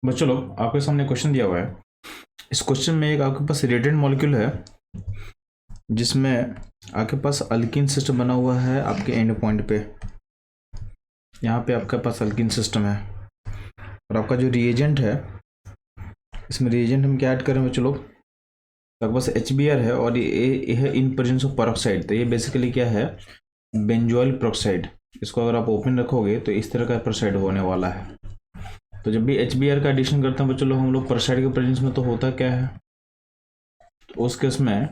बच्चों लोग आपके सामने क्वेश्चन दिया हुआ है। इस क्वेश्चन में एक आपके पास रिएटेंट मॉलिक्यूल है जिसमें आपके पास अल्कीन सिस्टम बना हुआ है। आपके एंड पॉइंट पे यहाँ पे आपके पास अल्कीन सिस्टम है और आपका जो रिएजेंट है, इसमें रिएजेंट हम क्या ऐड करें बच्चों लोग? आपके पास HBr है और ये है इन प्रेजेंस ऑफ पेरोक्साइड। तो ये बेसिकली क्या है? Benzoyl peroxide. इसको अगर आप ओपन रखोगे तो इस तरह का पेरोक्साइड होने वाला है। तो जब भी HBr का एडिशन करते हैं बच्चों लोग, हम लोग पेरोक्साइड के प्रेजेंस में तो होता क्या है, तो उस केस में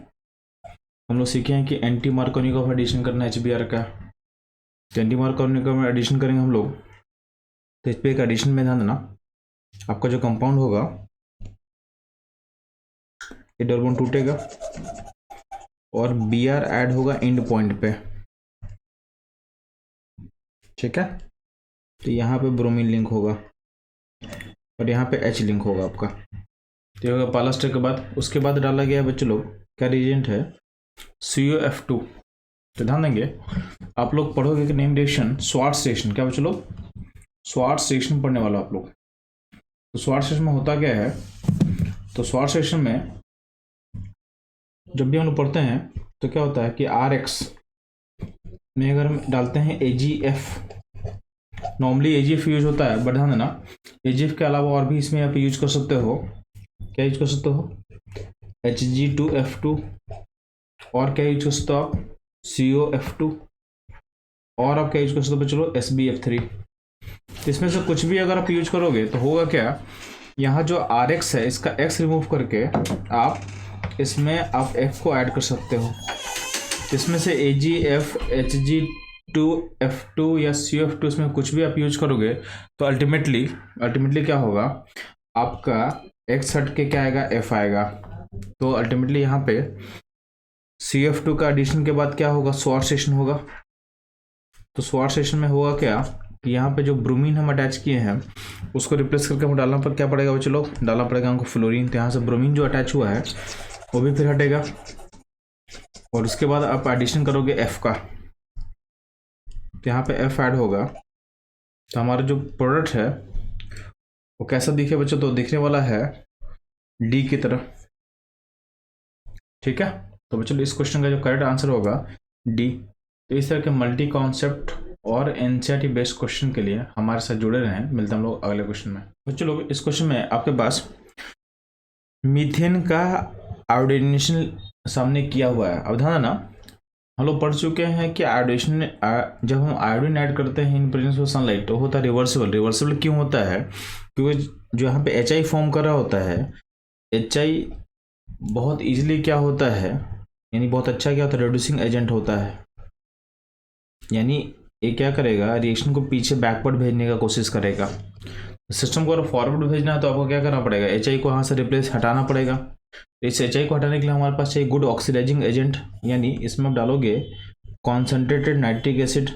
हम लोग सीखे हैं कि एंटी मार्कोनिक का एडिशन करना है HBr का। तो एंटी मार्कोनिक का एडिशन करेंगे हम लोग, तो HBr का एडिशन में ध्यान देना, आपका जो कंपाउंड होगा ये डबल बॉन्ड टूटेगा और Br ऐड होगा एंड पॉइंट पे। ठीक है, तो यहाँ पे ब्रोमीन लिंक होगा और यहाँ पे H लिंक होगा आपका। तो ये होगा पहला स्टेप के बाद। उसके बाद डाला गया है बच्चों लोग, क्या रिएजेंट है? COF2। तो ध्यान देंगे, आप लोग पढ़ोगे कि नेम रिएक्शन स्वार्ट्स रिएक्शन। क्या बच्चों लोग? स्वार्ट्स रिएक्शन पढ़ने वाला आप लोग। तो स्वार्ट्स रिएक्शन में होता क्या है? तो स्वार्ट्स रिएक्शन में जब भी हम लोग पढ़ते हैं तो क्या होता है कि RX में अगर हम डालते हैं AgF, नॉर्मली AgF यूज होता है, बट ध्यान देना AgF के अलावा और भी इसमें आप यूज कर सकते हो। क्या यूज कर सकते हो? Hg2F2, और क्या यूज कर सकते हो आप? COF2, और आप क्या यूज कर सकते हो बच्चों? SbF3। तो इसमें से कुछ भी अगर आप यूज करोगे तो होगा क्या, यहाँ जो RX है इसका X रिमूव करके आप इसमें आप F को ऐड कर सकते हो। इसमें से AgF, Hg2F2 या COF2, इसमें कुछ भी आप यूज करोगे तो अल्टीमेटली क्या होगा, आपका X हट के क्या आएगा? F आएगा। तो अल्टीमेटली यहाँ पे CF2 का एडिशन के बाद क्या होगा? स्वार्ट्स रिएक्शन होगा। तो स्वार्ट्स रिएक्शन में होगा क्या कि यहाँ पे जो ब्रोमीन हम अटैच किए हैं उसको रिप्लेस करके हम डालना पर क्या पड़ेगा बच्चों लोग? डालना पड़ेगा हमको फ्लोरीन। तो यहाँ से ब्रोमीन जो अटैच हुआ है वो भी फिर हटेगा और उसके बाद आप एडिशन करोगे F का, तो यहाँ पे F ऐड होगा। तो हमारा जो प्रोडक्ट है वो कैसा दिखे बच्चों? तो दिखने वाला है D की तरह। ठीक है, तो बच्चों इस क्वेश्चन का जो करेक्ट आंसर होगा D। तो इस तरह के मल्टी कॉन्सेप्ट और NCERT बेस्ड क्वेश्चन के लिए हमारे साथ जुड़े रहें। मिलते हैं हम लोग अगले क्वेश्चन में। बच्चों लोग इस क्वेश्चन में आपके पास मीथेन का आयोडीनेशन सामने किया हुआ है। अब ध्यान देना, हम लोग पढ़ चुके हैं कि आयोडीनेशन, जब हम आयोडीन ऐड करते हैं इन प्रेजेंस ऑफ सनलाइट तो होता है रिवर्सिबल क्यों होता है? क्योंकि जो यहाँ पे HI फॉर्म कर रहा होता है, HI बहुत इजीली क्या होता है, यानी बहुत अच्छा क्या होता है? रिड्यूसिंग एजेंट होता है। यानी ये क्या करेगा? रिएक्शन को पीछे बैकवर्ड भेजने का कोशिश करेगा। सिस्टम को अगर फॉरवर्ड भेजना है तो आपको क्या करना पड़ेगा? HI को यहाँ से रिप्लेस हटाना पड़ेगा। इस HI को हटाने के लिए हमारे पास चाहिए गुड ऑक्सीडाइजिंग एजेंट, यानी इसमें आप डालोगे कॉन्सेंट्रेटेड नाइट्रिक एसिड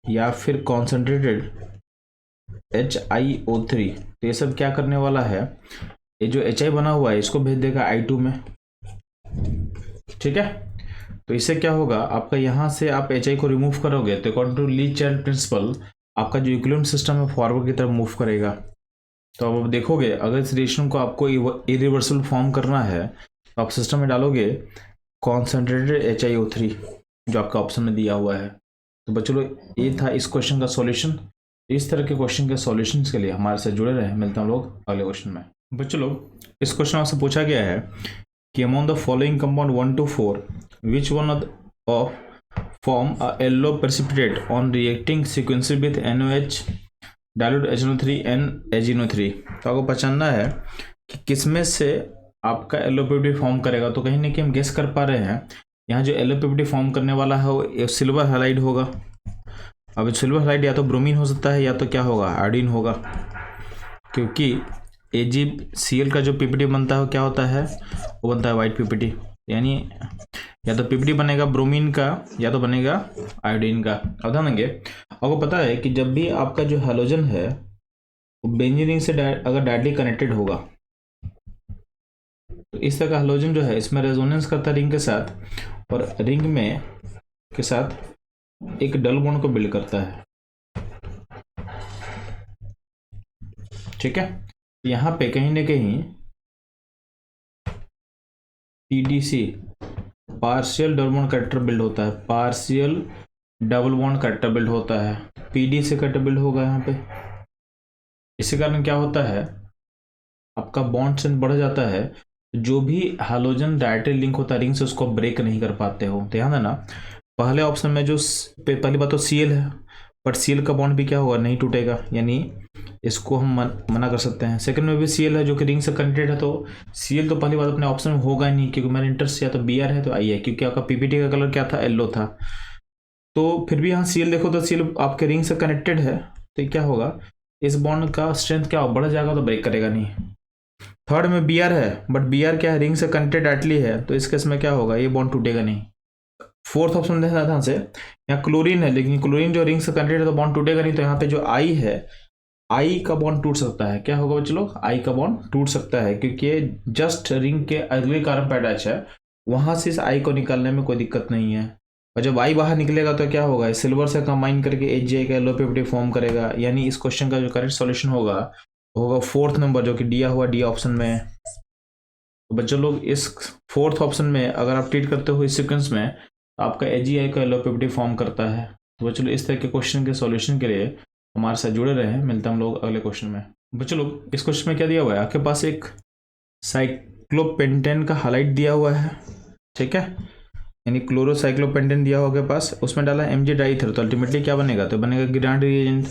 या फिर कॉन्सेंट्रेटेड HiO3। तो ये सब क्या करने वाला है, ये जो HI बना हुआ है इसको भेज देगा I2 में। ठीक है, तो इससे क्या होगा, आपका यहाँ से आप HI को रिमूव करोगे तो अकॉर्डिंग टू ली चाइल्ड प्रिंसिपल आपका जो इक्विलिब्रियम सिस्टम है फॉरवर्ड की तरफ मूव करेगा। तो अब आप देखोगे अगर इस रिएक्शन को आपको इरिवर्सिबल फॉर्म करना है तो आप सिस्टम में डालोगे कॉन्सेंट्रेटेड HiO3 जो आपका ऑप्शन में दिया हुआ है। तो बच्चों लोग ये था इस क्वेश्चन का सॉल्यूशन। इस तरह के क्वेश्चन के सॉल्यूशंस के लिए हमारे साथ जुड़े रहे। मिलते हैं हम लोग अगले क्वेश्चन में। बच्चों लोग इस क्वेश्चन आपसे पूछा गया है कि among the following compound 1 to 4 which one of form a yellow precipitate on reacting sequentially with NOH dilute HNO3 and AgNO3। तो आपको पहचानना है कि किसमें से आपका येलो प्रिसिपिटेट फॉर्म करेगा। तो कहीं ना कहीं हम गेस कर पा रहे हैं, यहाँ जो येलो प्रिसिपिटेट फॉर्म करने वाला है वो सिल्वर हैलाइड होगा। अब सिल्वर हैलाइड या तो ब्रोमीन हो सकता है या तो क्या होगा? आयोडीन होगा, क्योंकि AgCl का जो PPT बनता है वो क्या होता है? वो बनता है वाइट PPT। यानी या तो PPT बनेगा ब्रोमीन का या तो बनेगा आयोडीन का। अब ध्यान देंगे, आपको पता है कि जब भी आपका जो हैलोजन है वो बेंजीन रिंग से अगर डायरेक्टली कनेक्टेड होगा तो इस तरह का हैलोजन जो है इसमें रेजोनेंस करता है रिंग के साथ और रिंग में के साथ एक डबल बॉन्ड को बिल्ड करता है। ठीक है, यहाँ पे कहीं ना कहीं PDC partial double bond character build होता है, partial double bond character build होता है, पीडी से कैरेक्टर बिल्ड होगा यहाँ पे। इसी कारण क्या होता है, आपका बॉन्ड स्ट्रेंथ बढ़ जाता है, जो भी हाइड्रोजन डायरेक्टली लिंक होता है रिंग से उसको ब्रेक नहीं कर पाते हो। ध्यान देना, पहले ऑप्शन में जो पहली बात तो सीएल है, बट सीएल का बॉन्ड भी क्या होगा, नहीं टूटेगा, यानी इसको हम मना कर सकते हैं। सेकंड में भी सीएल है जो कि रिंग से कनेक्टेड है, तो सीएल तो पहली बात अपने ऑप्शन में होगा ही नहीं, क्योंकि मेरा इंटरेस्ट या तो बीआर है तो आई है, क्योंकि आपका पीपीटी का कलर क्या था, येलो था। तो फिर भी यहाँ सीएल देखो तो सीएल आपके रिंग से कनेक्टेड है, तो क्या होगा, इस बॉन्ड का स्ट्रेंथ क्या बढ़ जाएगा, तो ब्रेक करेगा नहीं। थर्ड में बीआर है, बट बीआर क्या है, रिंग से कनेक्टेड डायरेक्टली है, तो इस केस में क्या होगा, ये बॉन्ड टूटेगा नहीं। फोर्थ ऑप्शन देखना ध्यान से, यहाँ क्लोरीन है, लेकिन क्लोरीन जो रिंग से कनेक्टेड है तो बॉन्ड टूटेगा नहीं, तो यहाँ पे जो आई है, आई का बॉन्ड टूट सकता है। क्या होगा बच्चों लोग, आई का बॉन्ड टूट सकता है, क्योंकि ये जस्ट रिंग के अगले कार्बन पर अटैच है, वहां से इस आई को निकालने में कोई दिक्कत नहीं है। और जब आई बाहर निकलेगा तो क्या होगा, सिल्वर से कंबाइन करके एच का येलो पीपीटी फॉर्म करेगा, यानी इस क्वेश्चन का जो करेक्ट सॉल्यूशन होगा फोर्थ नंबर, जो कि दिया हुआ डी ऑप्शन में। तो बच्चों लोग इस फोर्थ ऑप्शन में अगर आप ट्रीट करते हो इस सीक्वेंस में, तो आपका एजीआई का येलो पीपीटी फॉर्म करता है। तो बच्चों लोग इस तरह के क्वेश्चन के सॉल्यूशन के लिए हमारे साथ जुड़े रहे। मिलते हैं हम लोग अगले क्वेश्चन में। बच्चों लोग इस क्वेश्चन में क्या दिया हुआ है, आपके पास एक साइक्लोपेंटेन का हाइलाइट दिया हुआ है, ठीक है, यानी क्लोरोसाइक्लोपेंटेन दिया हुआ आपके पास, उसमें डाला एमजी डाईथर, तो अल्टीमेटली क्या बनेगा, तो बनेगा ग्रिनार्ड रिएजेंट।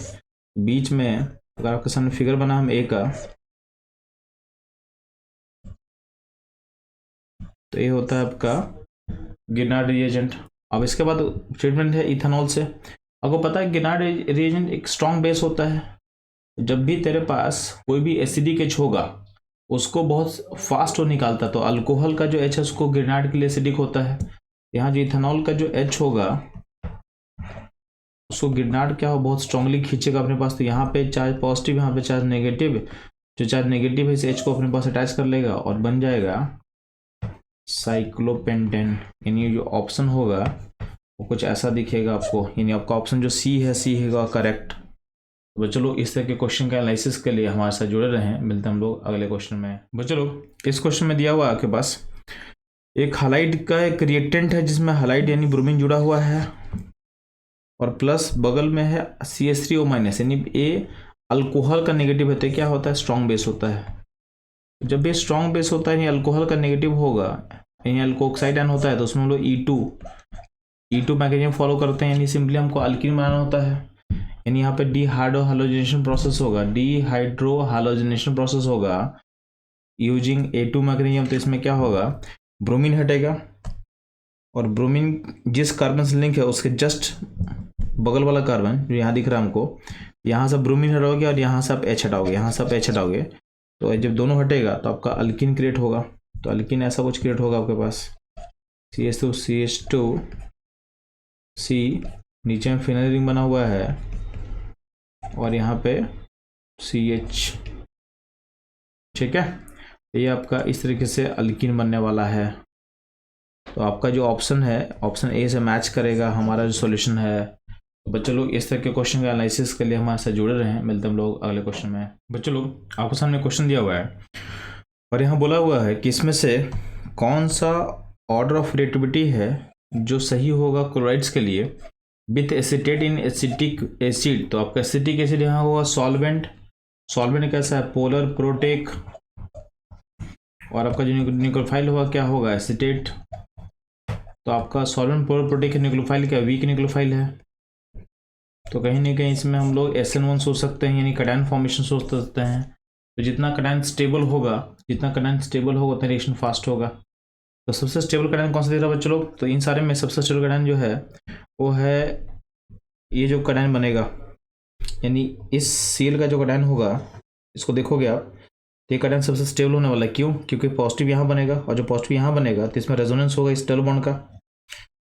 बीच में अगर आपके सामने फिगर बना हम ए का, तो ये होता है आपका ग्रिनार्ड रिएजेंट। अब इसके बाद ट्रीटमेंट है इथेनॉल से। आपको पता है ग्रिनार्ड रिएजेंट एक स्ट्रॉन्ग बेस होता है, जब भी तेरे पास कोई भी एसिडिक एच होगा उसको बहुत फास्ट वो निकालता है, तो अल्कोहल का जो एच है उसको ग्रिनार्ड के लिए एसिडिक होता है। यहाँ जो इथेनॉल का जो एच होगा उसको ग्रिनार्ड क्या हो, बहुत स्ट्रांगली खींचेगा अपने पास, तो यहाँ पे चार्ज पॉजिटिव, यहाँ पे चार्ज नेगेटिव, जो चार्ज नेगेटिव है इस एच को अपने पास अटैच कर लेगा और बन जाएगा साइक्लोपेंटेन। यानी जो ऑप्शन होगा वो कुछ ऐसा दिखेगा आपको, यानी आपका ऑप्शन जो सी है करेक्ट। तो बच्चों लोग इस तरह के क्वेश्चन का एनालिसिस के लिए हमारे साथ जुड़े रहें। मिलते हैं हम लोग अगले क्वेश्चन में। बच्चों लोग इस क्वेश्चन में दिया हुआ है आपके पास एक हालाइड का एक रिएक्टेंट है, जिसमें हालाइड यानी ब्रोमीन जुड़ा हुआ है, और प्लस बगल में है CH3O-, यानी ए अल्कोहल का नेगेटिव है, तो क्या होता है, स्ट्रॉन्ग बेस होता है। जब भी स्ट्रॉन्ग बेस होता है यानी अल्कोहल का नेगेटिव होगा, यानी अल्कोक्साइड आयन होता है, तो उसमें हम लोग E2 मैकेनिज्म फॉलो करते हैं, यानी सिंपली हमको अल्कीन बनाना होता है, यानी यहाँ पे डिहाइड्रो हैलोजिनेशन प्रोसेस होगा, यूजिंग A2 मैकेनिज्म। तो इसमें क्या होगा, ब्रोमीन हटेगा, और ब्रोमीन जिस कार्बन से लिंक है उसके जस्ट बगल वाला कार्बन जो यहाँ दिख रहा है हमको, यहाँ से ब्रोमीन हटाओगे और यहाँ से आप एच हटाओगे, तो जब दोनों हटेगा तो आपका अल्कीन क्रिएट होगा। तो अल्कीन ऐसा कुछ क्रिएट होगा आपके पास, CH2 C, नीचे में फिनल रिंग बना हुआ है, और यहाँ पे CH, ठीक है। ये आपका इस तरीके से अल्कीन बनने वाला है। तो आपका जो ऑप्शन है, ऑप्शन ए से मैच करेगा हमारा जो सॉल्यूशन है। तो बच्चों लोग इस तरह के क्वेश्चन का एनालिसिस के लिए हमारे साथ जुड़े रहे। मिलते हैं हम लोग अगले क्वेश्चन में। बच्चों लोग आपको सामने क्वेश्चन दिया हुआ है, और यहाँ बोला हुआ है कि इसमें से कौन सा ऑर्डर ऑफ रिएक्टिविटी है जो सही होगा क्लोराइड्स के लिए with acetate in acetic acid. तो आपका एसिटिक एसिड यहाँ होगा सॉल्वेंट कैसा है, पोलर प्रोटेक, और आपका जो न्यूक्लियोफाइल होगा क्या होगा, एसिटेट। तो आपका सॉल्वेंट पोलर प्रोटेक न्यूक्लियोफाइल क्या वीक न्यूक्लियोफाइल है, तो कहीं ना कहीं इसमें हम लोग SN1 सोच सकते हैं, यानी कटायन फॉर्मेशन सोच सकते हैं। तो जितना कटायन स्टेबल होगा उतना रिएक्शन फास्ट होगा। तो सबसे स्टेबल कटायन कौन सा दिख रहा है बच्चों लोग, तो इन सारे में सबसे स्टेबल कटायन जो है वो है ये जो कटायन बनेगा, यानी इस सील का जो कटायन होगा, इसको देखोगे आप, तो ये कटायन सबसे स्टेबल होने वाला है। क्यों, क्योंकि पॉजिटिव यहाँ बनेगा, और जो पॉजिटिव यहाँ बनेगा तो इसमें रेजोनेंस होगा इस डबल बॉन्ड का,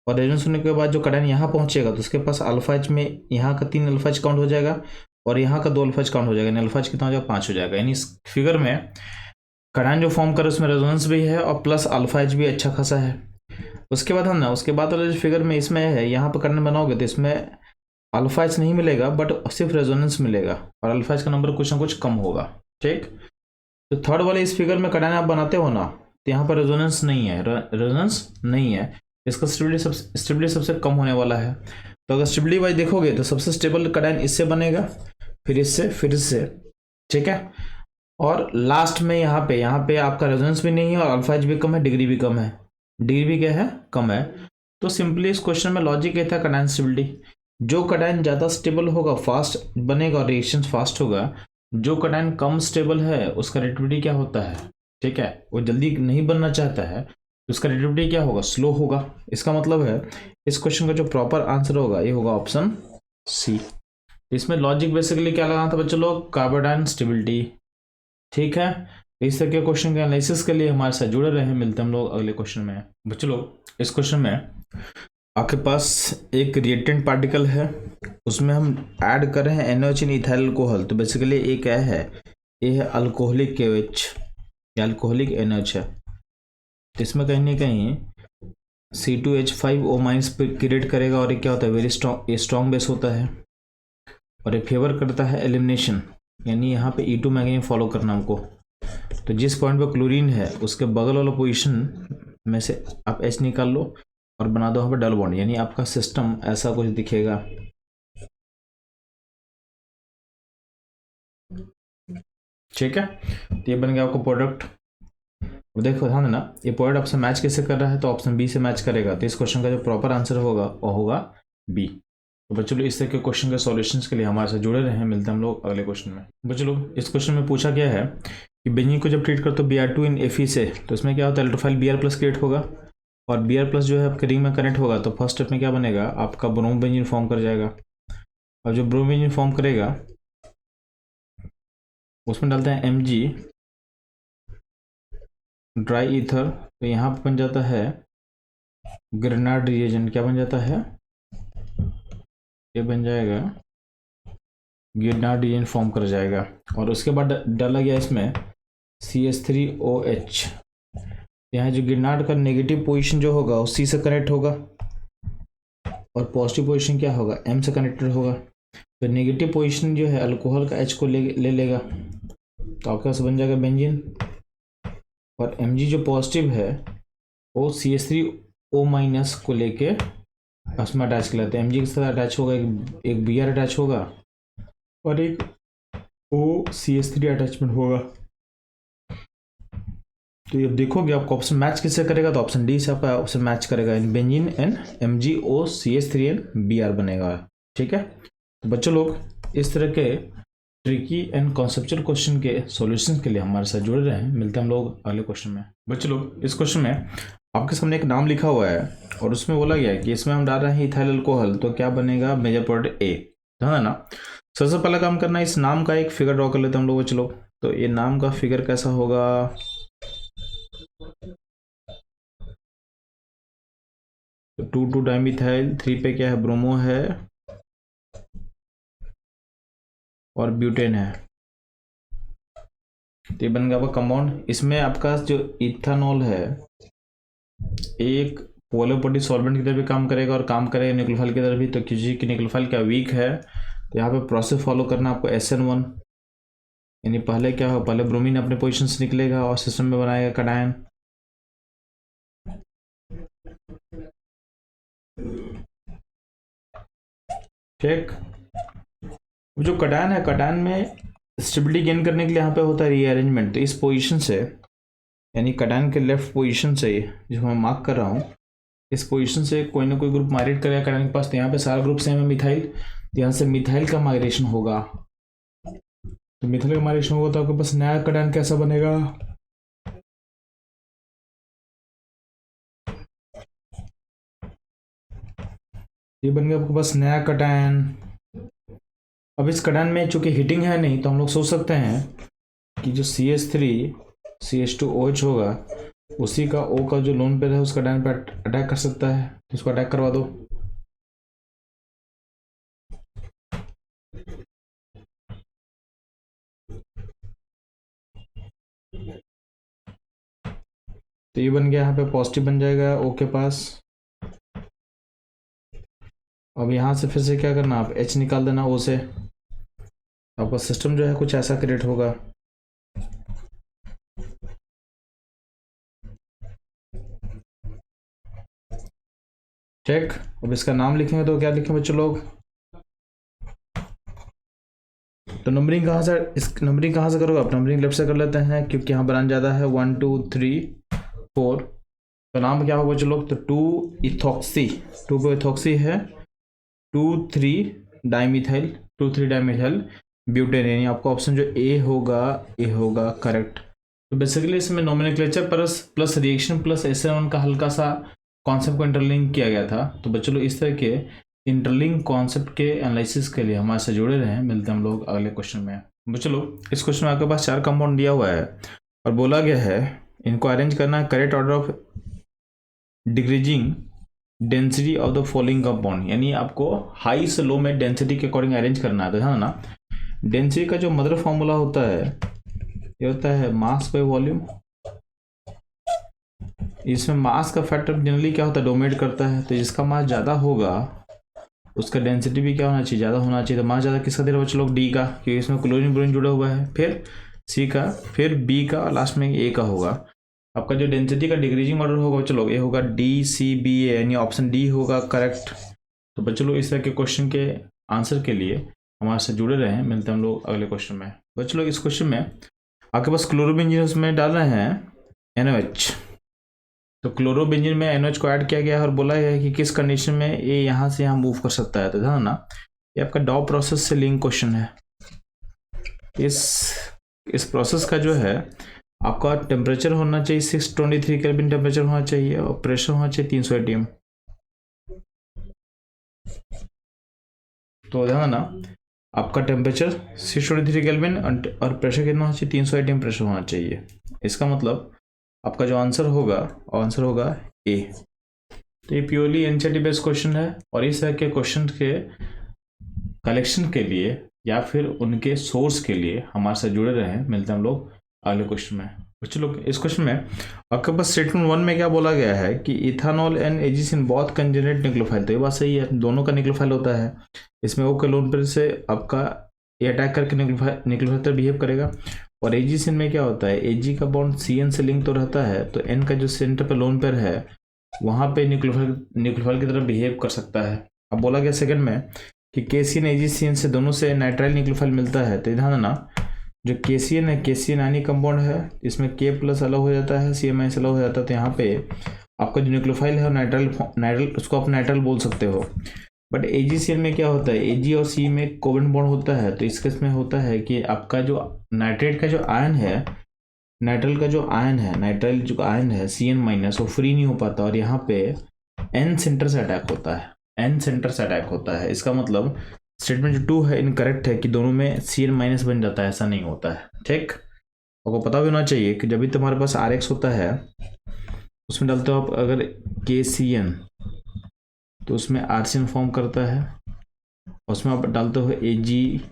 और रेजोनेंस होने के बाद जो कटायन यहाँ पहुँचेगा तो उसके पास अल्फा एच में यहाँ का 3 अल्फा एच काउंट हो जाएगा, और यहाँ का 2 अल्फा एच काउंट हो जाएगा, यानी अल्फा एच कितना हो जाएगा, 5 हो जाएगा। यानी इस फिगर में कटायन जो फॉर्म करे उसमें रेजोनेंस भी है और प्लस अल्फा एच भी अच्छा खासा है। उसके बाद उसके बाद वाले जो फिगर में इसमें है, यहाँ पर कटायन बनाओगे तो इसमें अल्फा एच नहीं मिलेगा, बट सिर्फ रेजोनेंस मिलेगा, और अल्फा एच का नंबर कुछ ना कुछ कम होगा। ठीक। तो थर्ड वाले इस फिगर में कटायन आप बनाते हो ना, तो यहाँ पर रेजोनेंस नहीं है, रेजोनेंस नहीं है, इसका स्टेबिलिटी सबसे कम होने वाला है। तो अगर स्टेबिलिटी वाइज देखोगे तो सबसे स्टेबल कटायन इससे बनेगा, फिर इससे, ठीक है। और लास्ट में यहाँ पे आपका रेजोनेंस भी नहीं है और अल्फा एच भी कम है, डिग्री भी कम है, डिग्री भी क्या है, कम है। तो सिंपली इस क्वेश्चन में लॉजिक ये था कटायन स्टेबिलिटी, जो कटायन ज़्यादा स्टेबल होगा फास्ट बनेगा और रिएक्शन फास्ट होगा, जो कटायन कम स्टेबल है उसका रिएक्टिविटी क्या होता है, ठीक है, वो जल्दी नहीं बनना चाहता है, तो उसका रिएक्टिविटी क्या होगा, स्लो होगा। इसका मतलब है इस क्वेश्चन का जो प्रॉपर आंसर होगा ये होगा ऑप्शन सी। इसमें लॉजिक बेसिकली क्या लगाना था बच्चों लोग, कार्बोडाइन स्टेबिलिटी, ठीक है। इस तरह के क्वेश्चन के एनालिसिस के लिए हमारे साथ जुड़े रहे, मिलते हैं हम लोग अगले क्वेश्चन में। बच्चों लोग इस क्वेश्चन में आपके पास एक रिएक्टेंट पार्टिकल है, उसमें हम ऐड कर रहे हैं NaOH इन इथाइल अल्कोहल। तो बेसिकली ये क्या है, ये है अल्कोहलिक KOH या अल्कोहलिक NaOH है। तो इसमें कहीं ना कहीं C2H5O- पे क्रिएट करेगा और ये क्या होता है, वेरी स्ट्रॉन्ग बेस होता है और ये फेवर करता है एलिमिनेशन, यानी यहाँ पे E2 मैग्नीशियम फॉलो करना हमको। तो जिस पॉइंट पर क्लोरीन है उसके बगल वाला पोजीशन में से आप H निकाल लो और बना दो यहाँ पे डबल बॉन्ड, यानी आपका सिस्टम ऐसा कुछ दिखेगा, ठीक है। तो ये बन गया आपका प्रोडक्ट। अब देखो ध्यान देना, ये प्रोडक्ट आपसे मैच कैसे कर रहा है, तो ऑप्शन बी से मैच करेगा। तो इस क्वेश्चन का जो प्रॉपर आंसर होगा वो होगा बी। तो बच्चों लोग इस तरह के क्वेश्चन के सॉल्यूशंस के लिए हमारे साथ जुड़े रहे, मिलते हैं हम लोग अगले क्वेश्चन में। बच्चों लोग इस क्वेश्चन में पूछा गया है कि बेंजीन को जब ट्रीट करते हो Br2 इन Fe से, तो इसमें क्या होता है, इलेक्ट्रोफाइल Br+ क्रिएट होगा और Br+ जो है आपके रिंग में कनेक्ट होगा। तो फर्स्ट स्टेप में क्या बनेगा, आपका ब्रोमो बेंजीन फॉर्म कर जाएगा और जो ब्रोमो बेंजीन फॉर्म करेगा उसमें डालते हैं Mg ड्राई ईथर। तो यहाँ पर बन जाता है ग्रेनाड रिएजेंट, क्या बन जाता है, ये बन जाएगा ग्रेनाड रिएजेंट फॉर्म कर जाएगा। और उसके बाद डाला गया इसमें CH3OH। यहाँ जो ग्रेनाड का नेगेटिव पोजीशन जो होगा वो C से कनेक्ट होगा और पॉजिटिव पोजीशन क्या होगा, M से कनेक्टेड होगा। तो नेगेटिव पोजीशन जो है अल्कोहल का H को ले लेगा, तो आपके पास बन जाएगा बेंजीन। और Mg जो पॉजिटिव है वो CH3O- को लेके उसमें अटैच कर लेते हैं। Mg के साथ अटैच होगा, एक Br अटैच होगा और एक OCH3 अटैचमेंट होगा। तो ये देखोगे आपको ऑप्शन मैच किससे करेगा, तो ऑप्शन डी से आपका ऑप्शन मैच करेगा, बेंजीन एंड MgOCH3 Br बनेगा, ठीक है। तो बच्चों लोग इस तरह के ट्रिकी एंड कॉन्सेप्चुअल क्वेश्चन के सॉल्यूशन के लिए हमारे साथ जुड़े रहे हैं, मिलते हैं हम लोग अगले क्वेश्चन में। बच्चों लोग इस क्वेश्चन में आपके सामने एक नाम लिखा हुआ है और उसमें बोला गया है कि इसमें हम डाल रहे हैं इथाइल अल्कोहल, तो क्या बनेगा, मेजर प्रोडक्ट A, है ना। सबसे पहला काम करना है, इस नाम का एक फिगर ड्रॉ कर लेते हैं हम लोग बच्चों लोग। तो ये नाम का फिगर कैसा होगा, तो 2 डाइमिथाइल, 3 पे क्या है, ब्रोमो है और ब्यूटेन है। तो ये बन गया आपका कंपाउंड। इसमें आपका जो इथानॉल है एक पोलर सॉल्वेंट की तरह भी काम करेगा और काम करेगा न्यूक्लियोफाइल की तरह भी। तो किसी की न्यूक्लियोफाइल क्या वीक है, तो यहाँ पे प्रोसेस फॉलो करना आपको SN1, यानी पहले क्या हो, पहले ब्रोमीन अपने पोजीशन से निकलेगा और सिस्टम में बनाएगा कटायन। ठीक, जो कटायन है, कटायन में स्टेबिलिटी गेन करने के लिए यहाँ पे होता है रीअरेंजमेंट। तो इस पोजीशन से, यानी कटायन के लेफ्ट पोजीशन से जो मैं मार्क कर रहा हूँ, इस पोजीशन से कोई ना कोई ग्रुप माइग्रेट करेगा कटायन के पास। तो यहाँ पे सारा ग्रुप सेम है मिथाइल, तो यहाँ से मिथाइल का माइग्रेशन होगा। तो मिथाइल का माइग्रेशन होगा तो आपके पास नया कटायन कैसा बनेगा, ये बन गया आपके पास नया कटायन। अब इस कटायन में चूंकि हीटिंग है नहीं, तो हम लोग सोच सकते हैं कि जो CH3CH2OH होगा उसी का O का जो लोन पेयर है उस कटायन पे अटैक कर सकता है, तो इसको अटैक करवा दो। तो ये बन गया, यहाँ पे पॉजिटिव बन जाएगा O के पास। अब यहाँ से फिर से क्या करना, आप H निकाल देना O से, आपका सिस्टम जो है कुछ ऐसा क्रिएट होगा। ठीक, अब इसका नाम लिखेंगे तो क्या लिखेंगे बच्चों लोग? तो नंबरिंग कहाँ से, इस नंबरिंग कहाँ से करोगे आप? नंबरिंग लेफ्ट से कर लेते हैं क्योंकि यहाँ ब्रांच ज़्यादा है, 1 2 3 4। तो नाम क्या होगा बच्चों लोग? तो 2 इथॉक्सी, 2 पे इथॉक्सी है, 2 3 डाइमिथाइल, 2 3 डाइमिथाइल ब्यूटेन, यानी आपका ऑप्शन जो ए होगा करेक्ट। तो बेसिकली इसमें nomenclature plus reaction plus SN1 का हल्का सा कॉन्सेप्ट को इंटरलिंक किया गया था। तो बच्चों लोग इस तरह के इंटरलिंक कॉन्सेप्ट के एनालिसिस के लिए हमारे साथ जुड़े रहे। मिलते हैं हम लोग अगले क्वेश्चन में। बच्चों लोग इस क्वेश्चन में आपके पास 4 कंपाउंड दिया हुआ है और बोला गया है इनको अरेंज करना है correct order of decreasing density of the following compound, यानी आपको हाई से लो में डेंसिटी के अकॉर्डिंग अरेंज करना है। तो ध्यान ना, डेंसिटी का जो मदर फॉर्मूला होता है ये होता है मास बाय वॉल्यूम। इसमें मास का फैक्टर जनरली क्या होता है? डोमिनेट करता है। तो जिसका मास ज़्यादा होगा उसका डेंसिटी भी क्या होना चाहिए? ज़्यादा होना चाहिए। तो मास ज़्यादा किसका दे रहा है बच्चों लोग? डी का, क्योंकि इसमें क्लोरीन ब्रोमीन जुड़ा हुआ है, फिर सी का, फिर बी का और लास्ट में ए का होगा। आपका जो डेंसिटी का डिक्रीजिंग ऑर्डर होगा बच्चों लोग ये होगा DCBA, यानी ऑप्शन डी होगा करेक्ट। तो बच्चों लोग इस तरह के क्वेश्चन के आंसर के लिए हमारे साथ जुड़े रहे। मिलते हैं हम लोग अगले क्वेश्चन में। बच्चों लोग इस क्वेश्चन में आपके पास क्लोरोबेंजीन उसमें डाल रहे हैं NOH। तो क्लोरोबेंजीन में NOH को ऐड किया गया है और बोला गया है कि किस कंडीशन में ये यहाँ से यहाँ मूव कर सकता है। तो ध्यान ना, ये आपका डॉ प्रोसेस से लिंक क्वेश्चन है। इस प्रोसेस का जो है आपका टेम्परेचर होना चाहिए 623 केल्विन टेम्परेचर होना चाहिए और प्रेशर होना चाहिए 300 ATM। तो ध्यान ना, आपका टेम्परेचर 623 केल्विन और प्रेशर कितना होना चाहिए? 300 ATM प्रेशर होना चाहिए। इसका मतलब आपका जो आंसर होगा ए। तो ये प्योरली NCERT बेस्ड क्वेश्चन है और इस तरह के क्वेश्चन के कलेक्शन के लिए या फिर उनके सोर्स के लिए हमारे साथ जुड़े रहे। मिलते हैं हम लोग अगले क्वेश्चन में। बच्चों लोग इस क्वेश्चन में आपके पास स्टेटमेंट 1 में क्या बोला गया है कि इथानॉल एंड एजिसिन बहुत कंजेनेट न्यूक्लियोफाइल। तो ये बात सही है, दोनों का न्यूक्लियोफाइल होता है। इसमें ओ के लोन पर से आपका ये अटैक करके न्यूक्लियोफाइल तरह बिहेव करेगा और एजिसिन में क्या होता है? Ag का बॉन्ड CN से लिंक तो रहता है, तो N का जो सेंटर पे लोन पेयर है वहाँ पे न्यूक्लियोफाइल की तरह बिहेव कर सकता है। अब बोला गया सेकंड में कि KCN AgCN से दोनों से नाइट्राइल न्यूक्लियोफाइल मिलता है। तो ध्यान देना, जो KCN है KCN आयनिक कंपाउंड है, इसमें K प्लस अलग हो जाता है, CM- अलग हो जाता है। तो यहाँ पे आपका जो न्यूक्लियोफाइल है नाइट्राइल उसको आप नाइट्राइल बोल सकते हो। बट AgCN में क्या होता है? Ag और C में कोवेलेंट बॉन्ड होता है। तो इस केस में होता है कि आपका जो नाइट्रेट का जो आयन है, नाइट्राइल का जो आयन है CN- वो फ्री नहीं हो पाता और यहाँ पे N सेंटर से अटैक होता है। इसका मतलब स्टेटमेंट जो 2 है इनकरेक्ट है कि दोनों में CN- बन जाता है, ऐसा नहीं होता है। ठीक, आपको पता भी होना चाहिए कि जब भी तुम्हारे पास RX होता है उसमें डालते हो आप अगर KCN तो उसमें RCN फॉर्म करता है, उसमें आप डालते हो AgCN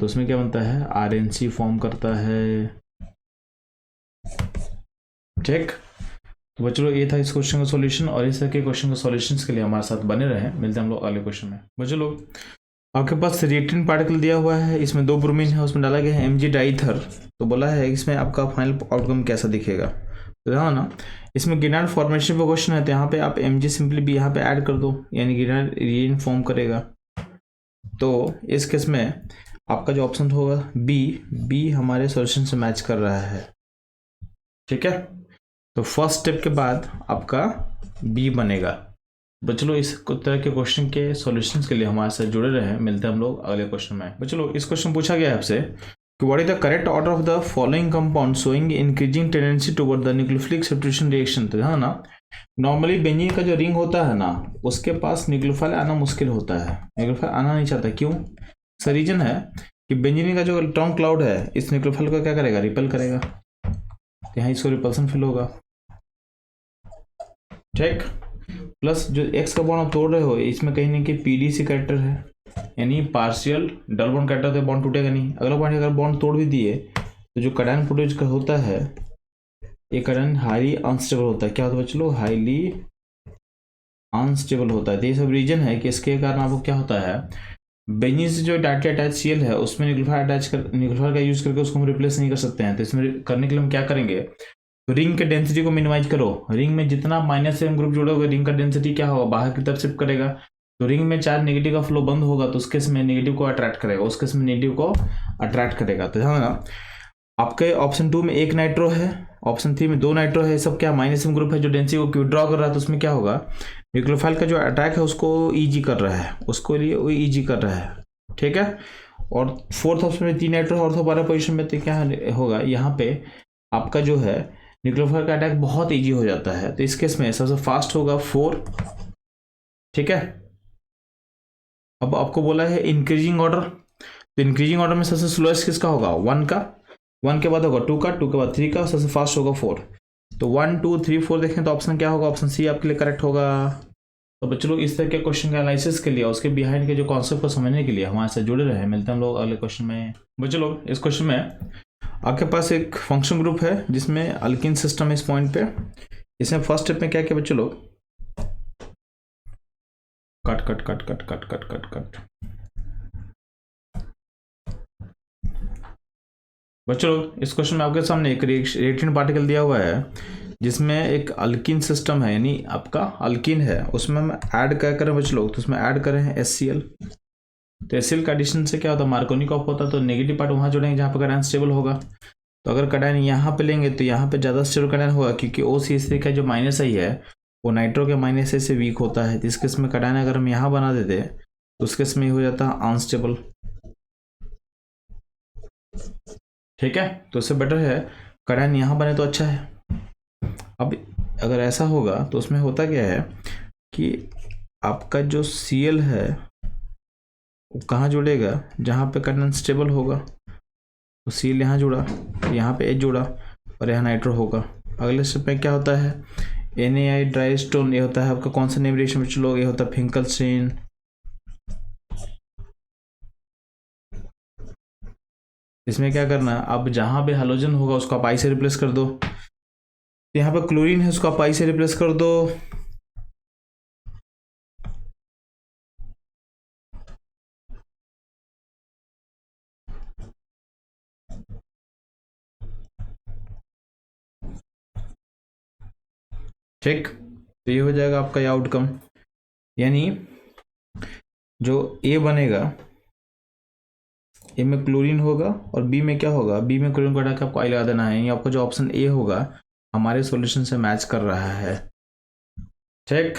तो उसमें क्या बनता है? RNC फॉर्म करता है। ठीक, तो बच्चों ये था इस क्वेश्चन का सॉल्यूशन और इस तरह के क्वेश्चन के सॉल्यूशंस के लिए हमारे साथ बने रहे। मिलते हैं हम लोग अगले क्वेश्चन में। बच्चों लोग आपके पास रिएक्टेंट पार्टिकल दिया हुआ है, इसमें 2 ब्रोमीन है, उसमें डाला गया है Mg डाईथर। तो बोला है इसमें आपका फाइनल आउटकम कैसा दिखेगा। तो ध्यान ना, इसमें गिनार्ड फॉर्मेशन पर क्वेश्चन है, तो यहाँ पे आप Mg सिंपली भी यहाँ पे ऐड कर दो, यानी गिनार्ड रिएजेंट फॉर्म करेगा। तो इस केस में आपका जो ऑप्शन होगा बी हमारे सॉल्यूशन से मैच कर रहा है। ठीक है, तो फर्स्ट स्टेप के बाद आपका बी बनेगा। बच्चों इस तरह के क्वेश्चन के सॉल्यूशंस के लिए हमारे साथ जुड़े रहे। मिलते हैं हम लोग अगले क्वेश्चन में। बच्चों इस क्वेश्चन पूछा गया है आपसे कि what is the correct order of the following compound showing increasing tendency toward the nucleophilic substitution reaction. तो हाँ ना, नॉर्मली बेंजीन का जो रिंग होता है ना उसके पास न्यूक्लियोफाइल आना मुश्किल होता है, न्यूक्लियोफाइल आना नहीं चाहता। क्यों? इसका रीजन है कि बेंजीन का जो इलेक्ट्रॉन क्लाउड है इस न्यूक्लियोफाइल को क्या करेगा? रिपेल करेगा। तो यहाँ इसको रिपल्सन फील होगा। ठीक, प्लस जो एक्स का बॉन्ड आप तोड़ रहे हो इसमें कहीं ना कहीं PDC कैरेक्टर है, यानी पार्शियल डबल बॉन्ड कैरेक्टर, तो बॉन्ड टूटेगा नहीं। अगर बॉन्ड तोड़ भी दिए तो जो कैटायन प्रोड्यूस होता है ये कैटायन हाईली अनस्टेबल होता है। क्या होता है बच्चों लोग? हाईली अनस्टेबल होता है। तो ये सब रीजन है कि इसके कारण आपको क्या होता है, बेंजीन से जो डायरेक्टली अटैच Cl है उसमें न्यूक्लियोफाइल का यूज करके उसको हम रिप्लेस नहीं कर सकते हैं। तो इसमें करने के लिए हम क्या करेंगे, तो रिंग के डेंसिटी को मिनिमाइज करो। रिंग में जितना -m ग्रुप जोड़ोगे रिंग का डेंसिटी क्या होगा, बाहर की तरफ शिफ्ट करेगा। तो रिंग में चार्ज नेगेटिव का फ्लो बंद होगा तो उस केस में नेगेटिव को अट्रैक्ट करेगा, उस केस में नेगेटिव को अट्रैक्ट करेगा। तो ध्यान ना, आपके ऑप्शन 2 में 1 नाइट्रो है, ऑप्शन 3 में 2 नाइट्रो है, सब क्या -m ग्रुप है जो डेंसिटी को विड्रॉ कर रहा है। तो उसमें क्या होगा, न्यूक्लियोफाइल का जो अटैक है उसको ईजी कर रहा है, उसको लिए वो ईजी कर रहा है, ठीक है। और फोर्थ ऑप्शन में 3 नाइट्रो ऑर्थो 12 पोजिशन में, तो क्या होगा, यहाँ पे आपका जो है न्यूक्लियोफाइल का अटैक बहुत ईजी हो जाता है। तो इस केस में सबसे फास्ट होगा 4, ठीक है। अब आपको बोला है इंक्रीजिंग ऑर्डर, तो इंक्रीजिंग ऑर्डर में सबसे स्लोएस्ट किसका होगा, 1 का, 1 के बाद होगा 2 का, 2 के बाद 3 का, सबसे फास्ट होगा 4। तो 1 2 3 4 देखें तो ऑप्शन क्या होगा, ऑप्शन सी आपके लिए करेक्ट होगा। तो बच्चों लोग इस तरह के क्वेश्चन का एनालिसिस के लिए, उसके बिहाइंड के जो कॉन्सेप्ट को समझने के लिए हमारे साथ जुड़े रहे। मिलते हैं हम लोग अगले क्वेश्चन में। बच्चों लोग इस क्वेश्चन में आपके पास एक फंक्शन ग्रुप है जिसमें अल्किन सिस्टम है इस पॉइंट पे। इसमें फर्स्ट स्टेप में क्या किया बच्चों लोग, cut cut cut cut cut cut cut cut बच्चों लोग इस क्वेश्चन में आपके सामने एक रिएक्टेंट पार्टिकल दिया हुआ है जिसमें एक अल्किन सिस्टम है, यानी आपका अल्किन है, उसमें हम ऐड क्या करें बच्चों लोग, तो उसमें ऐड करें हैं HCl। तो HCl का एडिशन से क्या होता है, मार्कोनी ऑफ होता है, तो नेगेटिव पार्ट वहाँ जोड़ेंगे जहाँ पे कैटायन स्टेबल होगा। तो अगर कैटायन यहाँ पे लेंगे तो यहाँ पे ज़्यादा स्टेबल कैटायन होगा, क्योंकि OCH3 का जो -I है वो नाइट्रो के -I से वीक होता है। तो इस केस में कैटायन अगर हम यहाँ बना देते तो उस केस में हो जाता है अनस्टेबल, ठीक है। तो उससे बेटर है कैटायन यहाँ बने तो अच्छा है। अब अगर ऐसा होगा तो उसमें होता क्या है कि आपका जो Cl है वो कहाँ जुड़ेगा, जहाँ पे कैटायन स्टेबल होगा। तो Cl यहाँ जुड़ा, यहाँ पे H जुड़ा और यहाँ नाइट्रो होगा। अगले स्टेप में क्या होता है, NaI ड्राई स्टोन, ये होता है आपका कौन सा नेम रिएक्शन में चलो, ये होता है फिंकलस्टीन। इसमें क्या करना, अब जहाँ पे हेलोजन होगा उसको आप I से रिप्लेस कर दो। यहाँ पे क्लोरीन है उसको आप I से रिप्लेस कर दो। ठीक, तो ये हो जाएगा आपका ये आउटकम, यानी जो A बनेगा, A में क्लोरीन होगा और B में क्या होगा, B में क्लोरीन को हटा के आपको I लगा देना है, यानी आपका जो ऑप्शन A होगा हमारे सॉल्यूशन से मैच कर रहा है। ठीक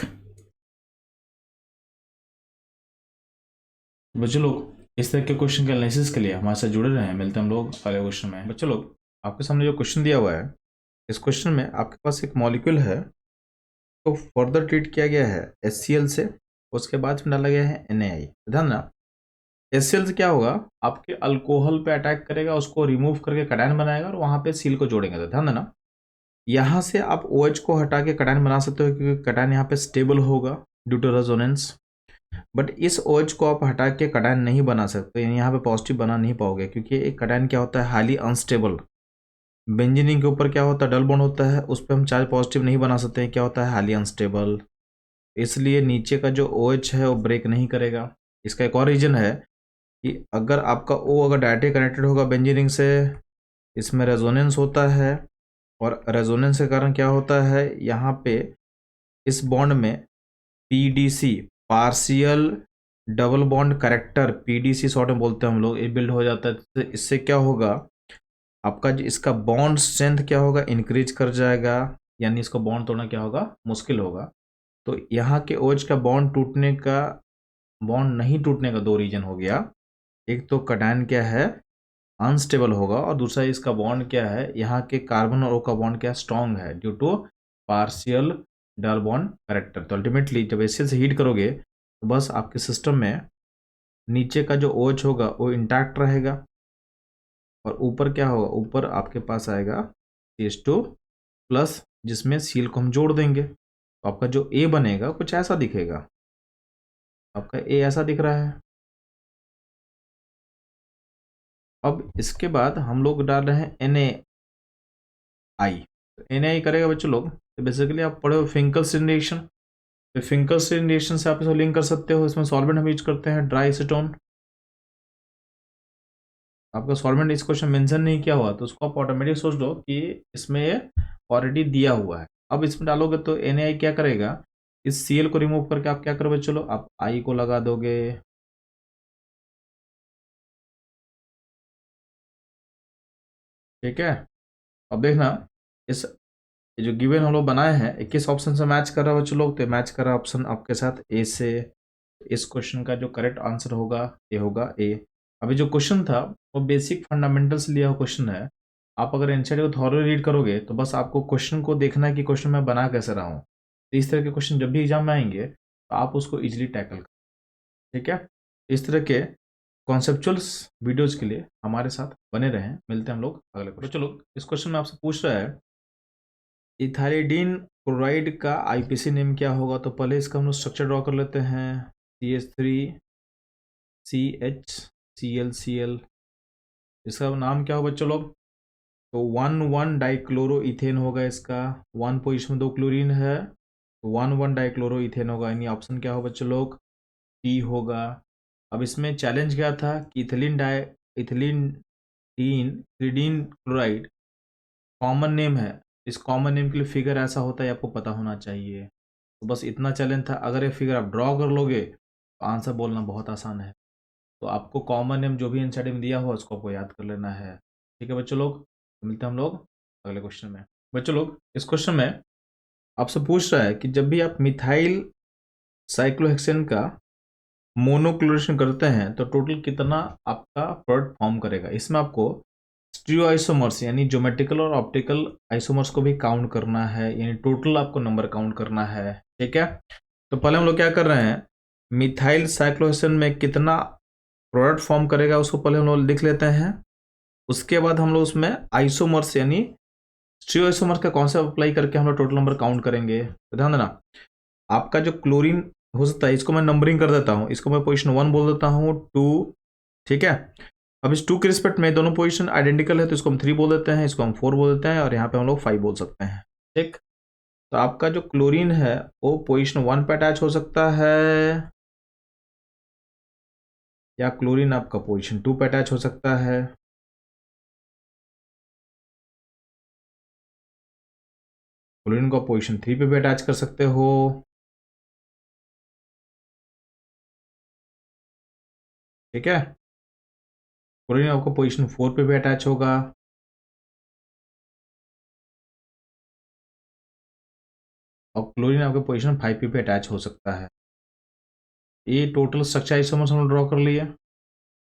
बच्चों लोग, इस तरह के क्वेश्चन के एनालिसिस के लिए हमारे साथ जुड़े रहे हैं। मिलते हैं हम लोग अगले क्वेश्चन में। बच्चों लोग आपके सामने जो क्वेश्चन दिया हुआ है, इस क्वेश्चन में आपके पास एक मॉलिक्यूल है तो फर्दर ट्रीट किया गया है HCl से, उसके बाद में डाला गया है NaI। ध्यान ना, HCl से क्या होगा, आपके अल्कोहल पे अटैक करेगा, उसको रिमूव करके कैटायन बनाएगा और वहां पे सील को जोड़ेंगे। तो ध्यान देना, यहाँ से आप OH को हटा के कैटायन बना सकते हो, क्योंकि कैटायन यहाँ पे स्टेबल होगा ड्यू टू रेजोनेंस। बट इस OH को आप हटा के कैटायन नहीं बना सकते, यानी यहाँ पे पॉजिटिव बना नहीं पाओगे, क्योंकि एक कैटायन क्या होता है, हाईली अनस्टेबल। बेंजीन के ऊपर क्या होता है, डबल बॉन्ड होता है, उस पर हम चार्ज पॉजिटिव नहीं बना सकते हैं, क्या होता है, हाईली अनस्टेबल। इसलिए नीचे का जो OH है वो ब्रेक नहीं करेगा। इसका एक और रीजन है कि अगर आपका O अगर डायरेक्टली कनेक्टेड होगा बेंजीन से, इसमें रेजोनेंस होता है, और रेजोनेंस के कारण क्या होता है, यहाँ पे इस बॉन्ड में PDC, partial double bond character, PDC short में बोलते हैं हम लोग, ये बिल्ड हो जाता है। तो इससे क्या होगा, आपका जो इसका बॉन्ड स्ट्रेंथ क्या होगा, इंक्रीज कर जाएगा, यानी इसको बॉन्ड तोड़ना क्या होगा, मुश्किल होगा। तो यहाँ के OH का बॉन्ड टूटने का, बॉन्ड नहीं टूटने का दो रीजन हो गया। एक तो कैटायन क्या है, अनस्टेबल होगा, और दूसरा इसका बॉन्ड क्या है, यहाँ के कार्बन और O का बॉन्ड क्या स्ट्रॉन्ग है due to partial double bond character. तो अल्टीमेटली जब HCl से हीट करोगे तो बस आपके सिस्टम में नीचे का जो OH होगा वो इंटैक्ट रहेगा, और ऊपर क्या होगा, ऊपर आपके पास आएगा CH2 प्लस, जिसमें सील को हम जोड़ देंगे। तो आपका जो A बनेगा कुछ ऐसा दिखेगा, आपका A ऐसा दिख रहा है। अब इसके बाद हम लोग डाल रहे हैं NaI। तो NaI करेगा बच्चों लोग, तो बेसिकली आप पढ़े हो फिंकलस्टीन रिएक्शन, तो फिंकलस्टीन रिएक्शन से आप इसको लिंक कर सकते हो। इसमें सॉल्वेंट हम यूज करते हैं ड्राई एसीटोन। आपका सॉल्वेंट इस क्वेश्चन मेंशन नहीं किया हुआ तो उसको आप ऑटोमेटिक सोच दो कि इसमें ऑलरेडी दिया हुआ है। अब इसमें डालोगे तो NaI क्या करेगा, इस Cl को रिमूव करके आप क्या करोगे, चलो आप I को लगा दोगे, ठीक है। अब देखना इस ये जो गिवन हम लोग बनाए हैं 21 ऑप्शन से मैच कर रहा है बच्चों लोग, तो मैच कर रहा है ऑप्शन आपके साथ ए से। इस क्वेश्चन का जो करेक्ट आंसर होगा ये होगा ए। अभी जो क्वेश्चन था वो बेसिक फंडामेंटल से लिया हुआ क्वेश्चन है। आप अगर एनसीईआरटी को थॉरली रीड करोगे तो बस आपको क्वेश्चन को देखना है कि क्वेश्चन मैं बना कैसे रहा हूँ। तो इस तरह के क्वेश्चन जब भी एग्जाम में आएंगे तो आप उसको इजिली टैकल करें, ठीक है। इस तरह के कॉन्सेप्चुअल्स वीडियोज के लिए हमारे साथ बने रहें। मिलते हैं हम लोग अगले क्वेश्चन। चलो इस क्वेश्चन में आपसे पूछ रहा है इथाइलिडीन क्लोराइड का आईपीसी नेम क्या होगा। तो पहले इसका हम लोग स्ट्रक्चर ड्रॉ कर लेते हैं, CH3ClCl। इसका नाम क्या होगा बच्चों लोग, तो 1,1 डाइक्लोरो इथेन होगा इसका। 1 पोजिशन में 2 क्लोरीन है तो 1,1 डाइक्लोरो इथेन होगा, यानी ऑप्शन क्या होगा बच्चों लोग, टी होगा। अब इसमें चैलेंज क्या था कि ethylene ethylene chloride common name है। इस कॉमन नेम के लिए फिगर ऐसा होता है आपको पता होना चाहिए। तो बस इतना चैलेंज था, अगर ये फिगर आप ड्रॉ कर लोगे तो आंसर बोलना बहुत आसान है। तो आपको कॉमन नेम जो भी एनसीईआरटी में दिया हुआ उसको आपको याद कर लेना है, ठीक है बच्चों लोग। तो मिलते हैं हम लोग अगले क्वेश्चन में। बच्चों लोग इस क्वेश्चन में आपसे पूछ रहा है कि जब भी आप मिथाइल साइक्लोहेक्सेन का मोनोक्लोरेशन करते हैं तो टोटल कितना आपका प्रोडक्ट फॉर्म करेगा। इसमें आपको स्टीरियो आइसोमर्स यानी ज्योमेट्रिकल और ऑप्टिकल आइसोमर्स को भी काउंट करना है, यानी टोटल आपको नंबर काउंट करना है, ठीक है। तो पहले हम लोग क्या कर रहे हैं, मिथाइल साइक्लोहेक्सेन में कितना प्रोडक्ट फॉर्म करेगा उसको पहले हम लोग लिख लेते हैं। उसके बाद हम लोग उसमें आइसोमर्स यानी स्टीरियो आइसोमर्स का कॉन्सेप्ट अप्लाई करके हम लोग टोटल नंबर काउंट करेंगे। तो ध्यान देना, आपका जो क्लोरीन हो सकता है इसको मैं नंबरिंग कर देता हूँ, इसको मैं पोजीशन 1 बोल देता हूँ, 2, ठीक है। अब इस 2 के रिस्पेक्ट में दोनों पोजीशन आइडेंटिकल है तो इसको हम 3 बोल देते हैं, इसको हम 4 बोल देते हैं और यहाँ पे हम लोग 5 बोल सकते हैं, ठीक। तो आपका जो क्लोरीन है वो पोजीशन 1 पे अटैच हो सकता है या क्लोरीन आपका पोजीशन 2 पे अटैच हो सकता है। क्लोरीन को पोजीशन 3 पे भी अटैच कर सकते हो, ठीक है। क्लोरीन आपको पोजीशन 4 पे भी अटैच होगा, और क्लोरीन आपके पोजीशन 5 पे भी अटैच हो सकता है। ये टोटल स्ट्रक्चर आइसोमर्स हम ड्रॉ कर लिए।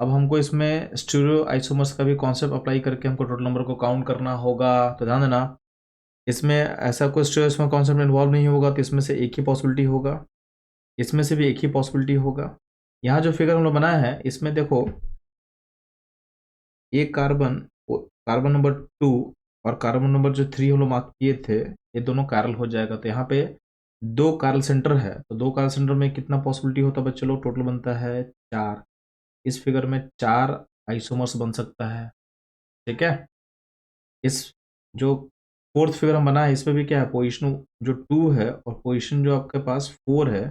अब हमको इसमें स्टीरियो आइसोमर्स का भी कॉन्सेप्ट अप्लाई करके हमको टोटल नंबर को काउंट करना होगा। तो ध्यान देना, इसमें ऐसा कोई स्टीरियो आइसोमर कॉन्सेप्ट इन्वॉल्व नहीं होगा तो इसमें से एक ही पॉसिबिलिटी होगा, इसमें से भी एक ही पॉसिबिलिटी होगा। यहाँ जो फिगर हम लोग बनाया है इसमें देखो, ये कार्बन नंबर 2 और कार्बन नंबर जो 3 हम लोग मार्क किए थे ये दोनों कार्ल हो जाएगा। तो यहाँ पे 2 कार्ल सेंटर है तो 2 कार्ल सेंटर में कितना पॉसिबिलिटी होता है बच्चे लोग, टोटल बनता है 4। इस फिगर में 4 आइसोमर्स बन सकता है, ठीक है। इस जो 4th फिगर हम बनाए इसमें भी क्या है, पोजिशन जो 2 है और पोजिशन जो आपके पास 4 है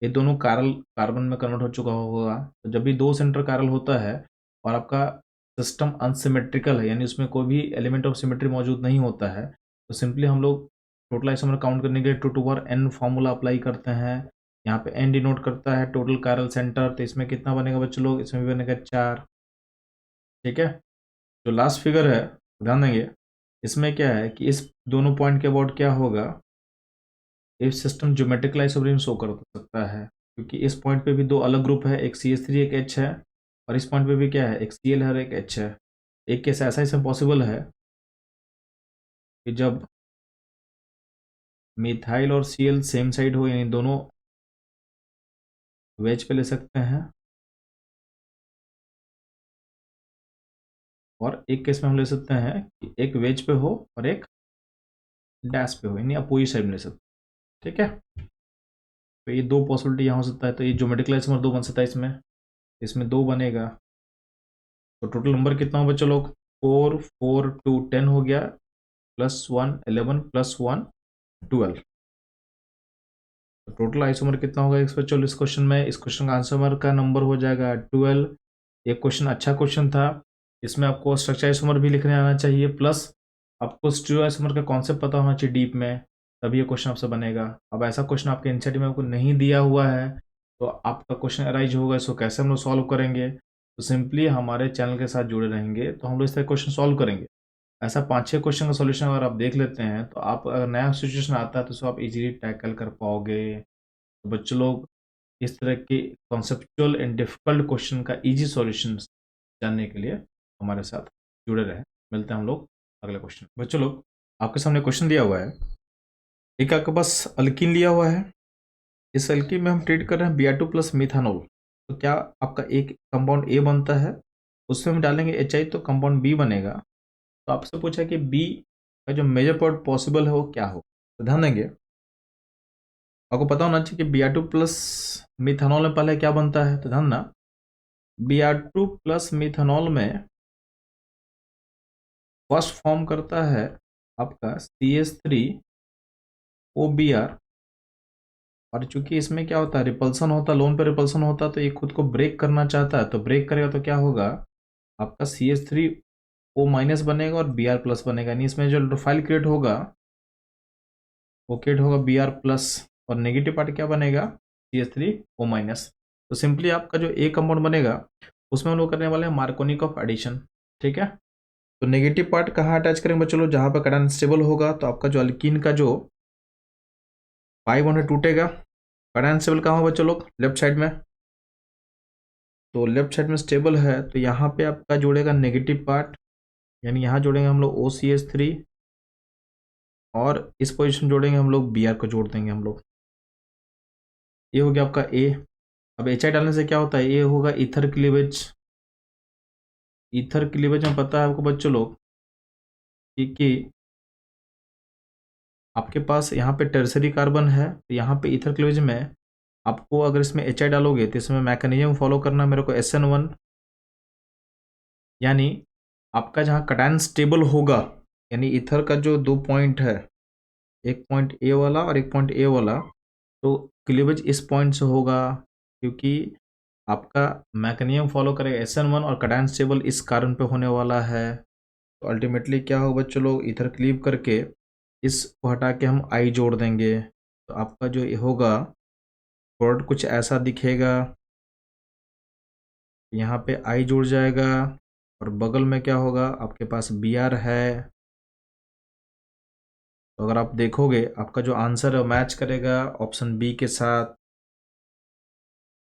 ये दोनों कार्बन में कन्वर्ट हो चुका होगा। तो जब भी 2 सेंटर कार्ल होता है और आपका सिस्टम अनसिमेट्रिकल है यानी उसमें कोई भी एलिमेंट ऑफ सिमेट्री मौजूद नहीं होता है तो सिंपली हम लोग टोटल आइसोमर काउंट करने के लिए 2 two power n formula apply करते हैं। यहाँ पे n डिनोट करता है टोटल कार्ल सेंटर, तो इसमें कितना बनेगा बच्चों लोग, इसमें भी बनेगा 4, ठीक है। जो लास्ट फिगर है ध्यान देंगे, इसमें क्या है कि इस दोनों पॉइंट के अबाउट क्या होगा, if system geometrical isomerism show कर सकता है क्योंकि इस पॉइंट पे भी 2 अलग ग्रुप है, एक CH3 एक H है, और इस पॉइंट पे भी क्या है, एक Cl है और एक H है। एक केस ऐसा इसमें पॉसिबल है कि जब मिथाइल और Cl सेम साइड हो यानी दोनों वेज पे ले सकते हैं, और एक केस में हम ले सकते हैं कि एक वेज पे हो और एक डैश पे हो यानी अपोजिट साइड में ले सकते हैं, ठीक है। तो ये 2 पॉसिबिलिटी यहाँ हो सकता है, तो ये ज्योमेट्रिकल आइसोमर 2 बन सकता है, इसमें 2 बनेगा। तो टोटल नंबर कितना हो बच्चों लोग, 4 4 2 10 हो गया, +1 11 +1 12। तो टोटल आइसोमर कितना होगा इस बच्चों इस क्वेश्चन में, इस क्वेश्चन का आंसर का नंबर हो जाएगा 12। ये क्वेश्चन अच्छा क्वेश्चन था, इसमें आपको स्ट्रक्चर आइसोमर भी लिखने आना चाहिए प्लस आपको स्टीरियोआइसोमर का कॉन्सेप्ट पता होना चाहिए डीप में, तभी ये क्वेश्चन आपसे बनेगा। अब ऐसा क्वेश्चन आपके एनसीईआरटी में आपको नहीं दिया हुआ है तो आपका क्वेश्चन अराइज होगा, इसको कैसे हम लोग सॉल्व करेंगे? तो सिंपली हमारे चैनल के साथ जुड़े रहेंगे तो हम लोग इस तरह क्वेश्चन सॉल्व करेंगे। ऐसा 5-6 क्वेश्चन का सॉल्यूशन अगर आप देख लेते हैं तो आप, अगर नया सिचुएशन आता है तो उसको आप इजीली टैकल कर पाओगे। तो बच्चों लोग इस तरह के कॉन्सेप्चुअल एंड डिफिकल्ट क्वेश्चन का इजी सॉल्यूशन जानने के लिए हमारे साथ जुड़े रहें। मिलते हैं हम लोग अगले क्वेश्चन। बच्चों लोग, आपके सामने क्वेश्चन दिया हुआ है, एक आपके पास अल्कीन लिया हुआ है। इस अल्कीन में हम ट्रीट कर रहे हैं Br2 प्लस मिथानोल। तो क्या आपका एक कंपाउंड ए बनता है, उसमें हम डालेंगे HI तो कंपाउंड बी बनेगा। तो आपसे पूछा कि बी का जो मेजर पार्ट पॉसिबल है वो क्या हो। तो ध्यान देंगे, आपको पता होना चाहिए कि Br2 प्लस मिथानोल में पहले क्या बनता है। तो ध्यान ना, Br2 प्लस मिथानोल में फर्स्ट फॉर्म करता है आपका CH3OBr। और चूंकि इसमें क्या होता है, रिपल्सन होता है, लोन पे रिपल्सन होता है, तो ये खुद को ब्रेक करना चाहता है। तो ब्रेक करेगा तो क्या होगा, आपका CH3O- बनेगा और Br+ बनेगा। यानी इसमें जो इलेक्ट्रोफाइल क्रिएट होगा वो क्रिएट होगा Br+, और नेगेटिव पार्ट क्या बनेगा, CH3O-। तो सिंपली आपका जो ए कंपाउंड बनेगा उसमें हम लोग करने वाले हैं मार्कोनिक ऑफ एडिशन। ठीक है, तो नेगेटिव पार्ट कहाँ अटैच करेंगे बच्चों लोग, जहाँ पर कैटायन स्टेबल होगा। तो आपका जो अल्कीन का जो पाई बॉन्ड टूटेगा। कैटायन स्टेबल कहाँ होगा बच्चों लोग, लेफ्ट साइड में। तो लेफ्ट साइड में स्टेबल है तो यहाँ पे आपका जोड़ेगा नेगेटिव पार्ट, यानी यहाँ जोड़ेंगे हम लोग OCH3, और इस पोजीशन जोड़ेंगे हम लोग Br को जोड़ देंगे हम लोग। ये हो गया आपका ए। अब HI डालने से क्या होता है, ये होगा ईथर क्लीवेज। ईथर क्लीवेज में पता है आपको बच्चों लोग कि आपके पास यहाँ पे टर्सरी कार्बन है, तो यहाँ पे ईथर क्लीवेज में आपको अगर इसमें HI डालोगे तो इसमें मैकेनिज्म फॉलो करना मेरे को SN1, यानी आपका जहाँ कैटायन स्टेबल होगा, यानी ईथर का जो 2 पॉइंट है, एक पॉइंट ए वाला और एक पॉइंट ए वाला, तो क्लीवेज इस पॉइंट से होगा, क्योंकि आपका मैकेनिज्म फॉलो करेगा SN1 और कैटायन स्टेबल इस कारण पे होने वाला है। तो अल्टीमेटली क्या होगा बच्चों लोग, ईथर क्लीव करके इसको हटा के हम आई जोड़ देंगे। तो आपका जो ये होगा प्रोडक्ट कुछ ऐसा दिखेगा, यहाँ पे आई जुड़ जाएगा और बगल में क्या होगा, आपके पास Br है। तो अगर आप देखोगे आपका जो आंसर है मैच करेगा ऑप्शन बी के साथ।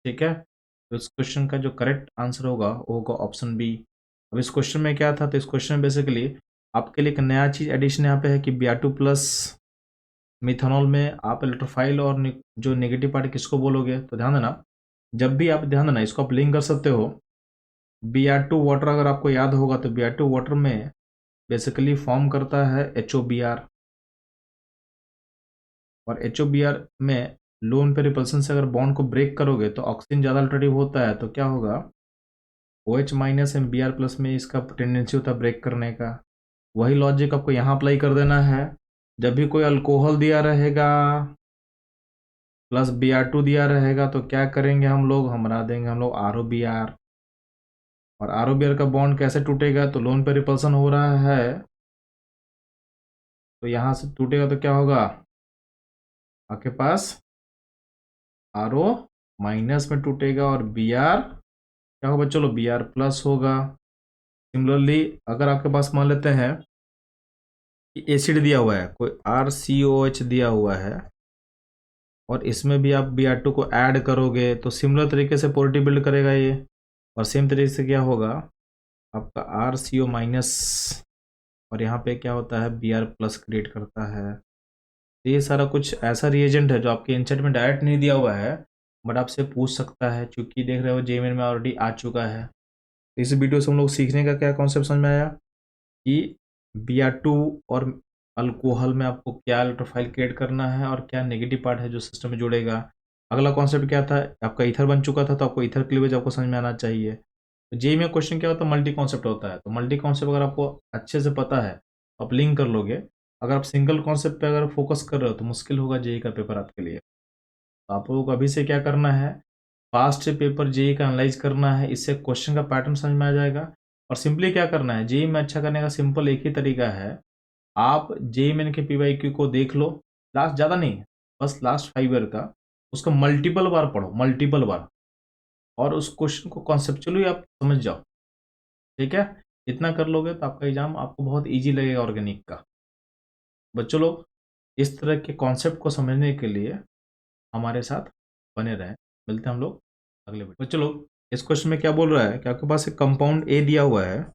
ठीक है, तो इस क्वेश्चन का जो करेक्ट आंसर होगा वो होगा ऑप्शन बी। अब इस क्वेश्चन में क्या था, तो इस क्वेश्चन में बेसिकली आपके लिए एक नया चीज एडिशन यहाँ पे है कि Br2 प्लस मिथानॉल में आप इलेक्ट्रोफाइल और जो नेगेटिव पार्ट किसको बोलोगे। तो ध्यान देना, जब भी आप ध्यान देना इसको आप लिंक कर सकते हो। Br2 वाटर अगर आपको याद होगा तो Br2 वाटर में बेसिकली फॉर्म करता है HOBr, और HOBr में लोन पे रिपल्सन से अगर बॉन्ड को ब्रेक करोगे तो ऑक्सीजन ज़्यादा अल्टरनेटिव होता है, तो क्या होगा, OH- एंड Br+ में इसका टेंडेंसी होता है ब्रेक करने का। वही लॉजिक आपको यहाँ अप्लाई कर देना है। जब भी कोई अल्कोहल दिया रहेगा प्लस Br2 दिया रहेगा तो क्या करेंगे हम लोग, हम बना देंगे हम लोग ROBr। और ROBr का बॉन्ड कैसे टूटेगा, तो लोन पे रिपल्सन हो रहा है तो यहाँ से टूटेगा तो क्या होगा, आपके पास RO- में टूटेगा और Br क्या होगा, चलो Br+ होगा। सिमिलरली अगर आपके पास मान लेते हैं कि एसिड दिया हुआ है, कोई RCOH दिया हुआ है, और इसमें भी आप Br2 को ऐड करोगे तो सिमिलर तरीके से पोरिटी बिल्ड करेगा ये, और सेम तरीके से क्या होगा आपका RCO-, और यहाँ पे क्या होता है Br+ क्रिएट करता है। तो ये सारा कुछ ऐसा रिएजेंट है जो आपके एनसीईआरटी में डायरेक्ट नहीं दिया हुआ है, बट आपसे पूछ सकता है, क्योंकि देख रहे हो जेईई में ऑलरेडी आ चुका है। तो इस वीडियो से हम लोग सीखने का क्या कॉन्सेप्ट समझ में आया कि Br2 और अल्कोहल में आपको क्या इलेक्ट्रोफाइल क्रिएट करना है और क्या नेगेटिव पार्ट है जो सिस्टम में जुड़ेगा। अगला कॉन्सेप्ट क्या था, आपका ईथर बन चुका था तो आपको ईथर क्लीवेज आपको समझ में आना चाहिए। तो जेईई में क्वेश्चन क्या होता है, मल्टी कॉन्सेप्ट होता है। तो मल्टी कॉन्सेप्ट अगर आपको अच्छे से पता है तो आप लिंक कर लोगे। अगर आप सिंगल कॉन्सेप्ट पे अगर फोकस कर रहे हो तो मुश्किल होगा जेईई का पेपर आपके लिए। तो आप लोगों को अभी से क्या करना है, पास्ट पेपर जेईई का एनालाइज करना है, इससे क्वेश्चन का पैटर्न समझ में आ जाएगा। और सिंपली क्या करना है, जेईई में अच्छा करने का सिंपल एक ही तरीका है, आप JEE के PYQ को देख लो, लास्ट ज़्यादा नहीं, बस लास्ट 5 ईयर का, उसको मल्टीपल बार पढ़ो, मल्टीपल बार, और उस क्वेश्चन को कॉन्सेप्चुअली आप समझ जाओ। ठीक है, इतना कर लोगे तो आपका एग्जाम आपको बहुत इजी लगेगा ऑर्गेनिक का। बच्चों लोग इस तरह के कॉन्सेप्ट को समझने के लिए हमारे साथ बने रहें। मिलते हैं हम लोग अगले वीडियो। बच्चों लोग इस क्वेश्चन में क्या बोल रहा है कि आपके पास एक कंपाउंड ए दिया हुआ है,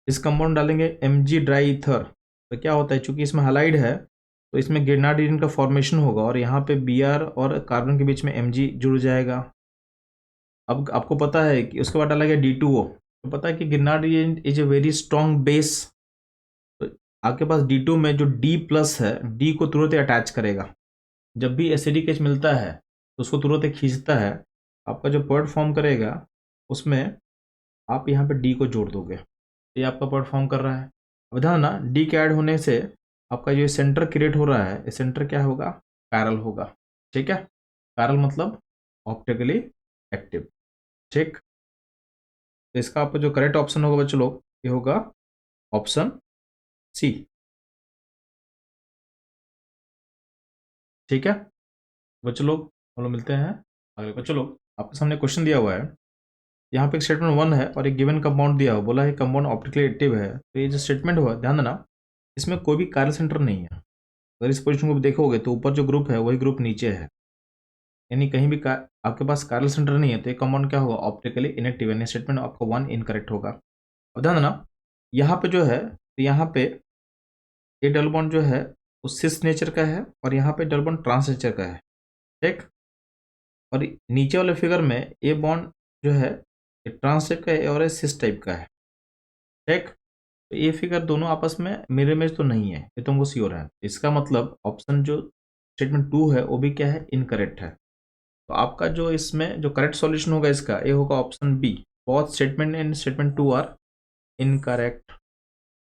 इस कंपाउंड डालेंगे Mg ड्राई ईथर, तो क्या होता है, चूंकि इसमें हालाइड है तो इसमें गिरनाडीन का फॉर्मेशन होगा और यहाँ पे Br और कार्बन के बीच में Mg जुड़ जाएगा। अब आपको पता है कि उसके बाद डाला गया D2O, तो पता है कि Grignard is a very strong base, तो आपके पास D2 में जो D प्लस है, D को तुरंत अटैच करेगा, जब भी एसिडिक एच मिलता है तो उसको तुरंत खींचता है, आपका जो पर्ट फॉर्म करेगा उसमें आप यहाँ पे डी को जोड़ दोगे, ये आपका पर्ट फॉर्म कर रहा है। अब ध्यान ना, डी के ऐड होने से आपका जो सेंटर क्रिएट हो रहा है, ये सेंटर क्या होगा, पैरल होगा। ठीक है, पैरल मतलब ऑप्टिकली एक्टिव। ठीक, तो इसका आपका जो करेक्ट ऑप्शन होगा बच्चों लोग, ये होगा ऑप्शन सी। ठीक है बच्चों लोग, हम लोग मिलते हैं अगले। बच्चों लोग आपके सामने क्वेश्चन दिया हुआ है, यहाँ पे एक स्टेटमेंट 1 है और एक गिवन कंपाउंड दिया हुआ, बोला है कंपाउंड ऑप्टिकली एक्टिव है, तो ये जो स्टेटमेंट हुआ ध्यान देना, इसमें कोई भी कार्य सेंटर नहीं है। अगर इस पोजीशन को देखोगे तो ऊपर जो ग्रुप है वही ग्रुप नीचे है, यानी कहीं भी आपके पास कार्य सेंटर नहीं है, तो ये कंपाउंड क्या होगा, ऑप्टिकली इनएक्टिव, यानी स्टेटमेंट आपका 1 इनकरेक्ट होगा। अब ध्यान देना, यहाँ पे जो है, तो यहाँ पे ये डबल बॉन्ड जो है वो सिस नेचर का है और यहाँ पे डबल बॉन्ड ट्रांस नेचर का है। ठीक, और नीचे वाले फिगर में ये बॉन्ड जो है ये ट्रांस टाइप का है और ये सिस टाइप का है। ठीक, तो ये फिगर दोनों आपस में मिरर इमेज तो नहीं है, ये तुमको श्योर है, इसका मतलब ऑप्शन जो स्टेटमेंट 2 है वो भी क्या है, इनकरेक्ट है। तो आपका जो इसमें जो करेक्ट सॉल्यूशन होगा इसका, ये होगा option B, both statement and statement 2 are incorrect.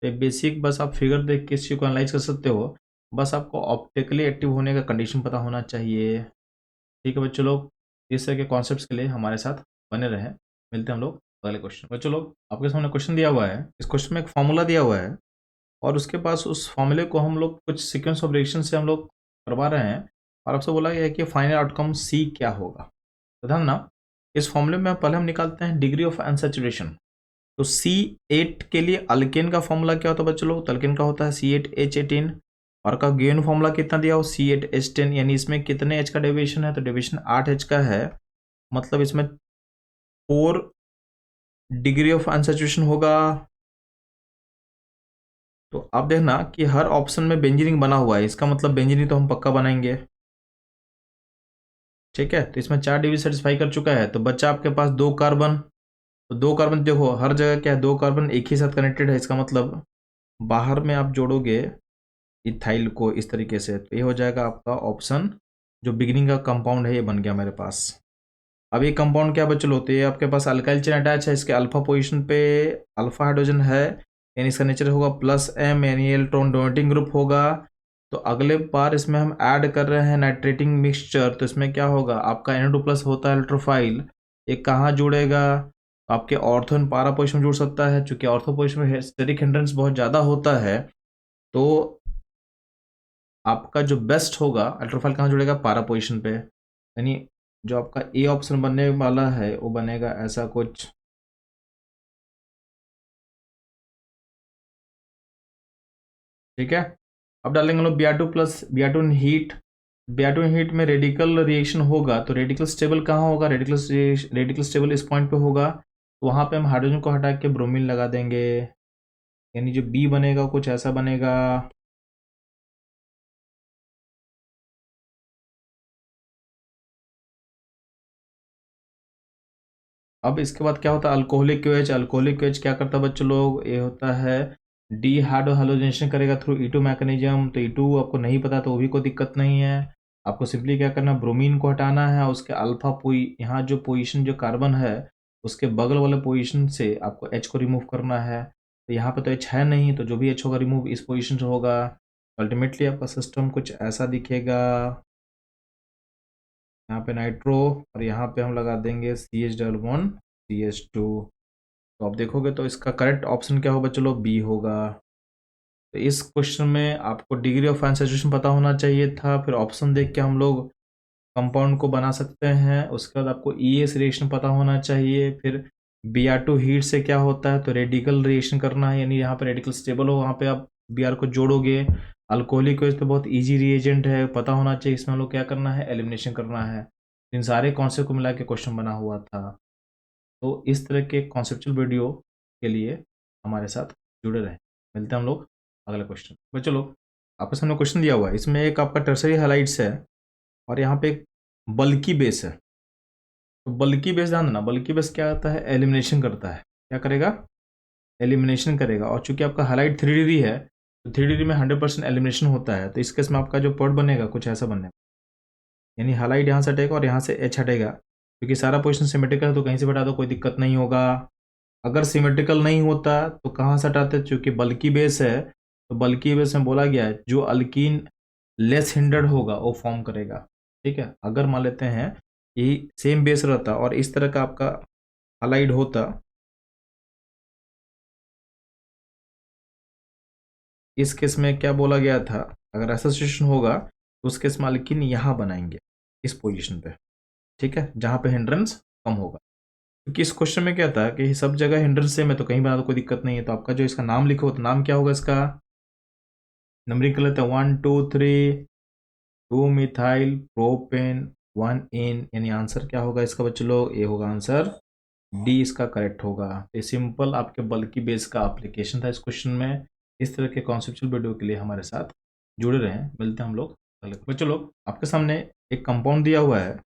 तो बेसिक बस आप फिगर देख के इस चीज को एनालाइज कर सकते हो, बस आपको ऑप्टिकली एक्टिव होने का कंडीशन पता होना चाहिए। ठीक है बच्चों लोग, इस तरह के कॉन्सेप्ट्स के लिए हमारे साथ बने रहें। मिलते हैं हम लोग अगले क्वेश्चन। बच्चों लोग आपके सामने क्वेश्चन दिया हुआ है, इस क्वेश्चन में एक फॉर्मूला दिया हुआ है और उसके पास उस फॉर्मूले को हम लोग कुछ सीक्वेंस ऑफ रिएक्शन से हम लोग करवा रहे हैं और आपसे बोला गया है कि फाइनल आउटकम सी क्या होगा। तो ध्यान ना, इस फॉर्मूले में पहले हम निकालते हैं डिग्री ऑफ अनसैचुरेशन। तो C8 के लिए अल्केन का फॉर्मूला क्या होता है बच्चों लोग, तो अल्केन का होता है C8H18 और का गेन फॉर्मूला कितना दिया हो, C8H10, यानी इसमें कितने H का डेविएशन है, तो डेविएशन 8H का है, मतलब इसमें 4 डिग्री ऑफ अनसैचुरेशन होगा। तो आप देखना कि हर ऑप्शन में बेंजीनिंग बना हुआ है, इसका मतलब बेंजीनिंग तो हम पक्का बनाएंगे। ठीक है, तो इसमें 4 डिग्री सेटिस्फाई कर चुका है, तो बच्चा आपके पास 2 कार्बन, तो 2 कार्बन देखो हर जगह क्या है, 2 कार्बन एक ही साथ कनेक्टेड है, इसका मतलब बाहर में आप जोड़ोगे इथाइल को इस तरीके से, तो ये हो जाएगा आपका ऑप्शन, जो बिगिनिंग का कंपाउंड है ये बन गया मेरे पास। अब ये कंपाउंड क्या बच्चों होते हैं, आपके पास अल्काइल चेन अटैच है, इसके अल्फा पोजीशन पे अल्फा हाइड्रोजन है, यानी इसका नेचर होगा +M, यानी इलेक्ट्रॉन डोनेटिंग ग्रुप होगा। तो अगले बार इसमें हम ऐड कर रहे हैं नाइट्रेटिंग मिक्सचर, तो इसमें क्या होगा, आपका Na2+ होता है इलेक्ट्रोफाइल, ये कहाँ जुड़ेगा, आपके ऑर्थो एंड पारा पोजिशन में जुड़ सकता है, चूंकि ऑर्थो पोजिशन में स्टेरिक हिंड्रेंस बहुत ज़्यादा होता है, तो आपका जो बेस्ट होगा अल्ट्राफाइल कहाँ जुड़ेगा, पारा पोजीशन पे, यानी जो आपका ए ऑप्शन बनने वाला है वो बनेगा ऐसा कुछ। ठीक है, अब डालेंगे हम लोग Br2+, Br2 heat, Br2 heat में रेडिकल रिएक्शन होगा, तो रेडिकल स्टेबल कहाँ होगा, रेडिकल स्टेबल इस पॉइंट पे होगा, तो वहाँ पे हम हाइड्रोजन को हटा के ब्रोमीन लगा देंगे, यानी जो बी बनेगा कुछ ऐसा बनेगा। अब इसके बाद क्या होता है, अल्कोहलिक क्यूएच, अल्कोहलिक क्यूएच क्या करता है बच्चों लोग, ये होता है डी हाइड्रोहाइलोजेनेशन करेगा थ्रू E2 मैकेनिज्म, तो E2 आपको नहीं पता तो वो भी कोई दिक्कत नहीं है, आपको सिंपली क्या करना है, ब्रोमीन को हटाना है, उसके अल्फा यहाँ जो पोजीशन जो कार्बन है उसके बगल वाले पोजीशन से आपको H को रिमूव करना है, तो यहाँ पे तो H है नहीं, तो जो भी H होगा रिमूव इस पोजीशन से होगा, अल्टीमेटली आपका सिस्टम कुछ ऐसा दिखेगा, यहाँ पे नाइट्रो और यहाँ पे हम लगा देंगे CH+CH2। तो आप देखोगे तो इसका करेक्ट ऑप्शन क्या होगा चलो, बी होगा। तो इस क्वेश्चन में आपको डिग्री ऑफ अनसैचुरेशन पता होना चाहिए था। फिर ऑप्शन देख के हम लोग कंपाउंड को बना सकते हैं। उसके बाद आपको ES रिएक्शन पता होना चाहिए। फिर Br2 हीट से क्या होता है, तो रेडिकल रिएक्शन करना है, यानी यहाँ पे रेडिकल स्टेबल हो वहाँ पे आप Br को जोड़ोगे। अल्कोहलिक वेज तो बहुत इजी रिएजेंट है, पता होना चाहिए। इसमें हम लोग क्या करना है, एलिमिनेशन करना है। इन सारे कॉन्सेप्ट को मिला के क्वेश्चन बना हुआ था। तो इस तरह के कॉन्सेप्चुअल वीडियो के लिए हमारे साथ जुड़े रहें। मिलते हैं हम लोग अगले क्वेश्चन। बच्चों लोग, आपके सामने क्वेश्चन दिया हुआ है, इसमें एक आपका टर्सरी हाइलाइट्स है और यहाँ पे एक बल्की बेस है। तो बल्की बेस ध्यान देना, बल्की बेस क्या आता है, एलिमिनेशन करता है। क्या करेगा, एलिमिनेशन करेगा। और चूंकि आपका हाइलाइट 3D है, तो 3D में 100% एलिमिनेशन होता है। तो इस केस में आपका जो पॉइंट बनेगा कुछ ऐसा बनेगा, यानी हाइलाइट यहाँ से हटेगा और यहाँ से H हटेगा। क्योंकि सारा पोजिशन सिमेट्रिकल है तो कहीं से भी हटा दो, कोई दिक्कत नहीं होगा। अगर सिमेट्रिकल नहीं होता तो कहाँ से हटाते, चूंकि बल्की बेस है तो बल्की बेस में बोला गया है जो अल्कीन लेस हिंडर्ड होगा वो फॉर्म करेगा। ठीक है, अगर मान लेते हैं कि सेम बेस रहता और इस तरह का आपका हाइलाइट होता, इस केस में क्या बोला गया था, अगर ऐसा सिचुएशन होगा तो उस केस में अल्कीन यहाँ बनाएंगे इस पोजीशन पे। ठीक है, जहाँ पे हिंड्रेंस कम होगा। क्योंकि इस क्वेश्चन में क्या था कि सब जगह हिंड्रेंस सेम है तो कहीं बना तो कोई दिक्कत नहीं है। तो आपका जो इसका नाम लिखो तो नाम क्या होगा, इसका नंबरिंग लेते हैं 1 2 3 2 मिथाइल प्रोपेन 1 इन, यानी आंसर क्या होगा इसका बच्चों लोग, ये होगा आंसर डी, इसका करेक्ट होगा। ये सिंपल आपके बल्की बेस का एप्लीकेशन था इस क्वेश्चन में। इस तरह के कॉन्सेप्चुअल वीडियो के लिए हमारे साथ जुड़े रहें। मिलते हैं हम लोग अगले। बच्चों लोग, आपके सामने एक कंपाउंड दिया हुआ है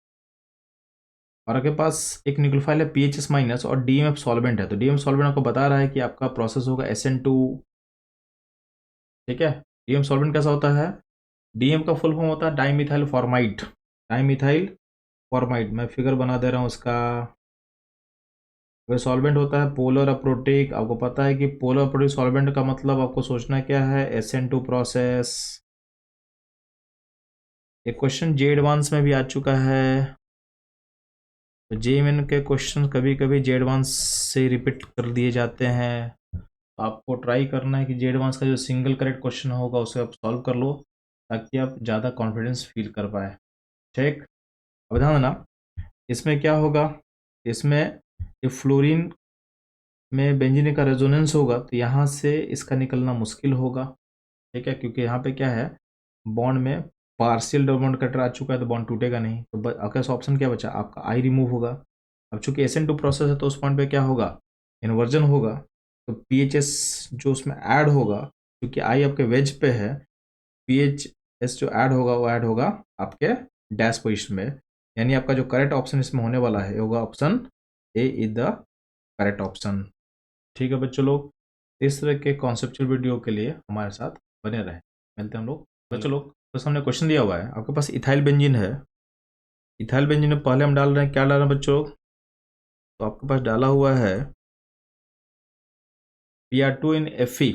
और आपके पास एक न्यूक्लियोफाइल है PHS माइनस और DMF सॉल्वेंट है। तो DMF सॉल्वेंट आपको बता रहा है कि आपका प्रोसेस होगा SN2। ठीक है, DMF सॉल्वेंट कैसा होता है, DM का फुल फॉर्म होता है डाइमिथाइल फॉर्माइड। डाइमिथाइल फॉर्माइड, मैं फिगर बना दे रहा हूँ उसका। वह सॉल्वेंट होता है पोलर अप्रोटिक। आपको पता है कि पोलर अप्रोटिक सॉल्वेंट का मतलब आपको सोचना क्या है, SN2 प्रोसेस। एक क्वेश्चन जे एडवांस में भी आ चुका है। तो JMN के क्वेश्चन कभी कभी जे एडवांस से रिपीट कर दिए जाते हैं। तो आपको ट्राई करना है कि जे एडवांस का जो सिंगल करेक्ट क्वेश्चन होगा उसे आप सॉल्व कर लो, ताकि आप ज़्यादा कॉन्फिडेंस फील कर पाए। ठीक, अब ध्यान देना, इसमें क्या होगा, इसमें ये फ्लोरीन में बेंजीन का रेजोनेंस होगा तो यहाँ से इसका निकलना मुश्किल होगा। ठीक है, क्योंकि यहाँ पे क्या है, बॉन्ड में पार्शियल डबल बॉन्ड कटर आ चुका है तो बॉन्ड टूटेगा नहीं। तो आपका ऑप्शन क्या बचा, आपका आई रिमूव होगा। अब चूंकि SN2 प्रोसेस है तो उस पॉइंट पे क्या होगा, इन्वर्जन होगा। तो PHS जो उसमें ऐड होगा, क्योंकि आई आपके वेज पे है, PHS जो ऐड होगा वो ऐड होगा आपके डैश पोजिशन में। यानी आपका जो करेक्ट ऑप्शन इसमें होने वाला है होगा option A is the correct option. ठीक है बच्चों लोग, इस तरह के कॉन्सेप्चुअल वीडियो के लिए हमारे साथ बने रहें। मिलते हैं हम लोग बच्चों लोग। तो सामने क्वेश्चन दिया हुआ है, आपके पास इथाइल बेंजीन है। इथाइल बेंजीन में पहले हम डाल रहे हैं, क्या डाल रहे हैं बच्चों, तो आपके पास डाला हुआ है Br2 इन Fe।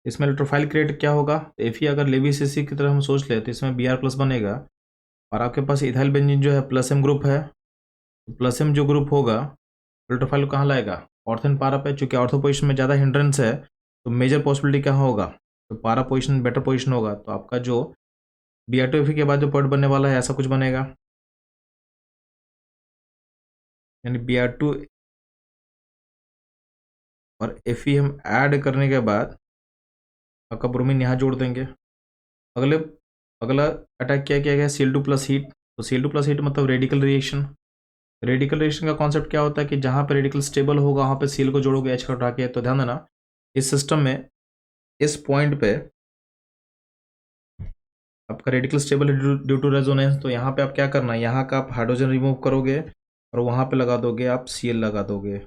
इसमें इलेक्ट्रोफाइल क्रिएट क्या होगा, तो Fe अगर लेविस एसिड की तरह हम सोच ले तो इसमें Br प्लस बनेगा। और आपके पास इथाइल बेंजीन जो है प्लस M ग्रुप है। प्लस M जो ग्रुप होगा इलेक्ट्रोफाइल कहाँ लाएगा, ऑर्थन पारा पे। चूंकि ऑर्थो पोजिशन में ज़्यादा हिंड्रेंस है तो मेजर पॉसिबिलिटी क्या होगा, तो पारा पोजिशन बेटर पोजिशन होगा। तो आपका जो Br2 Fe के बाद जो पॉइंट बनने वाला है ऐसा कुछ बनेगा, यानी Br2 और Fe हम ऐड करने के बाद आपका ब्रोमीन यहाँ जोड़ देंगे। अगले अगला अटैक क्या किया गया, Cl2 प्लस हीट। तो Cl2 प्लस हीट मतलब रेडिकल रिएक्शन। रेडिकल रिएक्शन का कॉन्सेप्ट क्या होता है कि जहाँ पे रेडिकल स्टेबल होगा वहाँ पे Cl को जोड़ोगे H का उठा के। तो ध्यान देना, इस सिस्टम में इस पॉइंट पे आपका रेडिकल स्टेबल है ड्यू टू रेजोनेंस। तो यहाँ पे आप क्या करना है, यहाँ का आप हाइड्रोजन रिमूव करोगे और वहाँ पे लगा दोगे आप Cl लगा दोगे।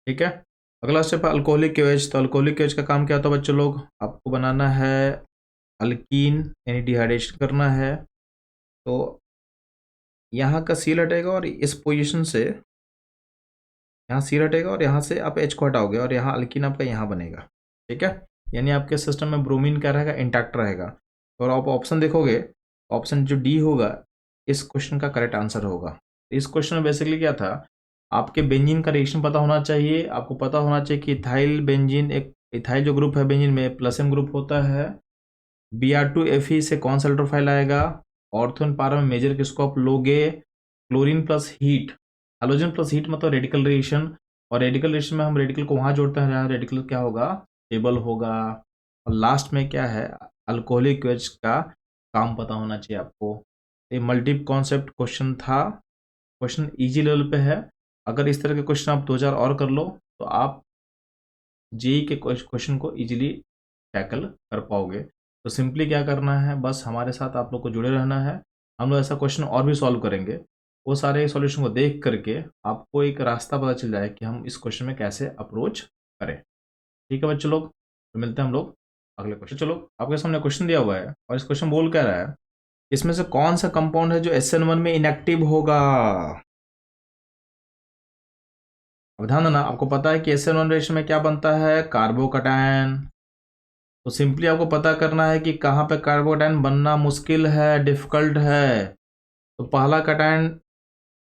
ठीक है, अगला स्टेप है अल्कोहलिक केवेज। तो अल्कोहलिक केवेज का काम क्या होता है बच्चों लोग, आपको बनाना है अल्कीन, यानी डिहाइड्रेशन करना है। तो यहाँ का Cl हटेगा और इस पोजीशन से यहाँ Cl हटेगा और यहाँ से आप H को हटाओगे और यहाँ अल्कीन आपका यहाँ बनेगा। ठीक है, यानी आपके सिस्टम में ब्रोमीन क्या रहेगा, इंटैक्ट रहेगा। और आप ऑप्शन देखोगे, ऑप्शन जो डी होगा इस क्वेश्चन का करेक्ट आंसर होगा। इस क्वेश्चन में बेसिकली क्या था, आपके बेंजीन का रिएक्शन पता होना चाहिए, आपको पता होना चाहिए कि इथाइल बेंजीन, एक इथाइल जो ग्रुप है बेंजीन में प्लस एम ग्रुप होता है, Br2Fe से कौन सा इलेक्ट्रोफाइल आएगा, ऑर्थोन पारा में मेजर किसको आप लोगे, chlorine plus heat, halogen plus heat मतलब रेडिकल रिएक्शन, और रेडिकल रिएक्शन में हम रेडिकल को वहां जोड़ते हैं जहाँ रेडिकल क्या होगा, स्टेबल होगा। और लास्ट में क्या है, अल्कोहलिक वेज का काम पता होना चाहिए आपको। ये मल्टी कॉन्सेप्ट क्वेश्चन था, क्वेश्चन इजी लेवल पे है। अगर इस तरह के क्वेश्चन आप 2000 और कर लो तो आप जेई के क्वेश्चन को इजीली टैकल कर पाओगे। तो सिंपली क्या करना है, बस हमारे साथ आप लोग को जुड़े रहना है। हम लोग ऐसा क्वेश्चन और भी सॉल्व करेंगे, वो सारे सॉल्यूशन को देख करके आपको एक रास्ता पता चल जाए कि हम इस क्वेश्चन में कैसे अप्रोच करें। ठीक है बच्चों लोग, तो मिलते हैं हम लोग अगले क्वेश्चन। चलो, आपके सामने क्वेश्चन दिया हुआ है और इस क्वेश्चन बोल क्या रहा है, इसमें से कौन सा कंपाउंड है जो SN1 में इनएक्टिव होगा। अब ध्यान देना, आपको पता है कि SN1 रिएक्शन में क्या बनता है, कार्बोकैटायन। तो सिंपली आपको पता करना है कि कहाँ पे कार्बोकैटायन बनना मुश्किल है, डिफिकल्ट है। तो पहला कैटायन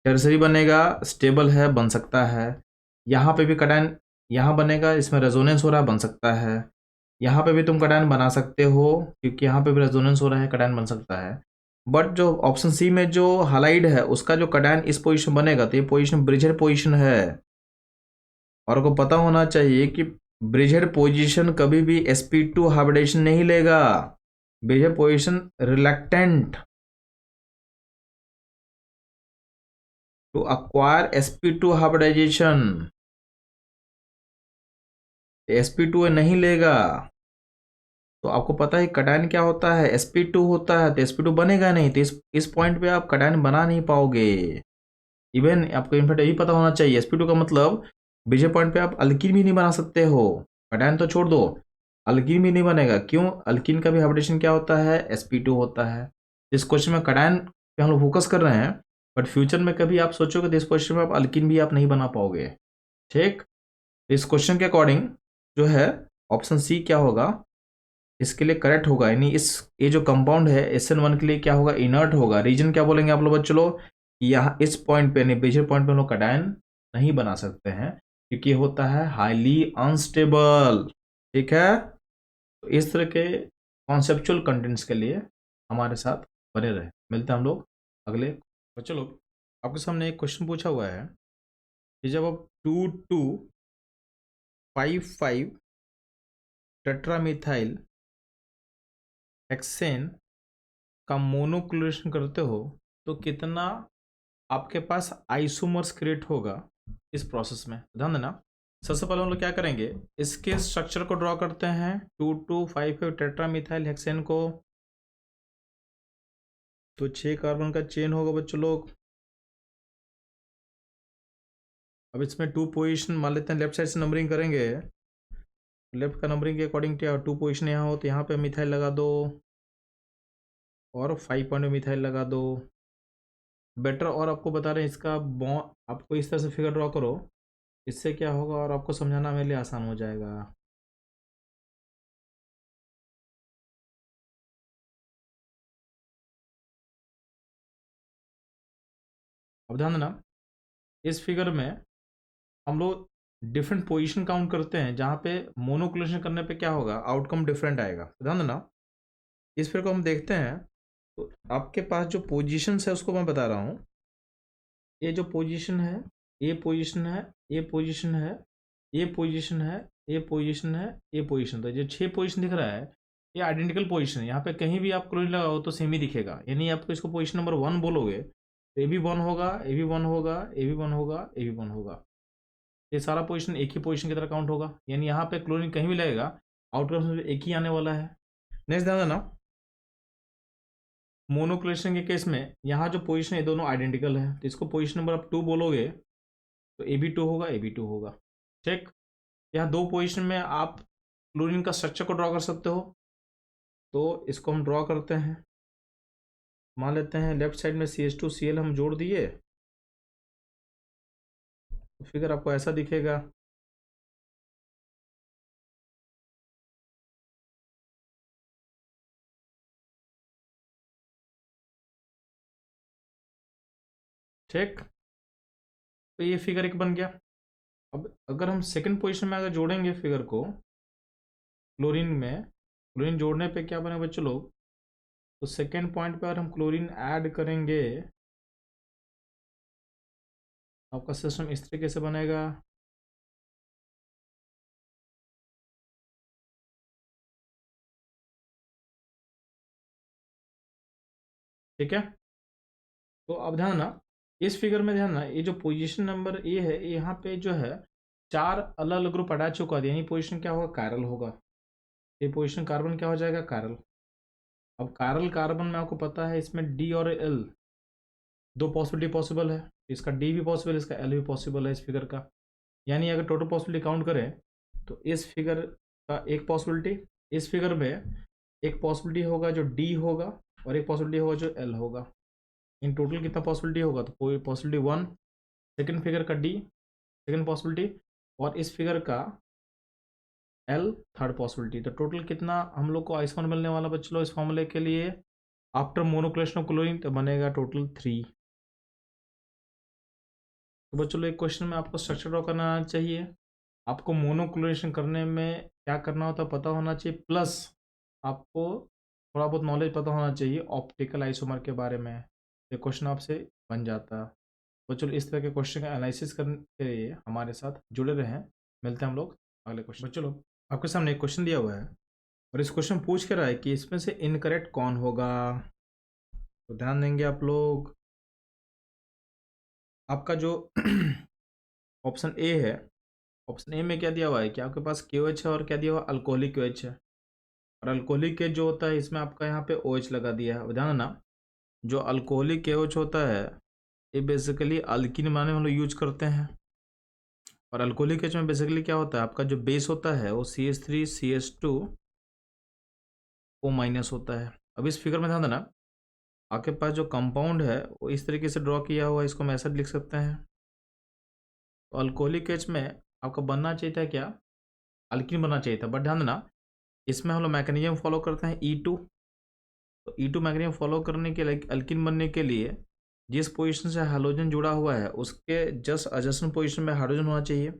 टर्सरी बनेगा, स्टेबल है, बन सकता है। यहाँ पे भी कैटायन यहाँ बनेगा, इसमें रेजोनेंस हो रहा है, बन सकता है। यहाँ पे भी तुम कैटायन बना सकते हो क्योंकि यहाँ पे भी रेजोनेंस हो रहा है, कैटायन बन सकता है। बट जो ऑप्शन सी में जो हालाइड है उसका जो कैटायन इस पोजीशन बनेगा तो ये पोजीशन ब्रिजर पोजीशन है। और आपको पता होना चाहिए कि ब्रिजहेड पोजीशन कभी भी sp2 हाइब्रिडेशन नहीं लेगा। Bridgehead position reluctant to acquire sp2 hybridisation, sp2 नहीं लेगा। तो आपको पता है कैटायन क्या होता है, sp2 होता है, तो sp2 बनेगा नहीं, तो इस पॉइंट पे आप कैटायन बना नहीं पाओगे। इवन आपको इनफैक्ट यही पता होना चाहिए, sp2 का मतलब बीजे पॉइंट पे आप अल्कीन भी नहीं बना सकते हो। कैटायन तो छोड़ दो, अल्कीन भी नहीं बनेगा। क्यों, अल्कीन का भी हाइब्रिडेशन क्या होता है, sp2 होता है। इस क्वेश्चन में कैटायन पे हम लोग फोकस कर रहे हैं, बट फ्यूचर में कभी आप सोचोगे तो इस क्वेश्चन में आप अल्कीन भी आप नहीं बना पाओगे। ठीक, इस क्वेश्चन के अकॉर्डिंग जो है ऑप्शन सी क्या होगा, इसके लिए करेक्ट होगा। यानी इस ये जो कंपाउंड है SN1 के लिए क्या होगा, इनर्ट होगा। रीजन क्या बोलेंगे आप लोग बच्चों लोग, यहाँ इस पॉइंट पे यानी बेजर पॉइंट पे हम लोग कैटायन नहीं बना सकते हैं क्योंकि होता है हाईली अनस्टेबल। ठीक है, तो इस तरह के कॉन्सेप्चुअल कंटेंट्स के लिए हमारे साथ बने रहे। मिलते हैं हम लोग अगले बच्चों लोग। आपके सामने एक क्वेश्चन पूछा हुआ है कि जब आप 2,2,5,5 टेट्रामिथाइल हेक्सेन का मोनोक्लोरेशन करते हो तो कितना आपके पास आइसोमर्स क्रिएट होगा इस प्रोसेस में। ध्यान देना, सबसे पहले हम लोग क्या करेंगे, इसके स्ट्रक्चर को ड्रॉ करते हैं 2,2,5,5 टेट्रामिथाइल हेक्सेन को। तो 6 कार्बन का चेन होगा बच्चों लोग। अब इसमें 2 पोजीशन मान लेते हैं, लेफ्ट साइड से नंबरिंग करेंगे। लेफ्ट का नंबरिंग के अकॉर्डिंग क्या 2 पोजीशन यहाँ हो तो यहाँ पे मिथाइल लगा दो और 5 पॉइंट में मिथाइल लगा दो। बेटर, और आपको बता रहे हैं इसका बॉन्ड आपको इस तरह से फिगर ड्रॉ करो, इससे क्या होगा और आपको समझाना मेरे लिए आसान हो जाएगा। अब ध्यान देना, इस फिगर में हम लोग डिफरेंट पोजीशन काउंट करते हैं जहाँ पे मोनोक्लोरेशन करने पे क्या होगा, आउटकम डिफरेंट आएगा। तो ध्यान देना, इस फिगर को हम देखते हैं तो आपके पास जो पोजीशन है उसको मैं बता रहा हूँ। ये जो पोजीशन है, ये पोजीशन है, ये पोजीशन है, ये पोजीशन है, ये पोजीशन है, ये पोजीशन, तो ये 6 पोजीशन दिख रहा है, ये आइडेंटिकल पोजीशन है। यहाँ पे कहीं भी आप क्लोरीन लगाओ तो सेम ही दिखेगा। यानी आपको इसको पोजीशन नंबर 1 बोलोगे तो ये भी 1 होगा, ये भी 1 होगा, ये भी 1 होगा, ये भी 1 होगा। ये सारा पोजीशन एक ही पोजीशन की तरह काउंट होगा। यानी यहाँ पे क्लोरीन कहीं भी लगेगा, आउटकम एक ही आने वाला है। नेक्स्ट ध्यान देना, मोनोक्लोरेशन के केस में यहाँ जो पोजीशन है दोनों आइडेंटिकल है, तो इसको पोजीशन नंबर आप 2 बोलोगे तो ए भी 2 होगा, ए भी 2 होगा। ठीक, यहाँ 2 पोजीशन में आप क्लोरीन का स्ट्रक्चर को ड्रॉ कर सकते हो, तो इसको हम ड्रॉ करते हैं। मान लेते हैं लेफ्ट साइड में CH2Cl हम जोड़ दिए, तो फिगर आपको ऐसा दिखेगा। ठीक, तो ये फिगर एक बन गया। अब अगर हम सेकंड पोजीशन में अगर जोड़ेंगे फिगर को क्लोरीन में, क्लोरीन जोड़ने पे क्या बनेगा बच्चों लोग, तो सेकंड पॉइंट पे अगर हम क्लोरीन ऐड करेंगे आपका सिस्टम इस तरीके से बनेगा। ठीक है, तो अब ध्यान ना, इस फिगर में ध्यान ना, ये जो पोजीशन नंबर ए है यहाँ पे जो है 4 अलग अलग ग्रुप अटैच चुका दिया, यानी पोजीशन क्या होगा, कायरल होगा। ये पोजीशन कार्बन क्या हो जाएगा, कायरल। अब कायरल कार्बन में आपको पता है इसमें डी और एल दो पॉसिबिलिटी पॉसिबल है, इसका डी भी पॉसिबल है, इसका एल भी पॉसिबल है इस फिगर का। यानी अगर टोटल पॉसिबिलिटी काउंट करें तो इस फिगर का एक पॉसिबिलिटी, इस फिगर में एक पॉसिबिलिटी होगा जो डी होगा और एक पॉसिबिलिटी होगा जो एल होगा। इन टोटल कितना पॉसिबिलिटी होगा, तो कोई पॉसिबिलिटी 1, सेकंड फिगर का डी सेकंड पॉसिबिलिटी, और इस फिगर का एल थर्ड पॉसिबिलिटी। तो टोटल कितना हम लोग को आइसोमर मिलने वाला बच्चों लोग इस फॉर्मूले के लिए आफ्टर मोनोक्लेशन ऑफ क्लोरीन, तो बनेगा टोटल 3। तो बच्चों लोग एक क्वेश्चन में आपको स्ट्रक्चर ड्रॉ करना आना चाहिए, आपको मोनोक्लोरेशन करने में क्या करना होता है पता होना चाहिए, प्लस आपको थोड़ा बहुत नॉलेज पता होना चाहिए ऑप्टिकल आइसोमर के बारे में। ये क्वेश्चन आपसे बन जाता है। तो चलो इस तरह के क्वेश्चन का एनालिसिस करने के लिए हमारे साथ जुड़े रहें। मिलते हैं हम लोग अगले क्वेश्चन। चलो आपके सामने एक क्वेश्चन दिया हुआ है और इस क्वेश्चन पूछ कर रहा है कि इसमें से इनकरेक्ट कौन होगा। तो ध्यान देंगे आप लोग, आपका जो ऑप्शन ए है, ऑप्शन ए में क्या दिया हुआ है कि आपके पास KOH है और क्या दिया हुआ अल्कोहलिक KOH है, और अल्कोहलिक KOH जो होता है इसमें आपका यहाँ पे OH लगा दिया है। ध्यान ना, जो अल्कोहलिक KOH होता है ये बेसिकली अल्किन बनाने में हम लोग यूज करते हैं, और अल्कोहलिक KOH में बेसिकली क्या होता है आपका जो बेस होता है वो CH3CH2O- होता है। अब इस फिगर में ध्यान देना, आपके पास जो कंपाउंड है वो इस तरीके से ड्रॉ किया हुआ है, इसको हम ऐसा लिख सकते हैं। तो अल्कोहलिक KOH में आपका बनना चाहिए था क्या, अल्किन बनना चाहिए था, बट ध्यान देना इसमें हम लोग मैकेनिज्म फॉलो करते हैं E2। तो E2 मैकेनिज्म फॉलो करने के लिए अल्किन बनने के लिए जिस पोजीशन से हाइड्रोजन जुड़ा हुआ है उसके जस्ट एडजेसेंट पोजीशन में हाइड्रोजन होना चाहिए।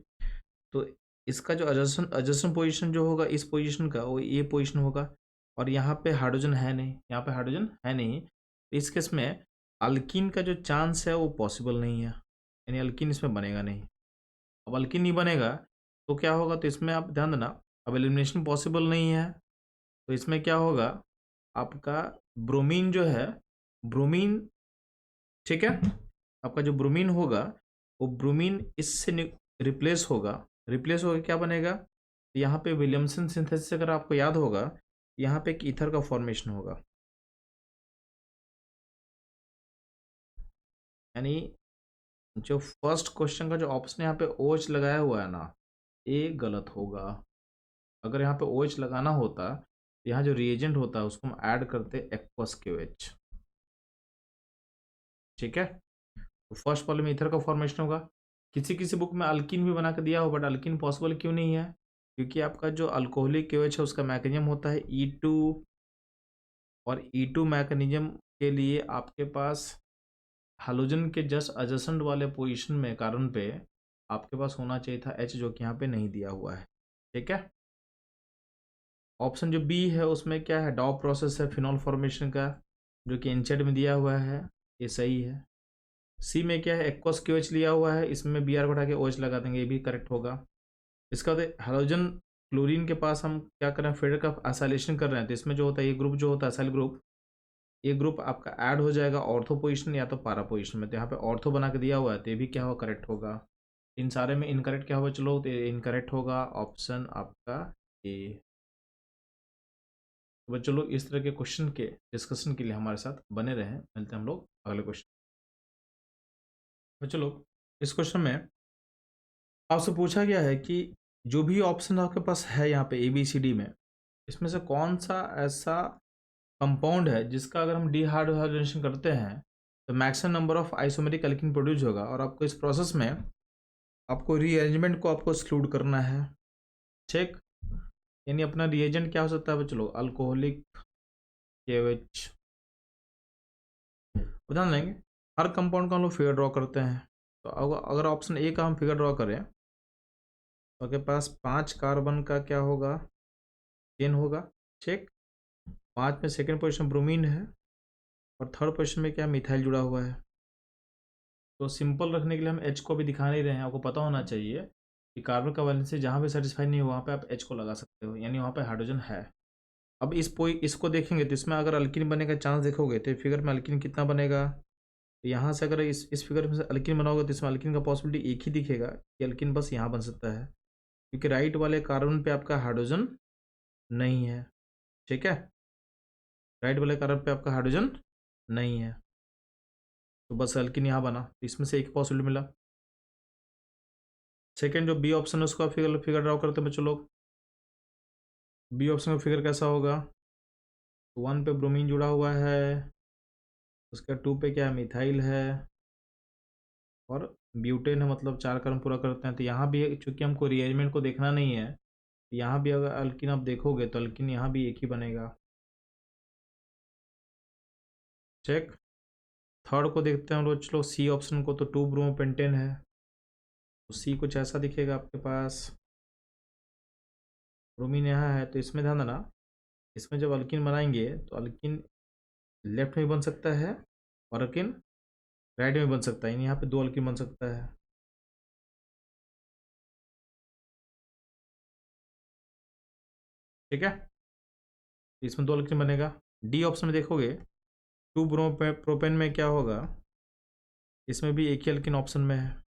तो इसका जो एडजेसेंट पोजीशन जो होगा इस पोजीशन का वो ये पोजीशन होगा, और यहाँ पे हाइड्रोजन है नहीं, यहाँ पे हाइड्रोजन है नहीं। इस केस में अल्किन का जो चांस है वो पॉसिबल नहीं है, यानी अल्किन इसमें बनेगा नहीं। अब अल्किन नहीं बनेगा तो क्या होगा, तो इसमें आप ध्यान देना, अब एलिमिनेशन पॉसिबल नहीं है तो इसमें क्या होगा आपका ब्रोमीन जो है, ब्रोमीन, ठीक है, आपका जो ब्रोमीन होगा वो ब्रोमीन इससे रिप्लेस होगा। रिप्लेस होकर क्या बनेगा, यहाँ पे विलियमसन सिंथेसिस अगर आपको याद होगा यहाँ पे एक ईथर का फॉर्मेशन होगा, यानी जो फर्स्ट क्वेश्चन का जो ऑप्शन यहाँ पे OH लगाया हुआ है ना ये गलत होगा। अगर यहाँ पे OH लगाना होता, यहाँ जो रिएजेंट होता है उसको हम ऐड करते एक्वस KOH। ठीक है, तो फर्स्ट वाले में ईथर का फॉर्मेशन होगा। किसी किसी बुक में अल्किन भी बना के दिया हो, बट अल्किन पॉसिबल क्यों नहीं है, क्योंकि आपका जो अल्कोहलिक KOH है उसका मैकेनिज्म होता है E2, और E2 मैकेनिज्म के लिए आपके पास हाइड्रोजन के जस्ट एडजेसेंट वाले पोजीशन में कार्बन पे आपके पास होना चाहिए था H, जो कि यहाँ पे नहीं दिया हुआ है। ठीक है, ऑप्शन जो बी है उसमें क्या है, डॉ प्रोसेस है फिनॉल फॉर्मेशन का, जो कि एनचेड में दिया हुआ है, ये सही है। सी में क्या है, एक्वस KOH लिया हुआ है, इसमें Br को हटा के OH लगा देंगे, ये भी करेक्ट होगा। इसका बाद हाइड्रोजन क्लोरीन के पास हम क्या कर रहे हैं, फेडर का एसाइलेशन कर रहे हैं, तो इसमें जो होता है ये ग्रुप जो होता है एसाइल ग्रुप, ये ग्रुप आपका ऐड हो जाएगा ऑर्थो पोजीशन या तो पारा पोजीशन में। तो यहाँ पे ऑर्थो बना के दिया हुआ है तो ये भी क्या होगा, करेक्ट होगा। इन सारे में इनकरेक्ट क्या होगा, चलो तो इनकरेक्ट होगा ऑप्शन आपका ए। तो चलो इस तरह के क्वेश्चन के डिस्कशन के लिए हमारे साथ बने रहें। मिलते हैं हम लोग अगले क्वेश्चन। तो चलो इस क्वेश्चन में आपसे पूछा गया है कि जो भी ऑप्शन आपके पास है यहाँ पे ABCD में, इसमें से कौन सा ऐसा कंपाउंड है जिसका अगर हम डिहाइड्रोजनेशन करते हैं तो maximum number of isomeric alkene produce होगा, और आपको इस प्रोसेस में आपको रीअरेंजमेंट को आपको एक्सक्लूड करना है। ठीक, यानी अपना रिएजेंट क्या हो सकता है, चलो अल्कोहलिक KOH उदाहरण लेंगे। हर कंपाउंड का हम लोग फिगर ड्रॉ करते हैं। तो अगर ऑप्शन ए का हम फिगर ड्रॉ करें तो आपके पास 5 कार्बन का क्या होगा, चेन होगा। चेक। 5 में सेकेंड पोजिशन ब्रोमीन है और थर्ड पोजिशन में क्या मिथाइल जुड़ा हुआ है। तो सिंपल रखने के लिए हम एच को भी दिखा नहीं रहे हैं, आपको पता होना चाहिए कि कार्बन का वैलेंसी जहाँ पे सेटिस्फाई नहीं हो वहाँ पे आप एच को लगा सकते हो, यानी वहाँ पे हाइड्रोजन है। अब इसको देखेंगे तो इसमें अगर अल्किन बनने का चांस देखोगे तो फिगर में अल्किन कितना बनेगा। तो यहाँ से अगर इस फिगर में से अल्किन बनाओगे तो इसमें अल्किन का पॉसिबिलिटी एक ही दिखेगा कि अल्किन बस यहाँ बन सकता है, क्योंकि राइट वाले कार्बन पे आपका हाइड्रोजन नहीं है। ठीक है, राइट वाले कार्बन पे आपका हाइड्रोजन नहीं है, तो बस अल्किन यहाँ बना, तो इसमें से एक पॉसिबिलिटी मिला। सेकेंड जो बी ऑप्शन है उसका फिगर ड्रॉ करते हैं बच्चों लोग। बी ऑप्शन का फिगर कैसा होगा, 1 पे ब्रोमीन जुड़ा हुआ है, उसका 2 पे क्या है, मिथाइल है, और ब्यूटेन है, मतलब 4 कार्बन पूरा करते हैं। तो यहाँ भी चूंकि हमको रीअरेंजमेंट को देखना नहीं है, तो यहाँ भी अगर अल्किन आप देखोगे तो अल्किन यहाँ भी एक ही बनेगा। चेक। थर्ड को देखते हैं हम लोग, चलो सी ऑप्शन को, तो 2 ब्रोमोपेंटेन है, तो सी कुछ ऐसा दिखेगा आपके पास। ब्रोमीन यहाँ है, तो इसमें ध्यान देना, इसमें जब अल्किन बनाएंगे तो अल्किन लेफ्ट में बन सकता है और अल्किन राइट में बन सकता है, यानी यहाँ पे 2 अल्किन बन सकता है। ठीक है, इसमें 2 अल्किन बनेगा। डी ऑप्शन में देखोगे 2 प्रोपेन में क्या होगा, इसमें भी एक ही अल्किन ऑप्शन में है,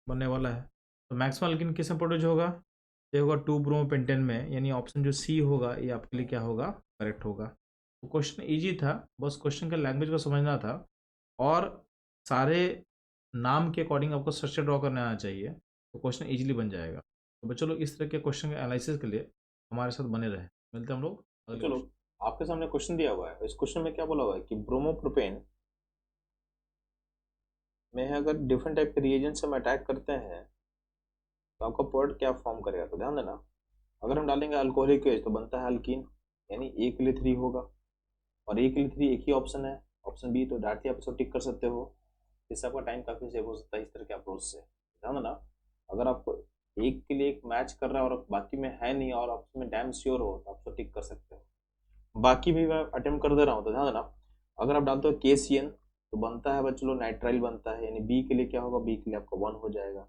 बनने वाला है। तो मैक्सिमम अल्किन किस में प्रोड्यूस होगा, ये होगा 2 ब्रोमोपेंटेन में, यानी ऑप्शन जो सी होगा ये आपके लिए क्या होगा, करेक्ट होगा। तो क्वेश्चन इजी था, बस क्वेश्चन का लैंग्वेज को समझना था और सारे नाम के अकॉर्डिंग आपको स्ट्रक्चर ड्रॉ करना आना चाहिए, तो क्वेश्चन इजीली बन जाएगा। तो बच्चों लोग इस तरह के क्वेश्चन के एनालिसिस के लिए हमारे साथ बने रहे। मिलते हैं हम लोग अगले। चलो, आपके सामने क्वेश्चन दिया हुआ है, इस क्वेश्चन में क्या बोला हुआ है कि ब्रोमोप्रोपेन में अगर डिफरेंट टाइप के रिएजेंट से हम अटैक करते हैं तो आपका प्रोडक्ट क्या फॉर्म करेगा। तो ध्यान देना, अगर हम डालेंगे अल्कोहलिक एज तो बनता है अल्कीन, यानी ए के लिए 3 होगा, और ए के लिए 3 एक ही ऑप्शन है, ऑप्शन बी, तो डायरेक्टली आप इसको टिक कर सकते हो, इससे आपका टाइम काफी सेव हो सकता है इस तरह के अप्रोच से। ध्यान देना, अगर आपको एक के लिए एक मैच कर रहा है और बाकी में है नहीं और आप उसमें डैम श्योर हो तो आप उसको टिक कर सकते हो। बाकी भी मैं अटेम्प्ट कर दे रहा हूँ, तो ध्यान देना, अगर आप डालते हो KCN तो बनता है बच्चों नाइट्राइल बनता है, यानी बी के लिए क्या होगा, बी के लिए आपका 1 हो जाएगा।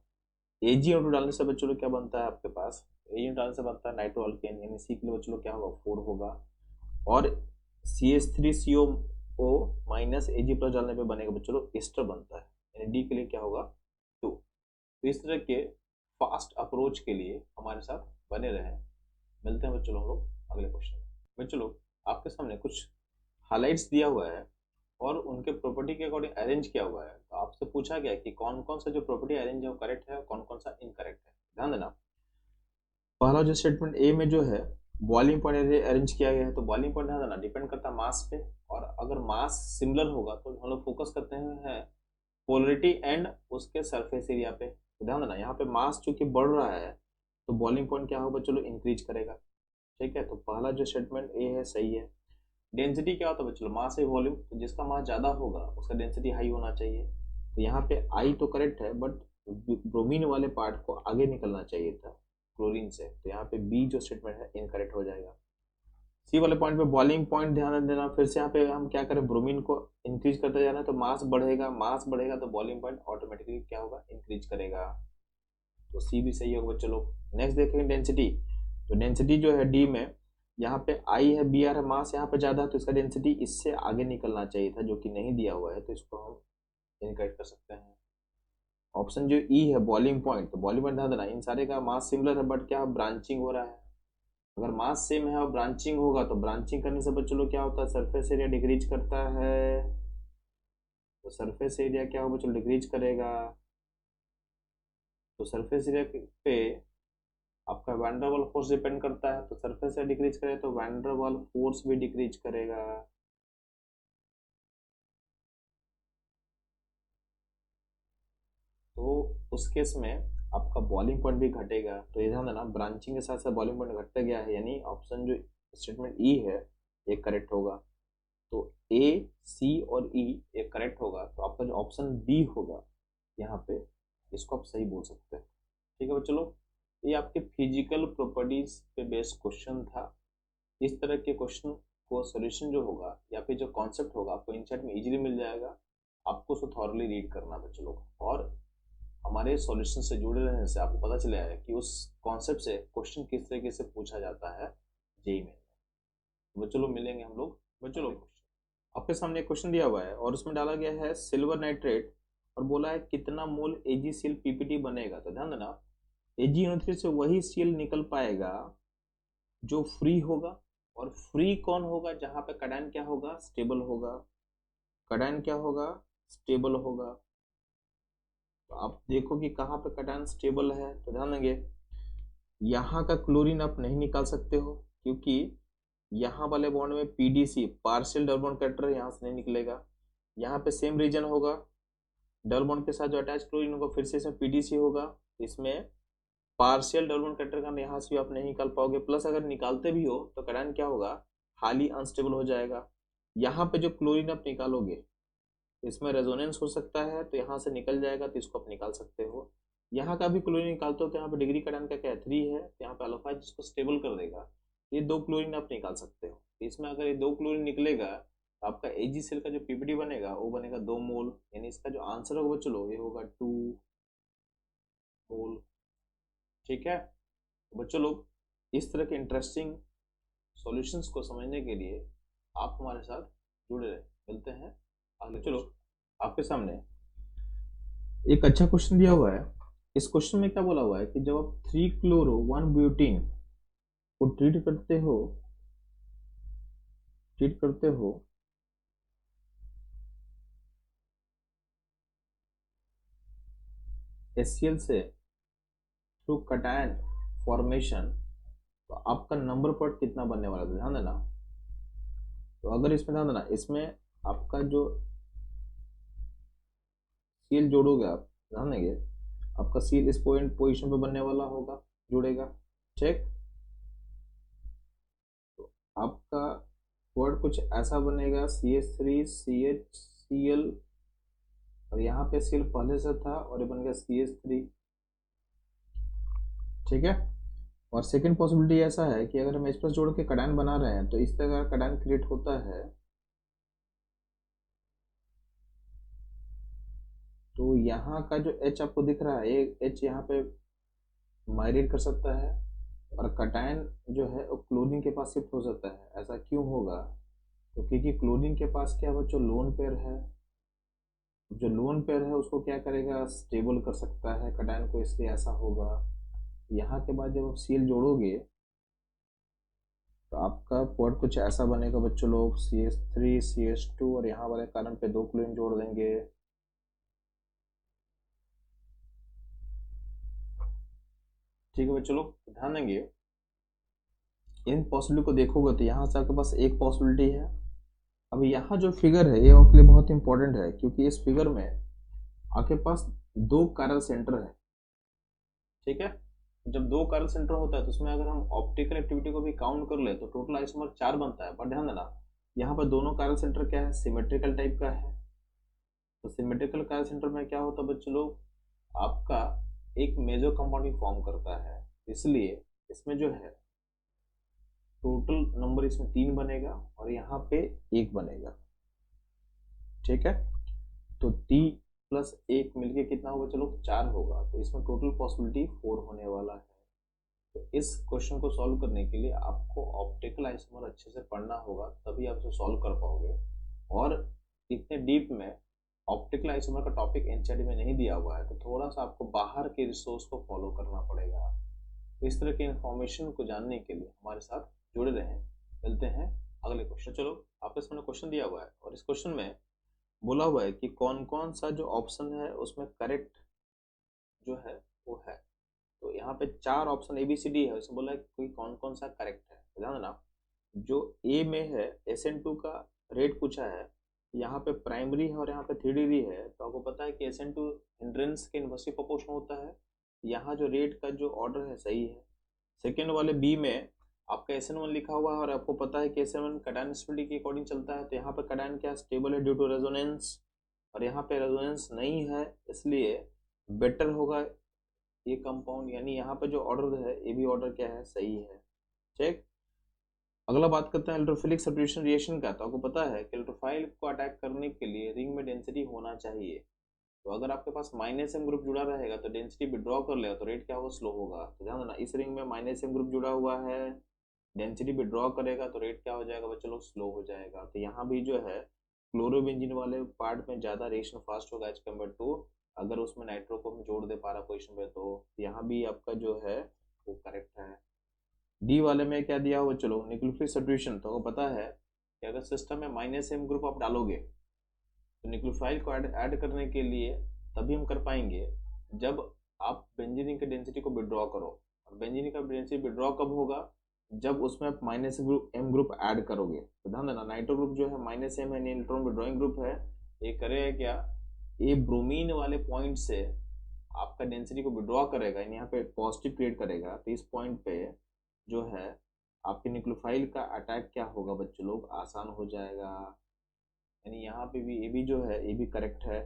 AgO2 डालने से बच्चों क्या बनता है आपके पास, AgO2 डालने से बनता है नाइट्रो अल्केन, यानी सी के लिए बच्चों क्या होगा, 4 होगा, और CH3CO माइनस Ag प्लस डालने पे बनेगा बच्चों एस्टर बनता है, यानी डी के लिए क्या होगा, 2। तो इस तरह के फास्ट अप्रोच के लिए हमारे साथ बने रहे। मिलते हैं बच्चों हम लोग अगले क्वेश्चन में। बच्चों लोग आपके सामने कुछ हाइलाइट्स दिया हुआ है और उनके प्रॉपर्टी के अकॉर्डिंग अरेंज किया हुआ है, तो आपसे पूछा गया कि कौन कौन सा जो प्रॉपर्टी अरेंज है वो करेक्ट है और कौन कौन सा इनकरेक्ट है। ध्यान देना, पहला जो स्टेटमेंट ए में जो है बॉइलिंग पॉइंट अरेंज किया गया है, तो बॉइलिंग पॉइंट ध्यान देना डिपेंड करता है मास पे, और अगर मास सिमिलर होगा तो हम लोग फोकस करते हैं पोलरिटी एंड उसके सरफेस एरिया पे। तो ध्यान देना, यहाँ पे मास चूंकि बढ़ रहा है तो बॉइलिंग पॉइंट क्या होगा, चलो इंक्रीज करेगा। ठीक है, तो पहला जो स्टेटमेंट ए है सही है। डेंसिटी क्या होता है बच्चों, मास है वॉल्यूम, तो जिसका मास ज्यादा होगा उसका डेंसिटी हाई होना चाहिए। तो यहाँ पे आई तो करेक्ट है, बट ब्रोमीन वाले पार्ट को आगे निकलना चाहिए था क्लोरीन से, तो यहाँ पे बी जो स्टेटमेंट है इनकरेक्ट हो जाएगा। सी वाले पॉइंट पे बॉइलिंग पॉइंट ध्यान देना, फिर से यहाँ पे हम क्या करें, ब्रोमीन को इंक्रीज करते जाना है, तो मास बढ़ेगा, मास बढ़ेगा तो बॉइलिंग पॉइंट ऑटोमेटिकली क्या होगा, इंक्रीज करेगा, तो सी भी सही होगा बच्चों लोग। नेक्स्ट देखेंगे डेंसिटी, तो डेंसिटी जो है डी में यहाँ पे आई है, बी आर है, मास यहाँ पे ज्यादा है तो इसका डेंसिटी इससे आगे निकलना चाहिए था, जो कि नहीं दिया हुआ है, तो इसको हम इनकरेक्ट कर सकते हैं। ऑप्शन जो ई है बॉइलिंग पॉइंट, तो बॉइलिंग पॉइंट ध्यान देना, इन सारे का मास सिमिलर है बट क्या ब्रांचिंग हो रहा है। अगर मास सेम है और ब्रांचिंग होगा तो ब्रांचिंग करने से बच्चों लोग क्या होता है, सरफेस एरिया डिक्रीज करता है, तो सरफेस एरिया क्या होगा बच्चों, डिक्रीज करेगा। तो सरफेस एरिया पे आपका वैंडरवाल फोर्स डिपेंड करता है, तो सरफेस से डिक्रीज करे तो वैंडरवाल फोर्स भी डिक्रीज करेगा। तो उस केस में आपका बॉइलिंग पॉइंट भी घटेगा, तो ये ध्यान देना, ब्रांचिंग के साथ साथ बॉइलिंग पॉइंट घटता गया है, यानी ऑप्शन जो स्टेटमेंट ई है ये करेक्ट होगा। तो ए, सी और ई ये करेक्ट होगा, तो आपका जो ऑप्शन बी होगा यहाँ पे, इसको आप सही बोल सकते हैं। ठीक है चलो, ये आपके फिजिकल प्रॉपर्टीज पे बेस्ड क्वेश्चन था। इस तरह के क्वेश्चन को सोल्यूशन जो होगा या फिर जो कॉन्सेप्ट होगा आपको इनचैट में इजीली मिल जाएगा, आपको उसको थॉरली रीड करना था चलो, और हमारे सॉल्यूशन से जुड़े रहने से आपको पता चला है कि उस कॉन्सेप्ट से क्वेश्चन किस तरीके से पूछा जाता है जेई में। बच्चों लोग मिलेंगे हम लोग। बच्चों लोग आपके सामने एक क्वेश्चन दिया हुआ है और उसमें डाला गया है सिल्वर नाइट्रेट और बोला है कितना मोल AgCl पीपीटी बनेगा। तो ध्यान देना, Ag से वही सीएल निकल पाएगा जो फ्री होगा, और फ्री कौन होगा, जहां पे कैटायन क्या होगा, स्टेबल होगा। कैटायन क्या होगा, स्टेबल होगा। तो आप देखो कि कहाँ पे कैटायन स्टेबल है, तो ध्यान देंगे यहाँ का क्लोरीन आप नहीं निकाल सकते हो, क्योंकि यहाँ वाले बॉन्ड में PDC partial double bond character यहाँ से नहीं निकलेगा। यहाँ पे सेम रीजन होगा, डबल बॉन्ड के साथ जो अटैच क्लोरीन होगा फिर से इसमें पीडीसी होगा, इसमें पार्शियल डबल बॉन्ड कैरेक्टर का यहाँ से भी आप नहीं निकाल पाओगे। प्लस अगर निकालते भी हो तो कैटायन क्या होगा, हाईली अनस्टेबल हो जाएगा। यहाँ पे जो क्लोरीन आप निकालोगे इसमें रेजोनेंस हो सकता है, तो यहाँ से निकल जाएगा, तो इसको आप निकाल सकते हो। यहाँ का भी क्लोरीन निकालते हो तो यहाँ पे डिग्री कैटायन का क्या है, 3 है, तो यहाँ पे अल्फा जिसको स्टेबल कर देगा। ये 2 क्लोरीन आप निकाल सकते हो। इसमें अगर ये 2 क्लोरीन निकलेगा तो आपका AgCl का जो पीपीटी बनेगा वो बनेगा 2 मोल, यानी इसका जो आंसर होगा चलो ये होगा 2 मोल। ठीक है बच्चों लोग, इस तरह के इंटरेस्टिंग सॉल्यूशंस को समझने के लिए आप हमारे साथ जुड़े रहे। मिलते हैं आगे। चलो आपके सामने एक अच्छा क्वेश्चन दिया हुआ है। इस क्वेश्चन में क्या बोला हुआ है कि जब आप 3 क्लोरो 1 ब्यूटीन को ट्रीट करते हो HCl से थ्रू कैटायन फॉर्मेशन, तो आपका नंबर पॉइंट कितना बनने वाला था, ध्यान देना। तो अगर इसमें ध्यान देना, इसमें आपका जो सील जोड़ोगे आप, ध्यान देंगे आपका सील इस पॉइंट पोजीशन पे बनने वाला होगा, जुड़ेगा। ठीक, तो आपका वर्ड कुछ ऐसा बनेगा CH3 CHCl, और यहाँ पे सील पहले से था और ये बन गया CH3। ठीक है, और सेकंड पॉसिबिलिटी ऐसा है कि अगर हम H प्लस जोड़ के कैटायन बना रहे हैं तो इस तरह का कैटायन क्रिएट होता है, तो यहाँ का जो H आपको दिख रहा है, ये H यहाँ पे माइग्रेट कर सकता है और कैटायन जो है वो क्लोरीन के पास शिफ्ट हो सकता है। ऐसा क्यों होगा, तो क्योंकि क्लोरीन के पास क्या है, जो लोन पेयर है, जो लोन पेयर है उसको क्या करेगा, स्टेबल कर सकता है कैटायन को, इसलिए ऐसा होगा। यहाँ के बाद जब आप सील जोड़ोगे तो आपका पॉइंट कुछ ऐसा बनेगा बच्चों लोग, CH3 CH2 और यहाँ वाले कार्बन पे 2 क्लोरीन जोड़ देंगे। ठीक है बच्चों लोग, ध्यान देंगे इन पॉसिबिलिटी को देखोगे तो यहाँ से आपके पास एक पॉसिबिलिटी है। अब यहाँ जो फिगर है ये आपके लिए बहुत इंपॉर्टेंट है, क्योंकि इस फिगर में आपके पास 2 कायरल सेंटर है। ठीक है, जब 2 कायरल सेंटर होता है तो उसमें अगर हम ऑप्टिकल एक्टिविटी को भी काउंट कर ले तो टोटल आइसोमर 4 बनता है। पर ध्यान देना यहाँ पर दोनों कायरल सेंटर क्या है, सिमेट्रिकल टाइप का है। तो सिमेट्रिकल कायरल सेंटर में क्या होता है बच्चों लोग, आपका एक मेजर कंपाउंड फॉर्म करता है, इसलिए इसमें जो है टोटल नंबर इसमें 3 बनेगा और यहाँ पे 1 बनेगा। ठीक है, तो 3 प्लस 1 मिलके कितना होगा, चलो 4 होगा, तो इसमें टोटल पॉसिबिलिटी 4 होने वाला है। तो इस क्वेश्चन को सॉल्व करने के लिए आपको ऑप्टिकल आइसोमर अच्छे से पढ़ना होगा, तभी आप इसे सॉल्व कर पाओगे। और इतने डीप में ऑप्टिकल आइसोमर का टॉपिक एनसीईआरटी में नहीं दिया हुआ है, तो थोड़ा सा आपको बाहर के रिसोर्स को फॉलो करना पड़ेगा। तो इस तरह के इंफॉर्मेशन को जानने के लिए हमारे साथ जुड़े रहें। मिलते हैं अगले क्वेश्चन। चलो आपके सामने क्वेश्चन दिया हुआ है और इस क्वेश्चन में बोला हुआ है कि कौन कौन सा जो ऑप्शन है उसमें करेक्ट जो है वो है। तो यहाँ पे 4 ऑप्शन ABCD है, उसमें बोला है कि कौन कौन सा करेक्ट है। तो ध्यान देना, जो ए में है SN2 का रेट पूछा है, यहाँ पे प्राइमरी है और यहाँ पे 3 डिग्री है, तो आपको पता है कि SN2 हिंड्रेंस के इन्वर्सली प्रोपोर्शनल होता है। यहाँ जो रेट का जो ऑर्डर है सही है। सेकेंड वाले बी में आपका SN1 लिखा हुआ है और आपको पता है कि SN1 कैटायन स्टेबिलिटी के अकॉर्डिंग चलता है, तो यहाँ पे कैटायन क्या स्टेबल है ड्यू टू रेजोनेंस, और यहाँ पे रेजोनेंस नहीं है, इसलिए बेटर होगा ये कंपाउंड, यानी यहाँ पे जो ऑर्डर है ये भी ऑर्डर क्या है, सही है। चेक। अगला बात करते हैं इलेक्ट्रोफिलिक सब्स्टिट्यूशन रिएक्शन का। तो आपको पता है कि इलेक्ट्रोफाइल को अटैक करने के लिए रिंग में डेंसिटी होना चाहिए, तो अगर आपके पास -m ग्रुप जुड़ा रहेगा तो डेंसिटी विड्रॉ कर लेगा तो रेट क्या होगा, स्लो होगा। तो ध्यान देना, इस रिंग में -m ग्रुप जुड़ा हुआ है, डेंसिटी विड्रॉ करेगा तो रेट क्या हो जाएगा बच्चों लोग, स्लो हो जाएगा। तो यहाँ भी जो है क्लोरोबेंजीन वाले पार्ट में ज़्यादा रिएक्शन फास्ट होगा एज कम्पेयर टू अगर उसमें नाइट्रो को हम जोड़ दे पारा पोजिशन पे, तो यहाँ भी आपका जो है वो करेक्ट है। डी वाले में क्या दिया हुआ, चलो न्यूक्लियोफिलिक सब्स्टिट्यूशन, तो आपको पता है कि अगर सिस्टम में -m ग्रुप आप डालोगे तो न्यूक्लियोफाइल को ऐड करने के लिए तभी हम कर पाएंगे जब आप बेंजीन की डेंसिटी को विड्रॉ करो, और बेंजीन का डेंसिटी विड्रॉ कब होगा, जब उसमें आप -m ग्रुप ऐड करोगे। तो ध्यान देना, नाइट्रो ग्रुप जो है -m है, इलेक्ट्रॉन विड्रॉइंग ग्रुप है, ये करेगा क्या, ये ब्रोमीन वाले पॉइंट से आपका डेंसिटी को विड्रॉ करेगा, यानी यहाँ पे पॉजिटिव क्रिएट करेगा, तो इस पॉइंट पे जो है आपके न्यूक्लियोफाइल का अटैक क्या होगा बच्चों लोग, आसान हो जाएगा। यानी यहाँ पे भी ये भी जो है ये भी करेक्ट है।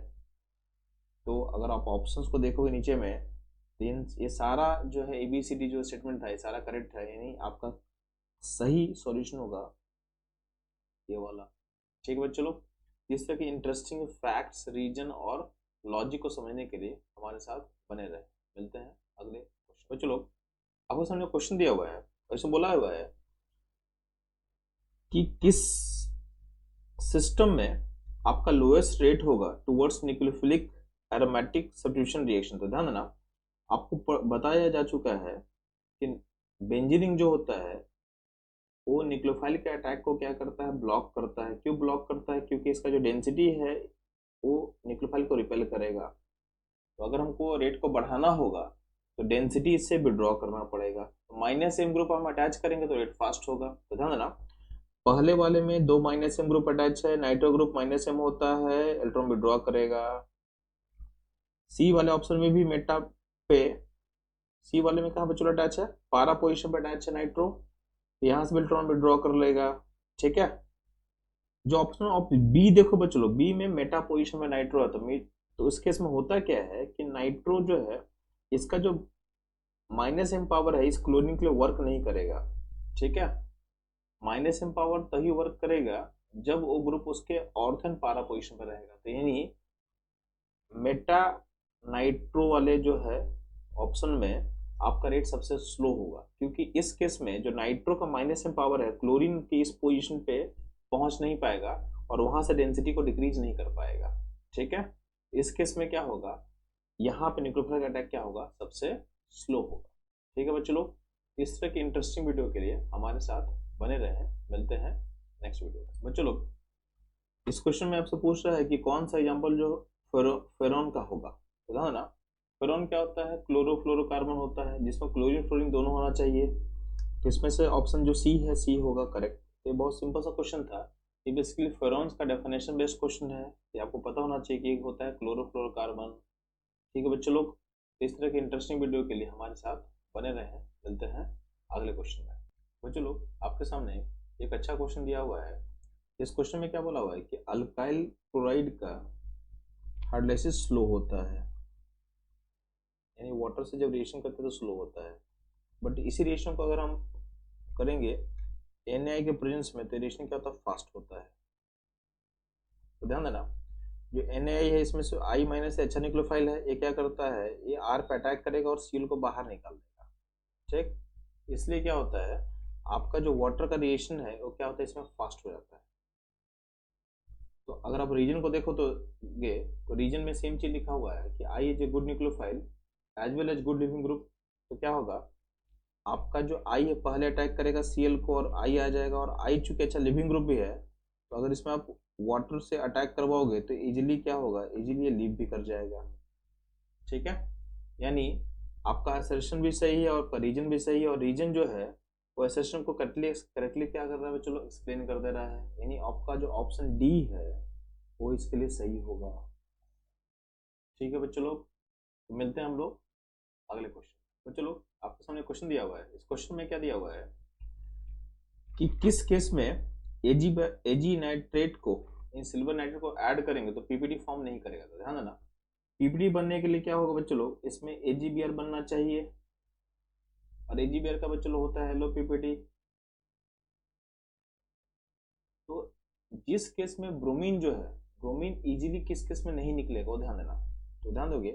तो अगर आप ऑप्शंस को देखोगे नीचे में, तो ये सारा जो है ABCD जो स्टेटमेंट था ये सारा करेक्ट है, यानी आपका सही सॉल्यूशन होगा ये वाला। ठीक है बच्चों लोग, इस तरह के इंटरेस्टिंग फैक्ट्स, रीजन और लॉजिक को समझने के लिए हमारे साथ बने रहे। मिलते हैं अगले क्वेश्चन। बच्चों लोग, आपको सामने क्वेश्चन दिया हुआ है और इसमें बोला हुआ है कि किस सिस्टम में आपका लोएस्ट रेट होगा towards nucleophilic aromatic substitution reaction. तो ध्यान देना, आपको बताया जा चुका है कि बेंजीनिंग जो होता है वो न्यूक्लियोफाइल के अटैक को क्या करता है, ब्लॉक करता है। क्यों ब्लॉक करता है, क्योंकि इसका जो डेंसिटी है वो न्यूक्लियोफाइल को रिपेल करेगा। तो अगर हमको रेट को बढ़ाना होगा तो डेंसिटी इससे विड्रॉ करना पड़ेगा, तो -m ग्रुप हम अटैच करेंगे तो रेट फास्ट होगा। तो ध्यान देना, पहले वाले में 2 -m ग्रुप अटैच है, नाइट्रो ग्रुप -m होता है, इलेक्ट्रॉन विड्रॉ करेगा। सी वाले ऑप्शन में भी मेटा पे, सी वाले में कहाँ पे चलो अटैच है, पारा पोजिशन पे अटैच है नाइट्रो, यहाँ से इलेक्ट्रॉन विड्रॉ कर लेगा। ठीक है, जो ऑप्शन ऑफ बी देखो बच्चों लोग, बी में मेटा पोजिशन में नाइट्रो है, तो इस केस में होता क्या है कि नाइट्रो जो है इसका जो -m पावर है इस क्लोरीन के लिए वर्क नहीं करेगा। ठीक है, -m पावर तभी वर्क करेगा जब वो ग्रुप उसके ऑर्थन पारा पोजिशन पर रहेगा। तो यानी मेटा नाइट्रो वाले जो है ऑप्शन में आपका रेट सबसे स्लो होगा, क्योंकि इस केस में जो नाइट्रो का -m पावर है क्लोरीन की इस पोजीशन पे पहुंच नहीं पाएगा और वहां से डेंसिटी को डिक्रीज नहीं कर पाएगा। ठीक है, इस केस में क्या होगा, यहाँ पे न्यूक्लियोफाइल अटैक क्या होगा, सबसे स्लो होगा। ठीक है बच्चों लोग, इस तरह की इंटरेस्टिंग वीडियो के लिए हमारे साथ बने रहें। मिलते हैं नेक्स्ट वीडियो में। बच्चों लोग, इस क्वेश्चन में आपसे पूछ रहा है कि कौन सा एग्जाम्पल जो फेरॉन का होगा। तो ध्यान देना, फेरॉन क्या होता है, क्लोरोफ्लोरोकार्बन होता है जिसमें क्लोरीन फ्लोरीन दोनों होना चाहिए। तो इसमें से ऑप्शन जो सी है, सी होगा करेक्ट। ये बहुत सिंपल सा क्वेश्चन था, ये बेसिकली फेरॉन्स का डेफिनेशन बेस्ड क्वेश्चन है, ये आपको पता होना चाहिए कि एक होता है क्लोरोफ्लोरोकार्बन। ठीक है बच्चों लोग, इस तरह के इंटरेस्टिंग वीडियो के लिए हमारे साथ बने रहें। मिलते हैं अगले क्वेश्चन में। बच्चों लोग, आपके सामने एक अच्छा क्वेश्चन दिया हुआ है। इस क्वेश्चन में क्या बोला हुआ है कि अल्काइल क्लोराइड का हाइड्रोलाइसिस स्लो होता है, यानी वाटर से जब रिएक्शन करते हैं तो स्लो होता है। बट इसी रिएक्शन को अगर हम करेंगे NaI के प्रेजेंस में तो रिएक्शन क्या होता है, फास्ट होता है। तो ध्यान देना, जो NaI है इसमें से I माइनस अच्छा न्यूक्लियोफाइल है, ये क्या करता है, ये R पे अटैक करेगा और Cl को बाहर निकाल देगा। ठीक, इसलिए क्या होता है, आपका जो वाटर का रिएक्शन है वो क्या होता है, इसमें फास्ट हो जाता है। तो अगर आप रीजन को देखो तो रीजन में सेम चीज लिखा हुआ है कि I is a good nucleophile as well as good leaving group. तो क्या होगा, आपका जो आई है पहले अटैक करेगा Cl को और आई आ जाएगा, और आई चूंकि अच्छा लिविंग ग्रुप भी है तो अगर इसमें आप वाटर से अटैक करवाओगे तो इजीली क्या होगा, इजीली ये लीव भी कर जाएगा। ठीक है, यानी आपका असर्शन भी सही है और रीजन भी सही है, और रीजन जो है वो असर्शन को करेक्टली क्या कर रहा है, चलो एक्सप्लेन कर दे रहा है। यानी आपका जो ऑप्शन डी है वो इसके लिए सही होगा। ठीक है बच्चों लोग, तो मिलते हैं हम लोग अगले क्वेश्चन। बच्चों लोग, आपके सामने क्वेश्चन दिया हुआ है, इस क्वेश्चन में क्या दिया हुआ है कि किस केस में एजी नाइट्रेट को इन सिल्वर नाइट्रेट को ऐड करेंगे तो पीपीटी फॉर्म नहीं करेगा। तो ध्यान देना, पीपीटी बनने के लिए क्या होगा बच्चों लोग, इसमें एजीबीआर बनना चाहिए, और एजीबीआर का बच्चों लोग होता है हेलो पीपीटी। तो जिस केस में ब्रोमीन जो है, ब्रोमीन इजीली किस केस में नहीं निकलेगा वो ध्यान देना। तो ध्यान दोगे,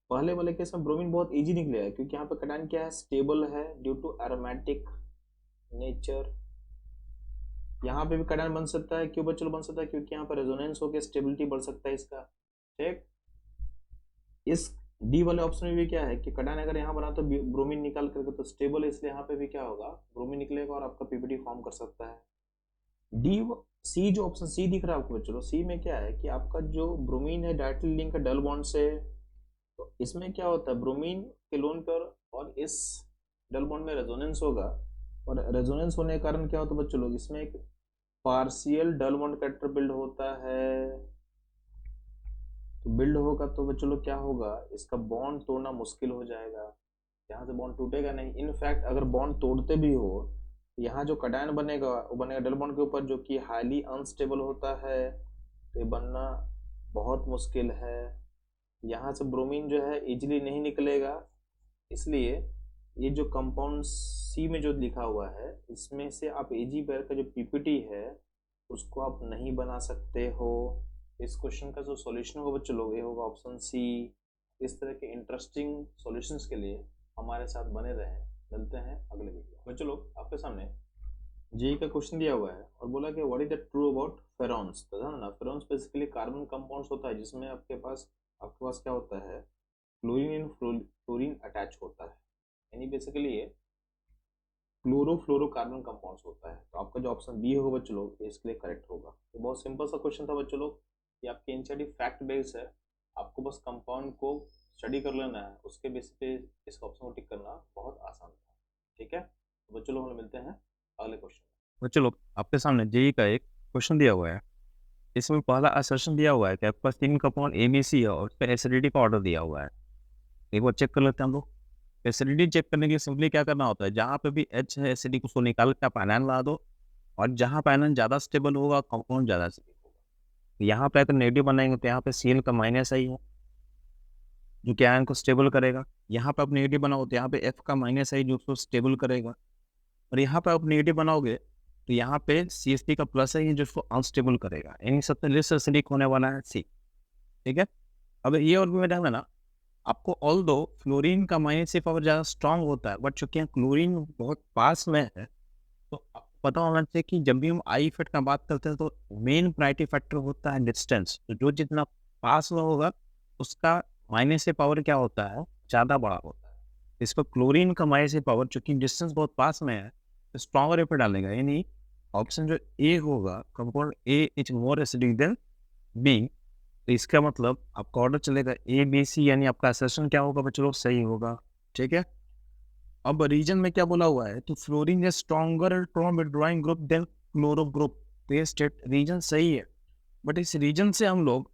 पहले वाले केस में ब्रोमीन बहुत इजी निकलेगा क्योंकि यहाँ पे कटायन क्या है, स्टेबल है ड्यू टू एरोमेटिक नेचर। यहाँ पे भी कटायन बन सकता है, क्यों बच्चों बन सकता है, क्योंकि यहाँ पर रेजोनेंस होकर स्टेबिलिटी बढ़ सकता है इसका। ठीक, इस डी वाले ऑप्शन में भी क्या है कि कटायन अगर यहाँ बना तो ब्रोमीन निकाल करके तो स्टेबल है, इसलिए यहाँ पे भी क्या होगा, ब्रोमीन निकलेगा और आपका पीपीटी फॉर्म कर सकता है। डी सी जो ऑप्शन सी दिख रहा है आपको बच्चों, सी में क्या है कि आपका जो ब्रोमीन है डायरेक्टली लिंक है डबल बॉन्ड से। तो इसमें क्या होता है, ब्रोमीन के लोन पर और इस डबल बॉन्ड में रेजोनेंस होगा, और रेजोनेंस होने के कारण क्या होता है बच्चों लोग, इसमें एक partial double bond character build होता है। तो बिल्ड होगा तो बच्चों लोग क्या होगा, इसका बॉन्ड तोड़ना मुश्किल हो जाएगा, यहाँ से बॉन्ड टूटेगा नहीं। इनफैक्ट अगर बॉन्ड तोड़ते भी हो, यहाँ जो कटायन बनेगा वो बनेगा डबल बॉन्ड के ऊपर जो कि हाईली अनस्टेबल होता है, तो ये बनना बहुत मुश्किल है। यहाँ से ब्रोमीन जो है इजीली नहीं निकलेगा, इसलिए ये जो कंपाउंड सी में जो लिखा हुआ है इसमें से आप एजी पेयर का जो पीपीटी है उसको आप नहीं बना सकते हो। इस क्वेश्चन का जो सॉल्यूशन होगा बच्चों लोग, ये होगा ऑप्शन सी। इस तरह के इंटरेस्टिंग सॉल्यूशंस के लिए हमारे साथ बने रहें। मिलते हैं अगले वीडियो बच्चों लोग। आपके सामने जेई का क्वेश्चन दिया हुआ है और बोला कि what is the true about ferrons. तो ध्यान ना, फेरॉन्स बेसिकली कार्बन कंपाउंड्स होता है जिसमें आपके पास क्या होता है, क्लोरीन एंड फ्लोरीन अटैच होता है, यानी बेसिकली ये क्लोरोफ्लोरोकार्बन कंपाउंड्स होता है। तो आपका जो ऑप्शन बी होगा बच्चों लोग इसके लिए करेक्ट होगा। तो बहुत सिंपल सा क्वेश्चन था बच्चों लोग, ये आपके एनसीईआरटी फैक्ट बेस है, आपको बस कंपाउंड को स्टडी कर लेना है, उसके बेस पे इस ऑप्शन को टिक करना बहुत आसान था। ठीक है, तो बच्चों लोग हम मिलते हैं अगले क्वेश्चन। बच्चों लोग आपके सामने जेई का एक क्वेश्चन दिया हुआ है। इसमें पहला असर्शन दिया हुआ है कि आपके पास 3 कंपाउंड एबीसी है और उस पर एसिडिटी का ऑर्डर दिया हुआ है। एक बार चेक कर लेते हैं हम लोग। एसिडिटी चेक करने के लिए सिंपली क्या करना होता है, जहाँ पे भी एच है एसिडिक उसको निकाल के आप आयन ला दो, और जहाँ पे आयन ज़्यादा स्टेबल होगा कंपाउंड ज़्यादा एसिडिक होगा। तो यहाँ पे अगर नेगेटिव बनाएंगे तो यहाँ पे Cl का माइनस आई है जो कि आयन को स्टेबल करेगा। यहाँ पे आप नेगेटिव बनाओ तो यहाँ पे F का माइनस आई जो उसको स्टेबल करेगा, और यहाँ पे आप नेगेटिव बनाओगे तो यहाँ पे CH3 का प्लस है जो उसको अनस्टेबल करेगा, यानी सबसे लेस एसिडिक होने वाला है C। ठीक है, अब ये और भी मैं ध्यान देना आपको, ऑल दो फ्लोरीन का माइनस से पावर ज़्यादा स्ट्रांग होता है, बट चूंकि यहाँ क्लोरीन बहुत पास में है तो आपको पता होना चाहिए कि जब भी हम आई इफेक्ट का बात करते हैं तो मेन प्रायोरिटी फैक्टर होता है डिस्टेंस। तो जो जितना पास में होगा उसका माइनस से पावर क्या होता है, ज़्यादा बड़ा होता है। इस पर क्लोरीन का माइनस से पावर चूंकि डिस्टेंस बहुत पास में है तो स्ट्रॉन्गर इफेक्ट डालेगा, यानी ऑप्शन जो ए होगा, compound A is more acidic than B. तो इसका मतलब आपका ऑर्डर चलेगा ए बी सी, यानी आपका असर्शन क्या होगा बच्चों लोग, सही होगा। ठीक है, अब रीजन में क्या बोला हुआ है, तो fluorine is stronger from withdrawing group than chloro group. तो ये स्टेट रीजन सही है, बट इस रीजन से हम लोग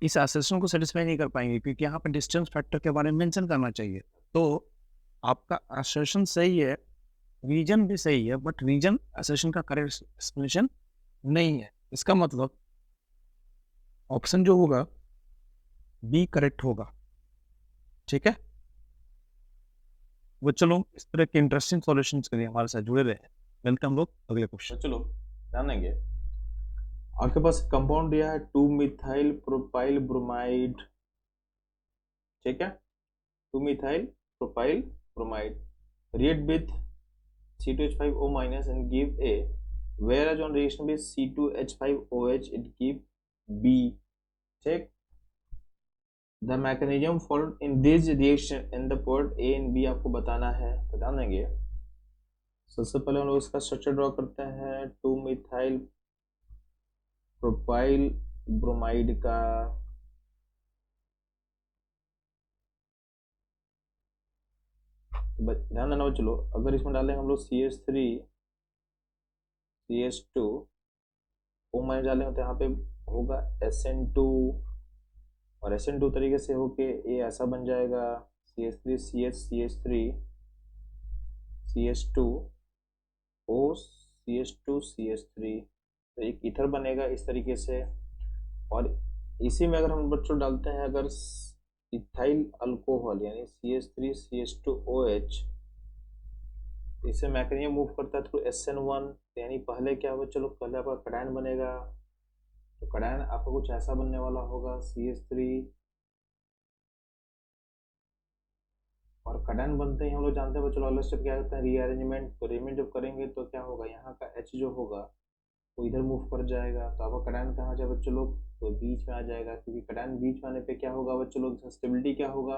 इस असर्शन को सेटिस्फाई नहीं कर पाएंगे क्योंकि यहाँ पर डिस्टेंस फैक्टर के बारे में मेंशन करना चाहिए। तो आपका असर्शन सही है, रीजन भी सही है, बट रीजन असर्शन का करेक्ट एक्सप्लेनेशन नहीं है। इसका मतलब ऑप्शन जो होगा बी करेक्ट होगा। ठीक है, वो चलो इस तरह के इंटरेस्टिंग सॉल्यूशंस के लिए हमारे साथ जुड़े रहे। मिलते हम लोग अगले क्वेश्चन। चलो ध्यान देंगे, आपके पास कंपाउंड दिया है 2 मिथाइल प्रोपाइल ब्रोमाइड। ठीक है, 2 methyl propyl bromide react with C2H5O minus and give A, whereas on reaction with C2H5OH it give B. Check the mechanism followed in this reaction in the port A and B आपको बताना है। तो ध्यान देंगे, सबसे पहले हम लोग इसका स्ट्रक्चर ड्रॉ करते हैं 2 मिथाइल प्रोपाइल ब्रोमाइड का। ध्यान देना चलो, अगर इसमें डालेंगे हम लोग CH3 CH2 O माइनस डालेंगे तो यहाँ पे होगा SN2, और SN2 तरीके से होके ये ऐसा बन जाएगा CH3 CH CH3 CH2 O CH2CH3, तो एक ईथर बनेगा इस तरीके से। और इसी में अगर हम बच्चों डालते हैं अगर इथाइल अल्कोहल यानी CH3CH2OH, इसे मैकेनिज्म मूव करता है थ्रू SN1, यानी पहले क्या होगा, चलो पहले आपका कडायन बनेगा, तो कडायन आपका कुछ ऐसा बनने वाला होगा CH3, और कडायन बनते ही हम लोग जानते हैं चलो अगला स्टेप क्या होता है, रीअरेंजमेंट। तो रीअरेंजमेंट जब करेंगे तो क्या होगा, यहाँ का H जो होगा वो इधर मूव कर जाएगा, तो आपका कडायन कहाँ जाए बच्चों लोग, तो बीच में आ जाएगा, क्योंकि कडायन बीच में आने पे क्या होगा बच्चों लोग, स्टेबिलिटी क्या होगा,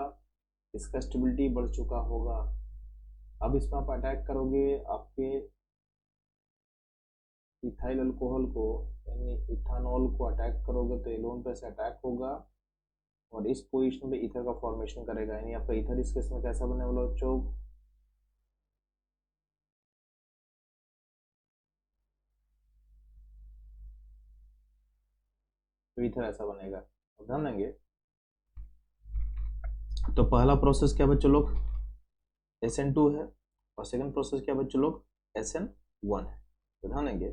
इसका स्टेबिलिटी बढ़ चुका होगा। अब इसमें आप अटैक करोगे आपके इथाइल अल्कोहल को, यानी इथानॉल को अटैक करोगे तो एलोन पे से अटैक होगा और इस पोजीशन पे ईथर का फॉर्मेशन करेगा, यानी आपका ईथर इस केस में कैसा बनने वाला बच्चों, तो ईथर ऐसा बनेगा। अब ध्यान देंगे, तो पहला प्रोसेस क्या बच्चों लोग, SN2 है, और सेकंड प्रोसेस क्या बच्चों लोग, SN1 है। तो ध्यान देंगे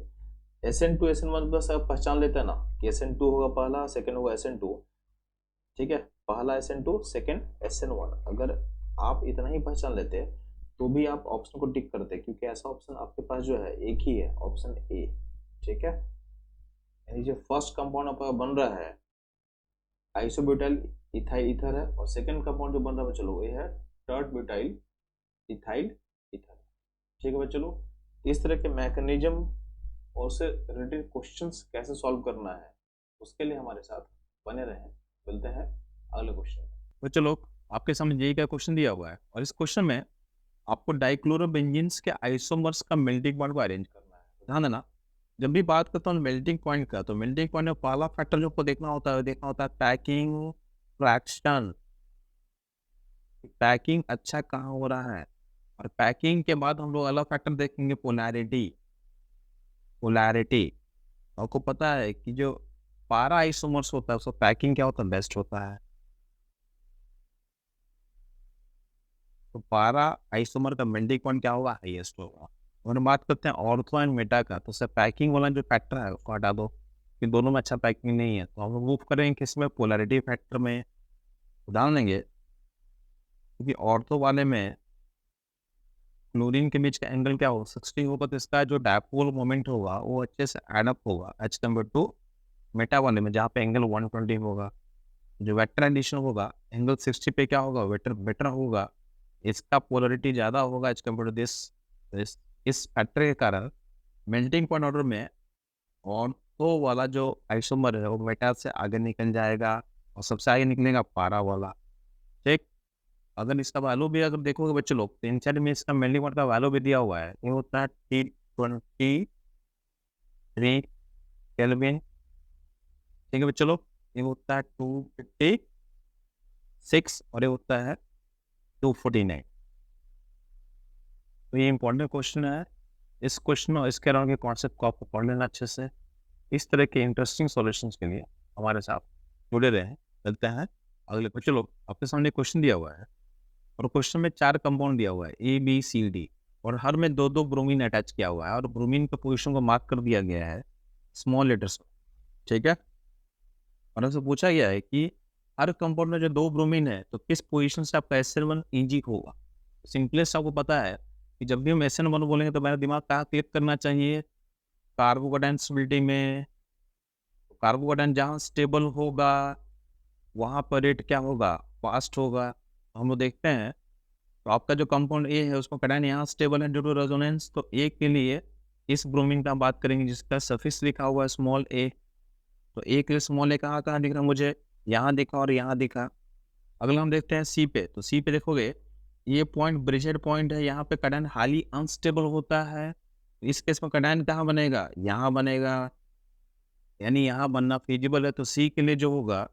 SN2 SN1 बस आप पहचान लेते हैं ना कि SN2 होगा पहला, सेकंड होगा SN2, ठीक है, पहला SN2 सेकंड SN1। अगर आप इतना ही पहचान लेते तो भी आप ऑप्शन को टिक करते, क्योंकि ऐसा ऑप्शन आपके पास जो है एक ही है, ऑप्शन ए, ठीक है। यानी जो फर्स्ट कंपाउंड आपका बन रहा है आइसोब्यूटाइल इथाइल ईथर है, और सेकंड कंपाउंड जो बन रहा है चलो ये है टर्ट ब्यूटाइल इथाइल ईथर, ठीक है बच्चों लोग। इस तरह के मैकेनिज्म और उससे रिलेटेड क्वेश्चंस कैसे सॉल्व करना है उसके लिए हमारे साथ बने रहें। मिलते हैं अगले क्वेश्चन में। तो चलो आपके सामने जेई का क्वेश्चन दिया हुआ है और इस क्वेश्चन में आपको डाइक्लोरोबेंजीन्स के आइसोमर्स का मेल्टिंग पॉइंट को अरेंज करना है। ध्यान देना, जब भी बात करता हूँ मेल्टिंग पॉइंट का, तो मेल्टिंग पॉइंट में पहला फैक्टर जो आपको देखना होता है पैकिंग फ्रैक्शन। पैकिंग अच्छा कहाँ हो रहा है, और पैकिंग के बाद हम लोग अलग फैक्टर देखेंगे, पोलैरिटी। आपको पता है कि जो पारा आइसोमर्स होता है उसका पैकिंग क्या होता है, बेस्ट होता है। तो पारा आइसोमर का मेल्टिंग पॉइंट क्या होगा, हाईएस्ट होगा। और हम बात करते हैं ऑर्थो एंड मेटा का, तो सर पैकिंग वाला जो फैक्टर है उसको हटा दो, कि दोनों में अच्छा पैकिंग नहीं है, तो हम मूव करेंगे किसमें, पोलैरिटी फैक्टर में। उदाहरण देंगे क्योंकि ऑर्थो वाले में क्लोरीन के बीच का एंगल क्या होगा, 60 होगा, तो इसका जो डायपोल मोमेंट होगा वो अच्छे से एड अप होगा एज कम्पेयर टू मेटा वाले में, जहाँ पे एंगल 120 होगा। जो वेक्टर एडिशन होगा एंगल 60 पे क्या होगा, वेक्टर बेटर होगा, इसका पोलरिटी ज़्यादा होगा एज कम्पेयर टू दिस। इस फैक्टर के कारण मेल्टिंग पॉइंट ऑर्डर में ऑर्थो वाला जो आइसोमर है वो मेटा से आगे निकल जाएगा और सबसे आगे निकलेगा पारा वाला, ठीक। अगर इसका वैल्यू भी अगर देखोगे बच्चे लोग, तो इनसाइड में इसका मेल्टिंग पॉइंट का वैल्यू भी दिया हुआ है, ये होता है T23 केल्विन, ठीक है बच्चे लोग। ये होता है 256 और ये होता है 249। तो ये इंपॉर्टेंट क्वेश्चन है। इस क्वेश्चन और इसके अराउंड के कॉन्सेप्ट को आपको पढ़ लेना अच्छे से। इस तरह के इंटरेस्टिंग सॉल्यूशंस के लिए हमारे साथ जुड़े रहें। मिलते हैं अगले। चलो आपके सामने क्वेश्चन दिया हुआ है और क्वेश्चन में 4 कंपाउंड दिया हुआ है ABCD, और हर में 2-2 ब्रोमीन अटैच किया हुआ है और ब्रोमीन के पोजीशन को मार्क कर दिया गया है स्मॉल लेटर्स, ठीक है। और हमसे पूछा गया है कि हर कंपाउंड में जो 2 ब्रोमीन है तो किस पोजीशन से आपका SN1 होगा। सिंपलेस्ट आपको पता है कि जब भी हम SN1 बोलेंगे तो मेरा दिमाग कहाँ क्लिक करना चाहिए, कार्बोकेटायन स्टेबिलिटी में। कार्बोकेटायन जहाँ स्टेबल होगा वहाँ पर रेट क्या होगा, फास्ट होगा। हम लोग देखते हैं तो आपका जो कंपाउंड A है उसको कैटायन यहाँ स्टेबल है ड्यू टू रेजोनेंस, तो A के लिए इस ब्रोमीन का बात करेंगे जिसका सफिक्स लिखा हुआ है स्मॉल a। तो A के लिए स्मॉल a कहाँ कहाँ दिख रहा है मुझे, यहाँ दिखा और यहाँ दिखा। अगला हम देखते हैं C पे, तो C पे देखोगे ये पॉइंट ब्रिजेड पॉइंट है, यहाँ पे कैटायन हाईली अनस्टेबल होता है। इस केस में कैटायन कहाँ बनेगा, यहाँ बनेगा, यानी यहाँ बनना फिजिबल है। तो C के लिए जो होगा,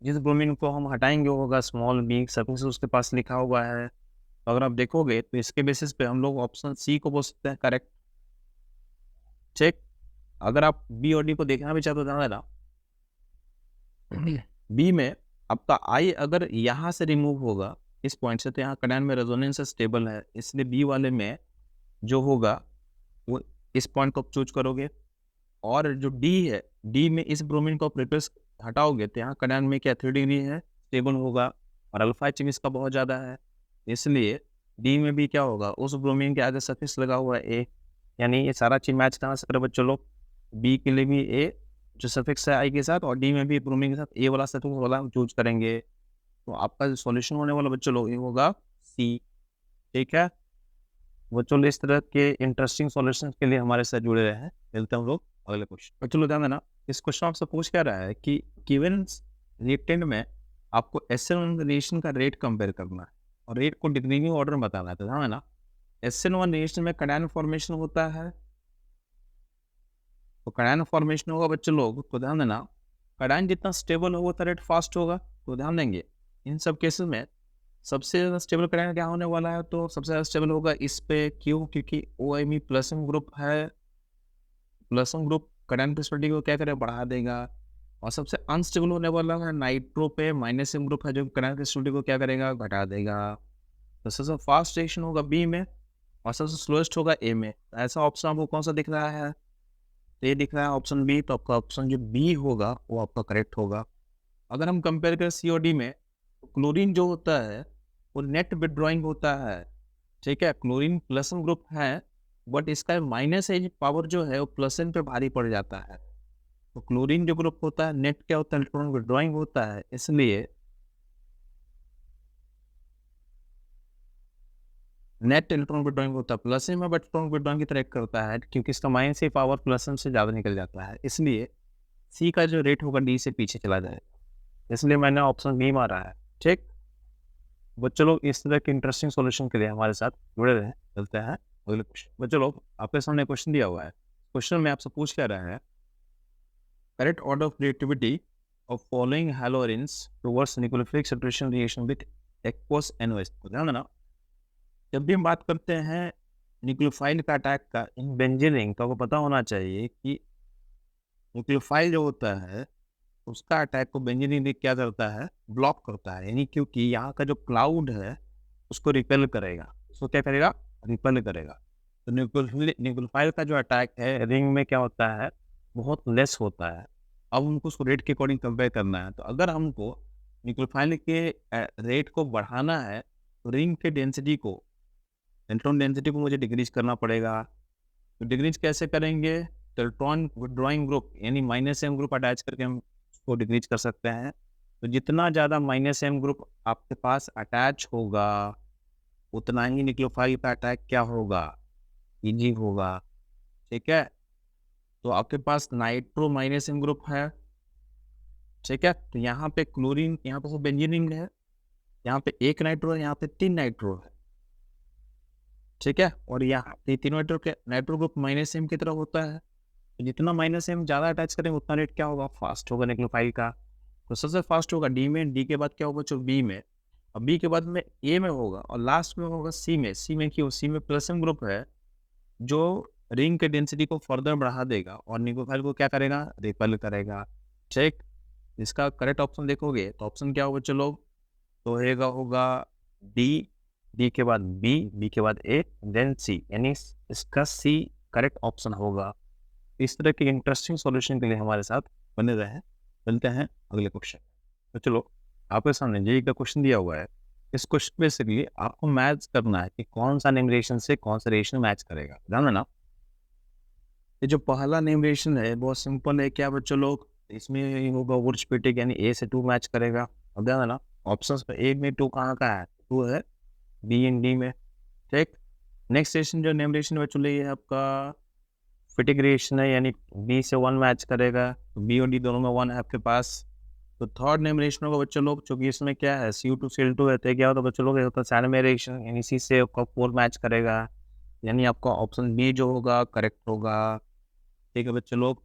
जिस ब्रोमीन को हम हटाएंगे होगा स्मॉल b, सफिक्स उसके पास लिखा हुआ है। तो अगर आप देखोगे तो इसके बेसिस पे हम लोग ऑप्शन C को बोल सकते हैं करेक्ट, ठीक। अगर आप B और D को देखना भी चाहते हो ध्यान देना, B में आपका I अगर यहाँ से रिमूव होगा इस पॉइंट से, तो यहाँ कैटायन में रेजोनेंस स्टेबल है, इसलिए B वाले में जो होगा वो इस पॉइंट को आप चूज करोगे। और जो डी है, डी में इस ब्रोमीन को आप रिप्लेस हटाओगे तो यहाँ कडान में क्या 3 डिग्री है, स्टेबल होगा, और अल्फा एच इसका बहुत ज़्यादा है, इसलिए डी में भी क्या होगा, उस ब्रोमीन के आगे सफिक्स लगा हुआ है ए, यानी ये सारा चीज मैच कहाँ से करे बच्चों लोग, बी के लिए भी ए जो सफिक्स है आई के साथ, और डी में भी ब्रोमीन के साथ ए वाला सफिक्स वाला हम चूज करेंगे। तो आपका जो सॉल्यूशन होने वाला बच्चों लोग ये होगा सी। ठीक है बच्चों लोग, इस तरह के इंटरेस्टिंग सॉल्यूशन के लिए हमारे साथ जुड़े रहे हैं। मिलते हैं हम लोग अगले क्वेश्चन। बच्चों लोग ध्यान देना, इस क्वेश्चन आपसे पूछ क्या रहा है कि गिवन रिएक्टेंट में आपको SN1 रिएक्शन का रेट कंपेयर करना है और रेट को डिक्रीजिंग ऑर्डर में बताना है। तो ध्यान देना, SN1 रिएक्शन में कडायन फॉर्मेशन होता है, तो कडायन फॉर्मेशन होगा बच्चों लोग, तो ध्यान देना कडायन जितना स्टेबल होगा उतना रेट फास्ट होगा। तो ध्यान देंगे इन सब केसेस में सबसे ज़्यादा स्टेबल कडायन क्या होने वाला है, तो सबसे ज़्यादा स्टेबल होगा इस पे, क्यों, क्योंकि OMe प्लसम ग्रुप है, प्लसम ग्रुप कडायन प्रेसिपिटी को क्या करेगा, बढ़ा देगा। और सबसे अनस्टेबल होने वाला है नाइट्रो पे, माइनस ग्रुप है जो कडायन प्रेसिपिटी को क्या करेगा, घटा देगा। तो सबसे फास्ट रिएक्शन होगा बी में और सबसे स्लोएस्ट होगा ए में। ऐसा ऑप्शन आपको कौन सा दिख रहा है, तो ये दिख रहा है ऑप्शन बी। तो आपका ऑप्शन जो बी होगा वो आपका करेक्ट होगा। अगर हम कंपेयर करें सी और डी में, तो क्लोरीन जो होता है वो नेट विड्रॉइंग होता है। ठीक है, क्लोरीन प्लसम ग्रुप है, बट इसका माइनस एज पावर जो है वो प्लसन पे भारी पड़ जाता है। तो क्लोरीन जो ग्रुप होता है नेट क्या होता है, इलेक्ट्रॉन विड्रॉइंग होता है, इसलिए नेट इलेक्ट्रॉन विड्रॉइंग होता है प्लसन में, बट इलेक्ट्रॉन विड्रॉइंग की तरह करता है क्योंकि इसका माइनस से पावर प्लसन से ज़्यादा निकल जाता है, इसलिए सी का जो रेट होगा डी से पीछे चला जाएगा। इसलिए मैंने ऑप्शन बी मारा है। ठीक बच्चों लोग, इस तरह के इंटरेस्टिंग सॉल्यूशन के लिए हमारे साथ जुड़े रहे। चलते हैं अगले क्वेश्चन। बच्चों लोग, आपके सामने क्वेश्चन दिया हुआ है, क्वेश्चन में आपसे पूछ क्या रहा है, correct order of reactivity of following halogens towards nucleophilic separation reaction with aqueous NOH। तो ध्यान देना, जब भी हम बात करते हैं न्यूक्लियोफाइल का अटैक का इन बेंजीनिंग, तो आपको पता होना चाहिए कि न्यूक्लियोफाइल जो होता है उसका अटैक को बेंजीनिंग क्या करता है, ब्लॉक करता है, यानी क्योंकि यहाँ का जो क्लाउड है उसको रिपेल करेगा, उसको क्या करेगा, रिपेल करेगा। तो न्यूक्लियोफाइल का जो अटैक है रिंग में क्या होता है, बहुत लेस होता है। अब हमको उसको रेट के अकॉर्डिंग कंपेयर करना है। तो अगर हमको न्यूक्लियोफाइल के रेट को बढ़ाना है तो रिंग के डेंसिटी को, इलेक्ट्रॉन डेंसिटी को मुझे डिक्रीज करना पड़ेगा। तो डिक्रीज कैसे करेंगे, तो इलेक्ट्रॉन विड्रॉइंग ग्रुप यानी -M ग्रुप अटैच करके हम उसको डिक्रीज कर सकते हैं। तो जितना ज़्यादा -M ग्रुप आपके पास अटैच होगा उतना ही न्यूक्लियोफाइल का अटैक क्या होगा, ईजी होगा। ठीक है, तो आपके पास नाइट्रो -M ग्रुप है। ठीक है, तो यहाँ पे क्लोरीन, यहाँ पे बेंजीनिंग है, यहाँ पे 1 नाइट्रो है, यहाँ पे 3 नाइट्रो है। ठीक है, और यहाँ पे तीनों नाइट्रो ग्रुप -M की तरफ होता है। तो जितना -M ज़्यादा अटैच करेंगे उतना रेट क्या होगा, फास्ट होगा न्यूक्लियोफाइल का। तो सबसे फास्ट होगा डी में, डी के बाद क्या होगा जो बी में, और बी के बाद में ए में होगा, और लास्ट में होगा सी में। सी में क्यों, सी में प्लसम ग्रुप है जो रिंग के डेंसिटी को फर्दर बढ़ा देगा और न्यूक्लियोफाइल को क्या करेगा, रिपेल करेगा। ठीक, इसका करेक्ट ऑप्शन देखोगे तो ऑप्शन क्या होगा चलो, तो होगा डी, डी के बाद बी, बी के बाद ए, देन सी, यानी इसका सी करेक्ट ऑप्शन होगा। इस तरह के इंटरेस्टिंग सॉल्यूशन के लिए हमारे साथ बने रहे। मिलते हैं अगले क्वेश्चन। तो चलो, आपके सामने जेईई का क्वेश्चन दिया हुआ है। इस क्वेश्चन बेसिकली आपको मैच करना है कि कौन सा नेम रिएक्शन से कौन सा रिएक्शन मैच करेगा। ध्यान देना, ये जो पहला नेम रिएक्शन है बहुत सिंपल है। क्या बच्चों लोग, इसमें होगा वुर्जपीटिक यानी ए से 2 मैच करेगा। अब ध्यान देना, ऑप्शंस पे ए में 2 कहाँ का है, 2 है बी एंड डी में। ठीक, नेक्स्ट रिएक्शन जो नेम रिएक्शन बच्चों लिए है आपका फिटिक रिएक्शन है, यानी बी से 1 मैच करेगा। तो बी और डी दोनों में 1 है आपके पास। तो थर्ड नेम रिएक्शन होगा बच्चों लोग, चूंकि इसमें क्या है Cu2Cl2 रहते हैं, क्या होता है बच्चों लोग, ये होता है सैनमे रिएक्शन, यानी सी से आपका 4 मैच करेगा, यानी आपका ऑप्शन बी जो होगा करेक्ट होगा। ठीक है बच्चों लोग,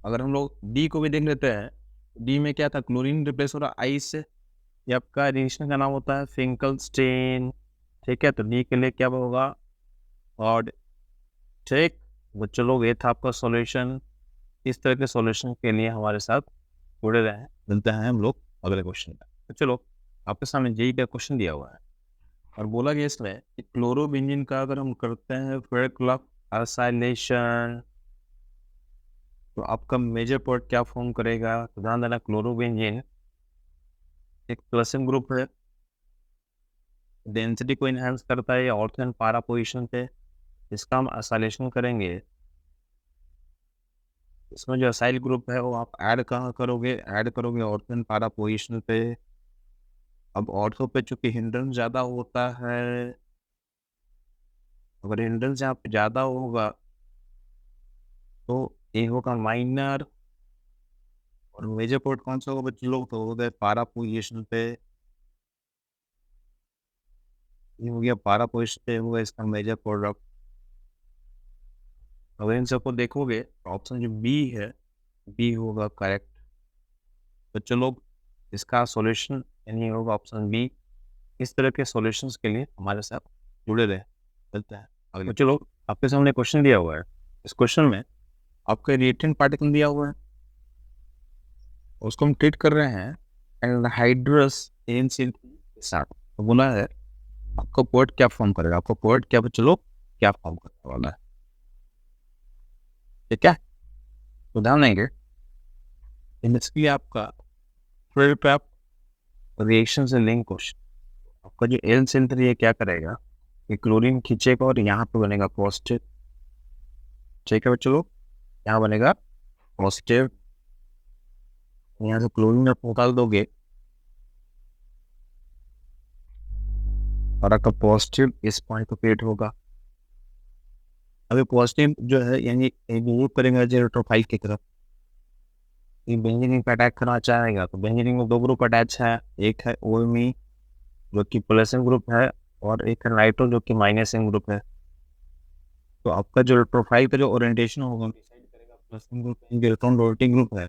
अगर हम लोग डी को भी देख लेते हैं, डी में क्या था, क्लोरीन रिप्लेस हो रहा आइस से, ये आपका रिएक्शन का नाम होता है फिंकलस्टीन। ठीक है, तो डी के लिए क्या होगा, और ठीक बच्चों लोग, ये था आपका सॉल्यूशन। इस तरह के सॉल्यूशन के लिए हमारे साथ जुड़े रहे। मिलते हैं हम लोग अगले क्वेश्चन में। तो चलो, आपके सामने जेईई का क्वेश्चन दिया हुआ है और बोला गया इसमें कि क्लोरोबेंजीन का अगर हम करते हैं फेरक्लॉक एसाइलेशन, तो आपका मेजर पोर्ट क्या फॉर्म करेगा? तो ध्यान देना, क्लोरोबेंजीन एक प्लसन ग्रुप है, डेंसिटी को इनहेंस करता है ऑर्थो एंड पारा पोजिशन पे, इसका हम एसाइलेशन करेंगे। इसमें जो असाइल ग्रुप है वो आप ऐड कहाँ करोगे? ऐड करोगे ऑर्थो एंड पारा पोजिशन पे। अब ऑर्थो पे चूंकि हिंड्रेंस ज़्यादा होता है, अगर हिंड्रेंस यहाँ पे ज़्यादा होगा तो ये होगा माइनर, और मेजर पोर्ट कौन सा होगा बच्चे लोग? तो हो गए पारा पोजिशन पे, ये हो गया पारा पोजिशन पे, होगा इसका मेजर प्रोडक्ट। अगर इन सबको देखोगे तो ऑप्शन जो बी है, बी होगा करेक्ट। बच्चों लोग इसका सॉल्यूशन यानी होगा ऑप्शन बी। इस तरह के सॉल्यूशंस के लिए हमारे साथ जुड़े रहे। चलते हैं अगले। बच्चों लोग आपके सामने क्वेश्चन दिया हुआ है, इस क्वेश्चन में आपका रिएक्टेंट पार्टिकल दिया हुआ है, उसको हम ट्रीट कर रहे हैं एल्डिहाइड्रस एनसीएल के साथ। तो बोला है आपका पोर्ट क्या फॉर्म करेगा? आपका पोर्ट क्या बच्चों लोग क्या फॉर्म करने वाला है? ठीक है, तो ध्यान देंगे इसके लिए आपका फिर पे आप रिएक्शन से लिंक क्वेश्चन, आपका जो एल सेंटर ये क्या करेगा? ये क्लोरीन खींचेगा और यहाँ पे बनेगा पॉजिटिव। ठीक है बच्चों लोग, यहाँ बनेगा पॉजिटिव, यहाँ से क्लोरीन आप निकाल दोगे और आपका पॉजिटिव इस पॉइंट पे क्रिएट होगा। अभी पॉजिटिव जो है यानी मूव करेंगे 0.5 की तरफ, ये बेंजीन पे अटैक करना चाहेगा। तो बेंजीन में दो ग्रुप अटैच है, एक है ओएमई जो कि प्लस एन ग्रुप है, और एक है नाइट्रो जो कि माइनस एन ग्रुप है। तो आपका जो प्रोफाइल का जो ओरिएंटेशन होगा डिसाइड करेगा, प्लस एन ग्रुप है, इलेक्ट्रॉन रोटेटिंग ग्रुप है,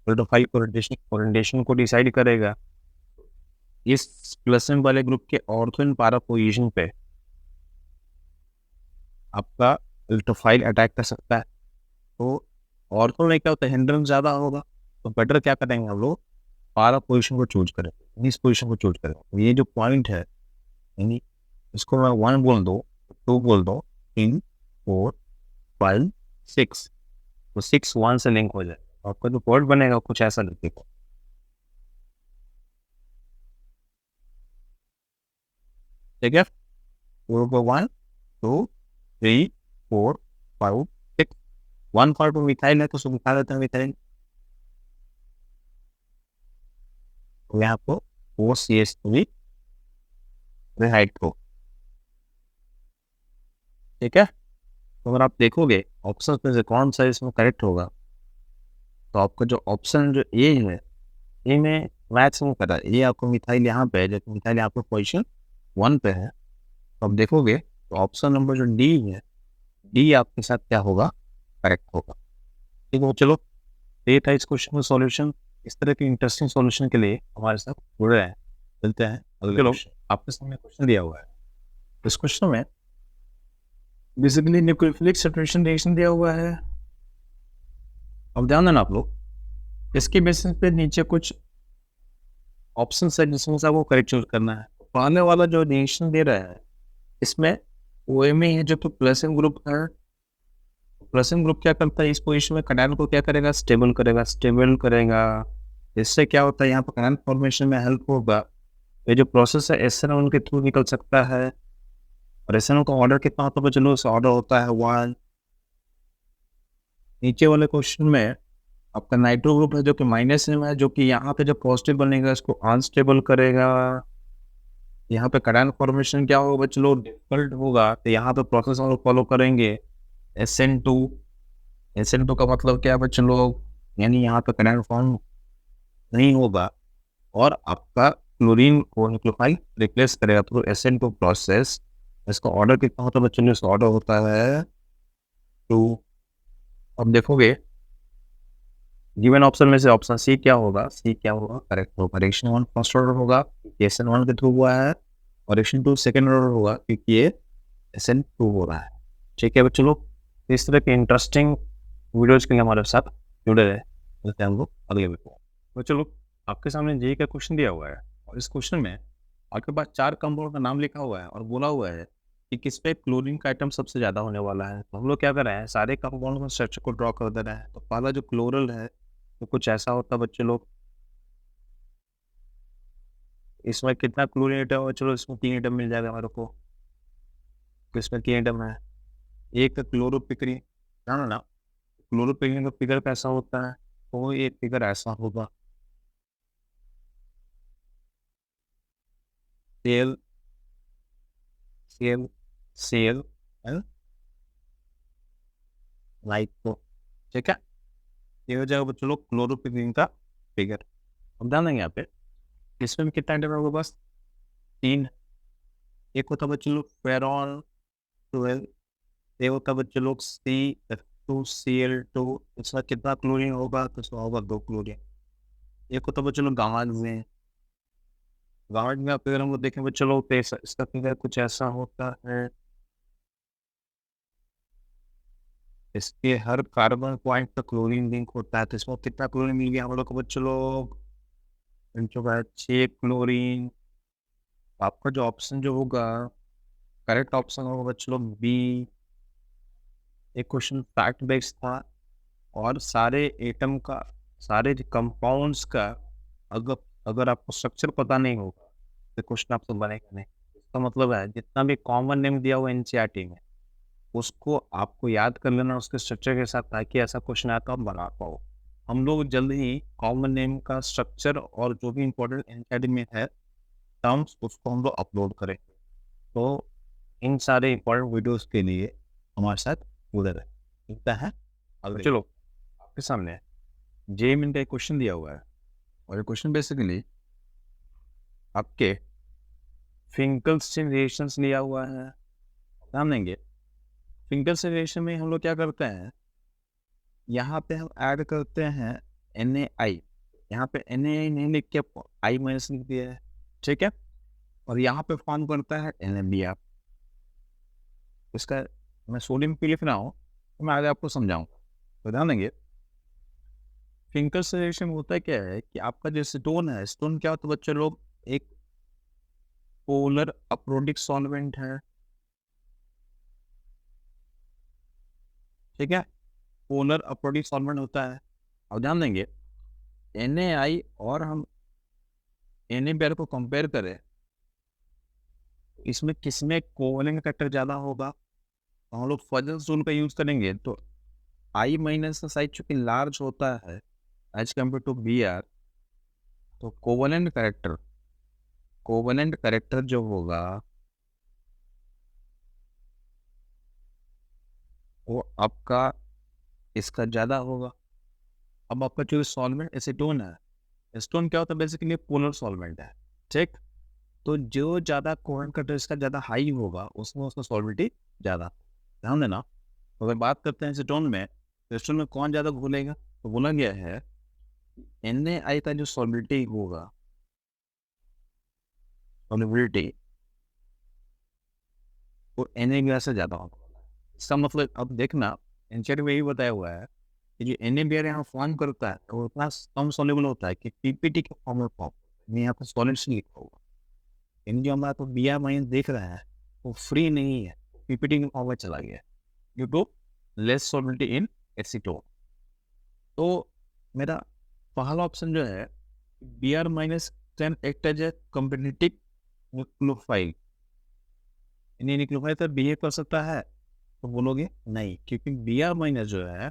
प्रोफाइल ओरिएंटेशन को डिसाइड करेगा। इस प्लस एन वाले ग्रुप के ऑर्थो एंड पारा पोजीशन पे आपका इलेक्ट्रोफाइल अटैक कर सकता है। तो ऑर्थो में क्या होता है, हिंड्रेंस ज़्यादा होगा, तो बेटर क्या करेंगे हम लोग? पारा पोजीशन को चूज करें, इस पोजीशन को चूज करें। तो ये जो पॉइंट है यानी इसको मैं 1 बोल दो, 2 बोल दो, 3 4 5 6, तो 6 1 से लिंक हो जाए। आपका जो पोर्ट बनेगा कुछ ऐसा दिखेगा। ठीक है, 1 2 3 4 5 6, 1 पार्ट में मिथाइल है तो उसको मिटा देते हैं मिथाइल, तो यहाँ आपको OCH3 रिहाइड को। ठीक है, तो अगर आप देखोगे ऑप्शन में से कौन सा इसमें करेक्ट होगा, तो आपका जो ऑप्शन जो ए है, ए में मैथ्स में पता है, ये आपको मिथाइल यहाँ पे है, जबकि मिथाइल आपको पोजीशन 1 पे है। तो आप देखोगे तो ऑप्शन नंबर जो डी है, डी आपके साथ क्या होगा? करेक्ट होगा। ठीक है चलो, ये था इस क्वेश्चन का सॉल्यूशन। इस तरह के इंटरेस्टिंग सॉल्यूशन के लिए हमारे साथ जुड़े हैं। चलते हैं अगले। चलो, आपके सामने क्वेश्चन दिया हुआ है, इस क्वेश्चन में बेसिकली न्यूक्लियोफिलिक सेपरेशन रिएक्शन दिया हुआ है। अब ध्यान देना आप लोग, इसके बेसिस पे नीचे कुछ ऑप्शन है जिसमें से आपको करेक्ट चूज करना है। पाने वाला जो रिएक्शन दे रहा है इसमें OMe है जो तो प्लस एन ग्रुप है। प्लस एन ग्रुप क्या करता है? इस पोजीशन में कनाल को क्या करेगा? स्टेबल करेगा। इससे क्या होता है? यहाँ पर कनाल फॉर्मेशन में हेल्प होगा। ये जो प्रोसेस है SN1 के थ्रू निकल सकता है, और SN1 का ऑर्डर कितना होता है? चलो ऑर्डर होता है 1। नीचे वाले क्वेश्चन में आपका नाइट्रो ग्रुप है जो कि माइनस में है, जो कि यहाँ पे जब पॉजिटिव बनेगा इसको अनस्टेबल करेगा। यहाँ पे कनाल फॉर्मेशन क्या होगा? चलो डिफिकल्ट होगा, तो यहाँ पे प्रोसेस हम लोग फॉलो करेंगे SN2 का मतलब क्या है बच्चों लोग? यानी यहाँ पे कनाल फॉर्म नहीं होगा और आपका क्लोरीन को न्यूक्लियोफाइल रिप्लेस करेगा थ्रू SN2 प्रोसेस। इसका ऑर्डर कितना होता है बच्चों? इसका ऑर्डर होता है 2। अब देखोगे गिवन ऑप्शन में से ऑप्शन सी क्या होगा? करेक्ट होगा। रिएक्शन 1 फर्स्ट ऑर्डर होगा क्योंकि SN1 के थ्रू हुआ है, और रिएक्शन 2 सेकेंड ऑर्डर होगा क्योंकि ये SN2 हो रहा है। ठीक है बच्चों लोग, इस तरह के इंटरेस्टिंग वीडियोज के लिए हमारे साथ जुड़े रहे। मिलते हैं हम लोग अगले वीडियो में। बच्चों लोग, आपके सामने जेईई का क्वेश्चन दिया हुआ है, और इस क्वेश्चन में आपके पास 4 कंपाउंड का नाम लिखा हुआ है और बोला हुआ है कि किस पे क्लोरीन का आइटम सबसे ज़्यादा होने वाला है। तो हम लोग क्या कर रहे हैं, सारे कंपाउंड का स्ट्रक्चर को ड्रॉ कर दे रहे हैं। तो पहला जो क्लोरल है तो कुछ ऐसा होता है बच्चे लोग, इसमें कितना क्लोरीन एटम है? चलो इसमें 3 एटम मिल जाएगा हमारे को। तो इसमें 3 एटम है। एक क्लोरोपिक्रीन, जानो ना क्लोरोपिक्रीन का फिगर कैसा होता है? तो ये फिगर ऐसा होगा, सेल सेल सेल एंड लाइको, ठीक है। ये हो जाएगा बच्चों लोग क्लोरोपिक्रीन का फिगर। अब ध्यान देंगे यहाँ पे, इसमें भी कितना एटम होगा? बस 3। एक होता है बच्चों लोग फेरॉन 12, ये होता है बच्चों लोग C2Cl2, इसमें कितना क्लोरीन होगा? तो इसमें होगा 2 क्लोरीन। एक होता है बच्चों लोग गामा में अगर हम लोग देखें बच्चों लोग, तो इसका फिगर कुछ ऐसा होता है। इसके हर कार्बन पॉइंट पर क्लोरीन लिंक होता है। तो इसमें कितना क्लोरीन मिल गया हम लोग को बच्चों लोग? 6 क्लोरीन। आपका जो ऑप्शन जो होगा, करेक्ट ऑप्शन होगा बच्चों लोग बी। एक क्वेश्चन फैक्ट बेस्ड था, और सारे एटम का, सारे कंपाउंड्स का अगर अगर आपको स्ट्रक्चर पता नहीं होगा तो क्वेश्चन आपसे बनेगा नहीं। इसका मतलब है जितना भी कॉमन नेम दिया हुआ एनसीईआरटी में, उसको आपको याद कर लेना उसके स्ट्रक्चर के साथ, ताकि ऐसा क्वेश्चन आए तो आप बना पाओ। हम लोग जल्द ही कॉमन नेम का स्ट्रक्चर और जो भी इंपॉर्टेंट एनसीईआरटी में है टर्म्स, उसको हम लोग अपलोड करें। तो इन सारे इंपॉर्टेंट वीडियोस के लिए हमारे साथ जुड़े रहे। मिलता है अगले। चलो आपके सामने है जेईई का एक क्वेश्चन दिया हुआ है, और ये क्वेश्चन बेसिकली आपके फिंकल्स्टीन रिएक्शंस लिया हुआ है। ध्यान देंगे, फिंकल्स्टीन रिएक्शन में हम लोग क्या करते हैं, यहाँ पे हम ऐड करते हैं NaI। यहाँ पे NaI नहीं लिख के I माइनस लिख दिया है, ठीक है। और यहाँ पे फॉर्म करता है NaBr। इसका मैं सोडियम पी लिख रहा हूँ, तो मैं आगे आपको समझाऊंगा। तो ध्यान देंगे, फिंकल्स्टीन रिएक्शन में होता क्या है कि आपका जो स्टोन है, स्टोन क्या होता है बच्चे लोग? एक पोलर अप्रोडिक सॉल्वेंट है, ठीक है। पोलर अप्रोडिक सॉल्वेंट होता है। अब ध्यान देंगे, NaI और हम NaBr को कंपेयर करें, इसमें किसमें कोवलेंट फैक्टर ज़्यादा होगा? तो हम लोग फजल्स रूल का यूज़ करेंगे। तो I माइनस का साइज चूंकि लार्ज होता है एज कम्पेयर टू Br, तो कोवलेंट करेक्टर जो होगा वो आपका इसका ज़्यादा होगा। अब आपका जो सॉल्वेंट एसीटोन है, एसीटोन क्या होता है? बेसिकली पोलर सॉल्वेंट है, ठीक। तो जो ज़्यादा कोवलेंट करेक्टर इसका ज़्यादा हाई होगा, उसमें उसका सॉल्विटी ज़्यादा। ध्यान देना, अगर बात करते हैं एसीटोन में, तो एसीटोन में कौन ज़्यादा घुलेगा? तो बोला गया है NaI का जो सॉल्विटी होगा, सॉल्युबिलिटी, वो NaBr से ज़्यादा होगा। इसका मतलब अब देखना, एनसीईआरटी में यही बताया हुआ है कि जो NaBr यहाँ फॉर्म करता है वो इतना कम सॉल्युबल होता है कि पीपीटी के फॉर्म में फॉर्म, मैं यहाँ पर सॉलिड्स लिखा होगा। इन जो हमारा तो Br माइनस देख रहा है वो फ्री नहीं है, पीपीटी के फॉर्म में चला गया due to less solubility in acetone. तो मेरा पहला ऑप्शन जो है Br minus can act as a competitive nucleophile, nucleophile तो बिहेव कर सकता है? तो बोलोगे नहीं, क्योंकि Br माइनस जो है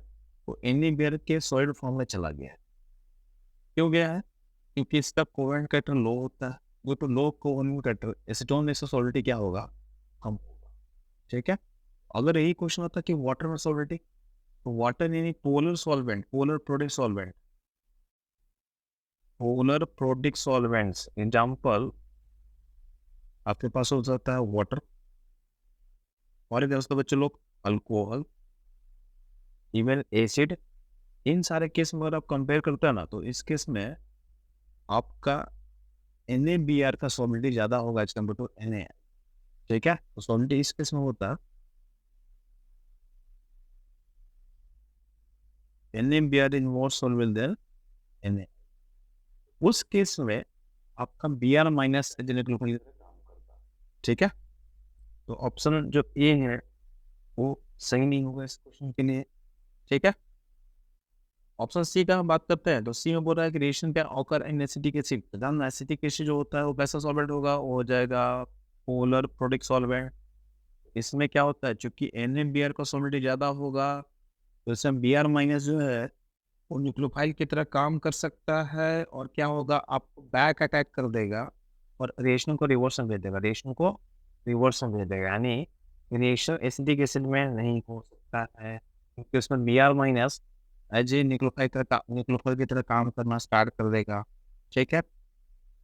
वो NaBr के सॉलिड फॉर्म में चला गया है। क्यों गया है? क्योंकि इसका कोवेलेंट करेक्टर लो होता है। वो तो लो कोवेलेंट करेक्टर एसीटोन में सॉलिडिटी क्या होगा? कम होगा, ठीक है। अगर यही क्वेश्चन होता कि वाटर में सॉलिडिटी, तो वाटर यानी polar solvent, polar प्रोडिक solvent, polar प्रोडिक solvents example आपके पास हो सकता है वाटर, और इधर उसके बच्चे लोग अल्कोहल, इवन एसिड। इन सारे केस में अगर आप कंपेयर करते हैं ना, तो इस केस में आपका NaBr का सॉलिडिटी ज़्यादा होगा एज कम्पेयर टू Na, ठीक है। तो सॉलिडिटी इस केस में होता है NaBr is more soluble than Na। उस केस में आपका Br माइनस काम करता है, ठीक है। तो ऑप्शन जो ए है वो सही नहीं होगा इस क्वेश्चन के लिए, ठीक है। ऑप्शन सी का हम बात करते हैं, तो सी में बोल रहा है कि reaction can occur in acetic acid. जानना एसिटिक एसिड जो होता है वो कैसा सॉल्वेंट होगा, वो हो जाएगा पोलर प्रोटिक सॉल्वेंट। इसमें क्या होता है, चूंकि NaBr का सॉल्वेंटी ज़्यादा होगा तो इसमें Br माइनस जो है वो न्यूक्लियोफाइल की तरह काम कर सकता है, और क्या होगा, आपको बैक अटैक कर देगा और रिएक्शन को रिवर्स में भेज देगा, रिएक्शन को रिवर्स में भेज देगा। यानी रिएक्शन एसिटिक एसिड में नहीं हो सकता है, क्योंकि उसमें Br minus as a nucleophile की तरह काम करना स्टार्ट कर देगा, ठीक है।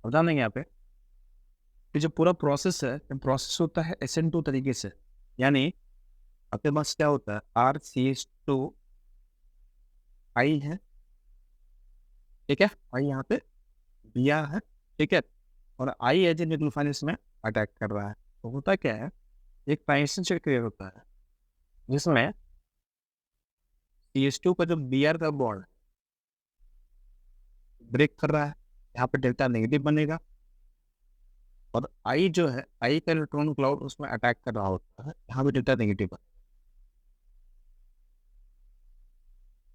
अब जानेंगे यहाँ पे कि जो पूरा प्रोसेस है, प्रोसेस होता है SN2 तरीके से। यानी आपके पास क्या होता है, RCH2 I है, ठीक है, I यहाँ पे Br है, ठीक है, और I एज ए न्यूक्लियोफाइल इसमें अटैक कर रहा है। तो होता क्या है, एक ट्रांजिशन स्टेट क्रिएट होता है जिसमें CH2 का जो Br का बॉन्ड ब्रेक कर रहा है, यहाँ पे डेल्टा नेगेटिव बनेगा, और I जो है, I का इलेक्ट्रॉन क्लाउड उसमें अटैक कर रहा होता है, यहाँ पे डेल्टा नेगेटिव बनेगा।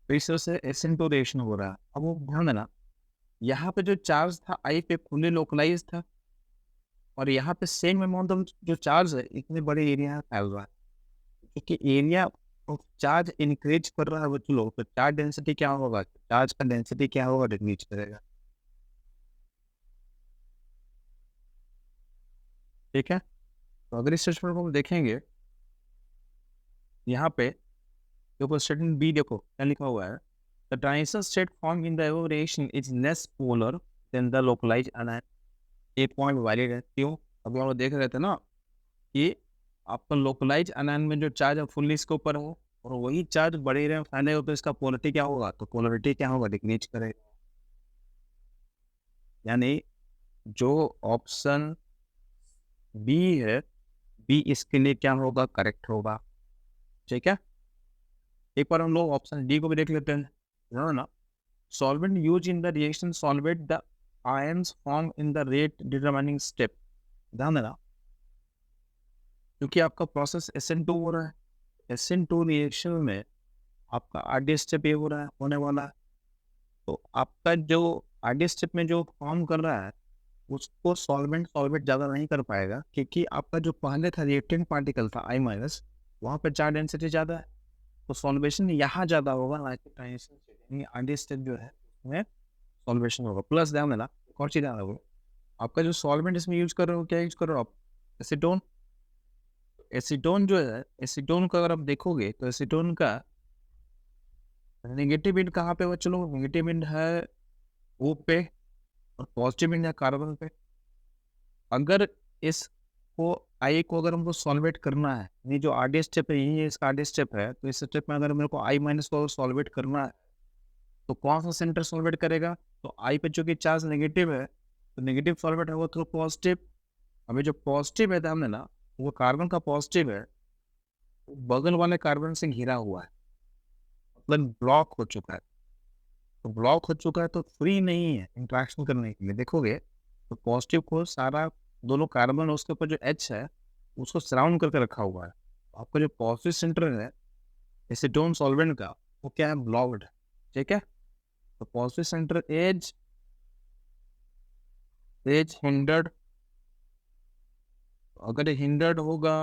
तो इस तरह से SN2 रिएक्शन हो रहा है। अब वो ध्यान देना, यहाँ पे जो चार्ज था I पे फुली लोकलाइज था, और यहाँ पे सेम अमाउंट ऑफ जो चार्ज है इतने बड़े एरिया में फैल रहा है, क्योंकि एरिया ऑफ चार्ज इंक्रीज कर रहा है बच्चों लोग, तो चार्ज डेंसिटी क्या होगा, चार्ज का डेंसिटी क्या होगा, डिक्रीज करेगा, ठीक है। तो अगर इस स्टेटमेंट को हम देखेंगे, यहाँ पे देखो स्टेटमेंट बी, देखो क्या लिखा हुआ है, the transition state form in the above reaction is less polar than the localized anion. एक पॉइंट वैलिड है, क्यों, अभी हम लोग देख रहे थे ना कि आपका लोकलाइज एनायन में जो चार्ज है फुल्ली इसके ऊपर हो, और वही चार्ज बड़े एरिया में फैले हो, तो इसका पोलरिटी क्या होगा, तो पोलरिटी क्या होगा, डिक्रीज करेगा। यानी जो ऑप्शन बी है, बी इसके लिए क्या होगा, करेक्ट होगा, ठीक है। एक बार हम लोग ऑप्शन डी को भी देख लेते हैं ना, solvent use in the reaction solvate the ions form in the rate determining step. ध्यान देना, क्योंकि आपका प्रोसेस SN2 हो रहा है, SN2 रिएक्शन में आपका RD स्टेप ये हो रहा है, होने वाला है, तो आपका जो RD स्टेप में जो फॉर्म कर रहा है उसको सॉल्वेंट ज़्यादा नहीं कर पाएगा, क्योंकि आपका जो पहले था रिएक्टेंट पार्टिकल था I माइनस, वहाँ पे चार्ज डेंसिटी ज़्यादा है, तो सॉल्वेशन यहाँ ज़्यादा होगा, ना कि ट्रांजिशन स्टेट, यानी RD स्टेप जो है उसमें सॉल्वेशन होगा। प्लस ध्यान देना, एक और चीज़ ध्यान रखो, आपका जो सॉल्वेंट इसमें यूज कर रहे हो, क्या यूज कर रहे हो आप, एसीटोन। एसीटोन जो है, एसीटोन का अगर आप देखोगे तो एसीटोन का नेगेटिव एंड कहाँ पे बच्चों लोग, नेगेटिव एंड है O पे और पॉजिटिव एंड है कार्बन पे। अगर इसको I को अगर हमको सॉल्वेट करना है, ये जो RD स्टेप है यही इसका RD स्टेप है, तो इस स्टेप में अगर मेरे को I माइनस को सॉल्वेट करना है तो कौन सा सेंटर सॉल्वेट करेगा, तो I पे चूंकि चार्ज नेगेटिव है तो नेगेटिव सॉल्वेट है वो थ्रू पॉजिटिव। अभी जो पॉजिटिव है हमने ना, वो कार्बन का पॉजिटिव है, वो बगल वाले कार्बन से घिरा हुआ है, मतलब ब्लॉक हो चुका है। तो ब्लॉक हो चुका है तो फ्री नहीं है इंट्रैक्शन करने के लिए। देखोगे तो पॉजिटिव को सारा दोनों कार्बन उसके ऊपर जो H है उसको सराउंड करके रखा हुआ है। आपका जो पॉजिटिव सेंटर है एसीटोन सॉल्वेंट का, वो क्या है, ब्लॉक्ड, ठीक है। तो पॉजिटिव सेंटर एज हिंडर्ड, अगर हिंडर्ड होगा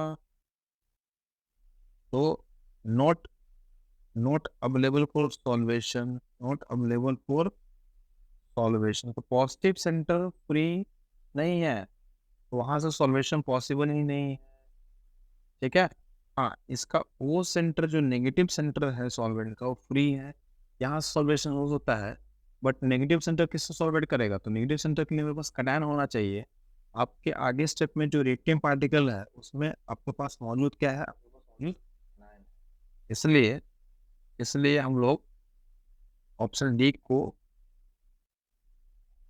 तो not available for solvation, not available for solvation. तो पॉजिटिव सेंटर फ्री नहीं है, तो वहां से सॉल्वेशन पॉसिबल ही नहीं है, ठीक है। हाँ, इसका वो सेंटर जो नेगेटिव सेंटर है सॉल्वेंट का वो फ्री है, यहाँ सॉल्वेशन हो सकता है, बट नेगेटिव सेंटर किससे सॉल्वेट करेगा, तो नेगेटिव सेंटर के लिए मेरे पास कटायन होना चाहिए। आपके आगे स्टेप में जो रिएक्टिव पार्टिकल है उसमें आपके पास मौजूद क्या है, आपके पास मौजूद anion है। इसलिए हम लोग ऑप्शन डी को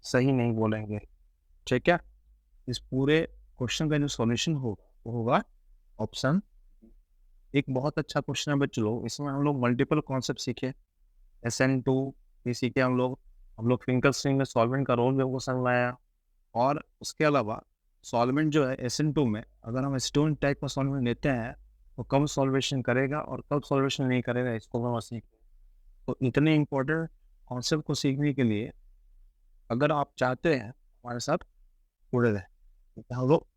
सही नहीं बोलेंगे, ठीक है। इस पूरे क्वेश्चन का जो सॉल्यूशन होगा वो होगा ऑप्शन। एक बहुत अच्छा क्वेश्चन है बच्चों, इसमें हम लोग मल्टीपल कॉन्सेप्ट सीखे, SN2 भी सीखे हम लोग फिंकर स्ट्रिंग में सॉल्वेंट का रोल भी हमको समझ में आया, और उसके अलावा सॉल्वेंट जो है SN2 में अगर हम स्टोन टाइप का सॉल्वेंट लेते हैं तो कब सॉल्वेशन करेगा और कब सॉल्वेशन नहीं करेगा इसको हम सीख। तो इतने इम्पोर्टेंट कॉन्सेप्ट को सीखने के लिए अगर आप चाहते हैं हमारे साथ जुड़े रहें, हम लोग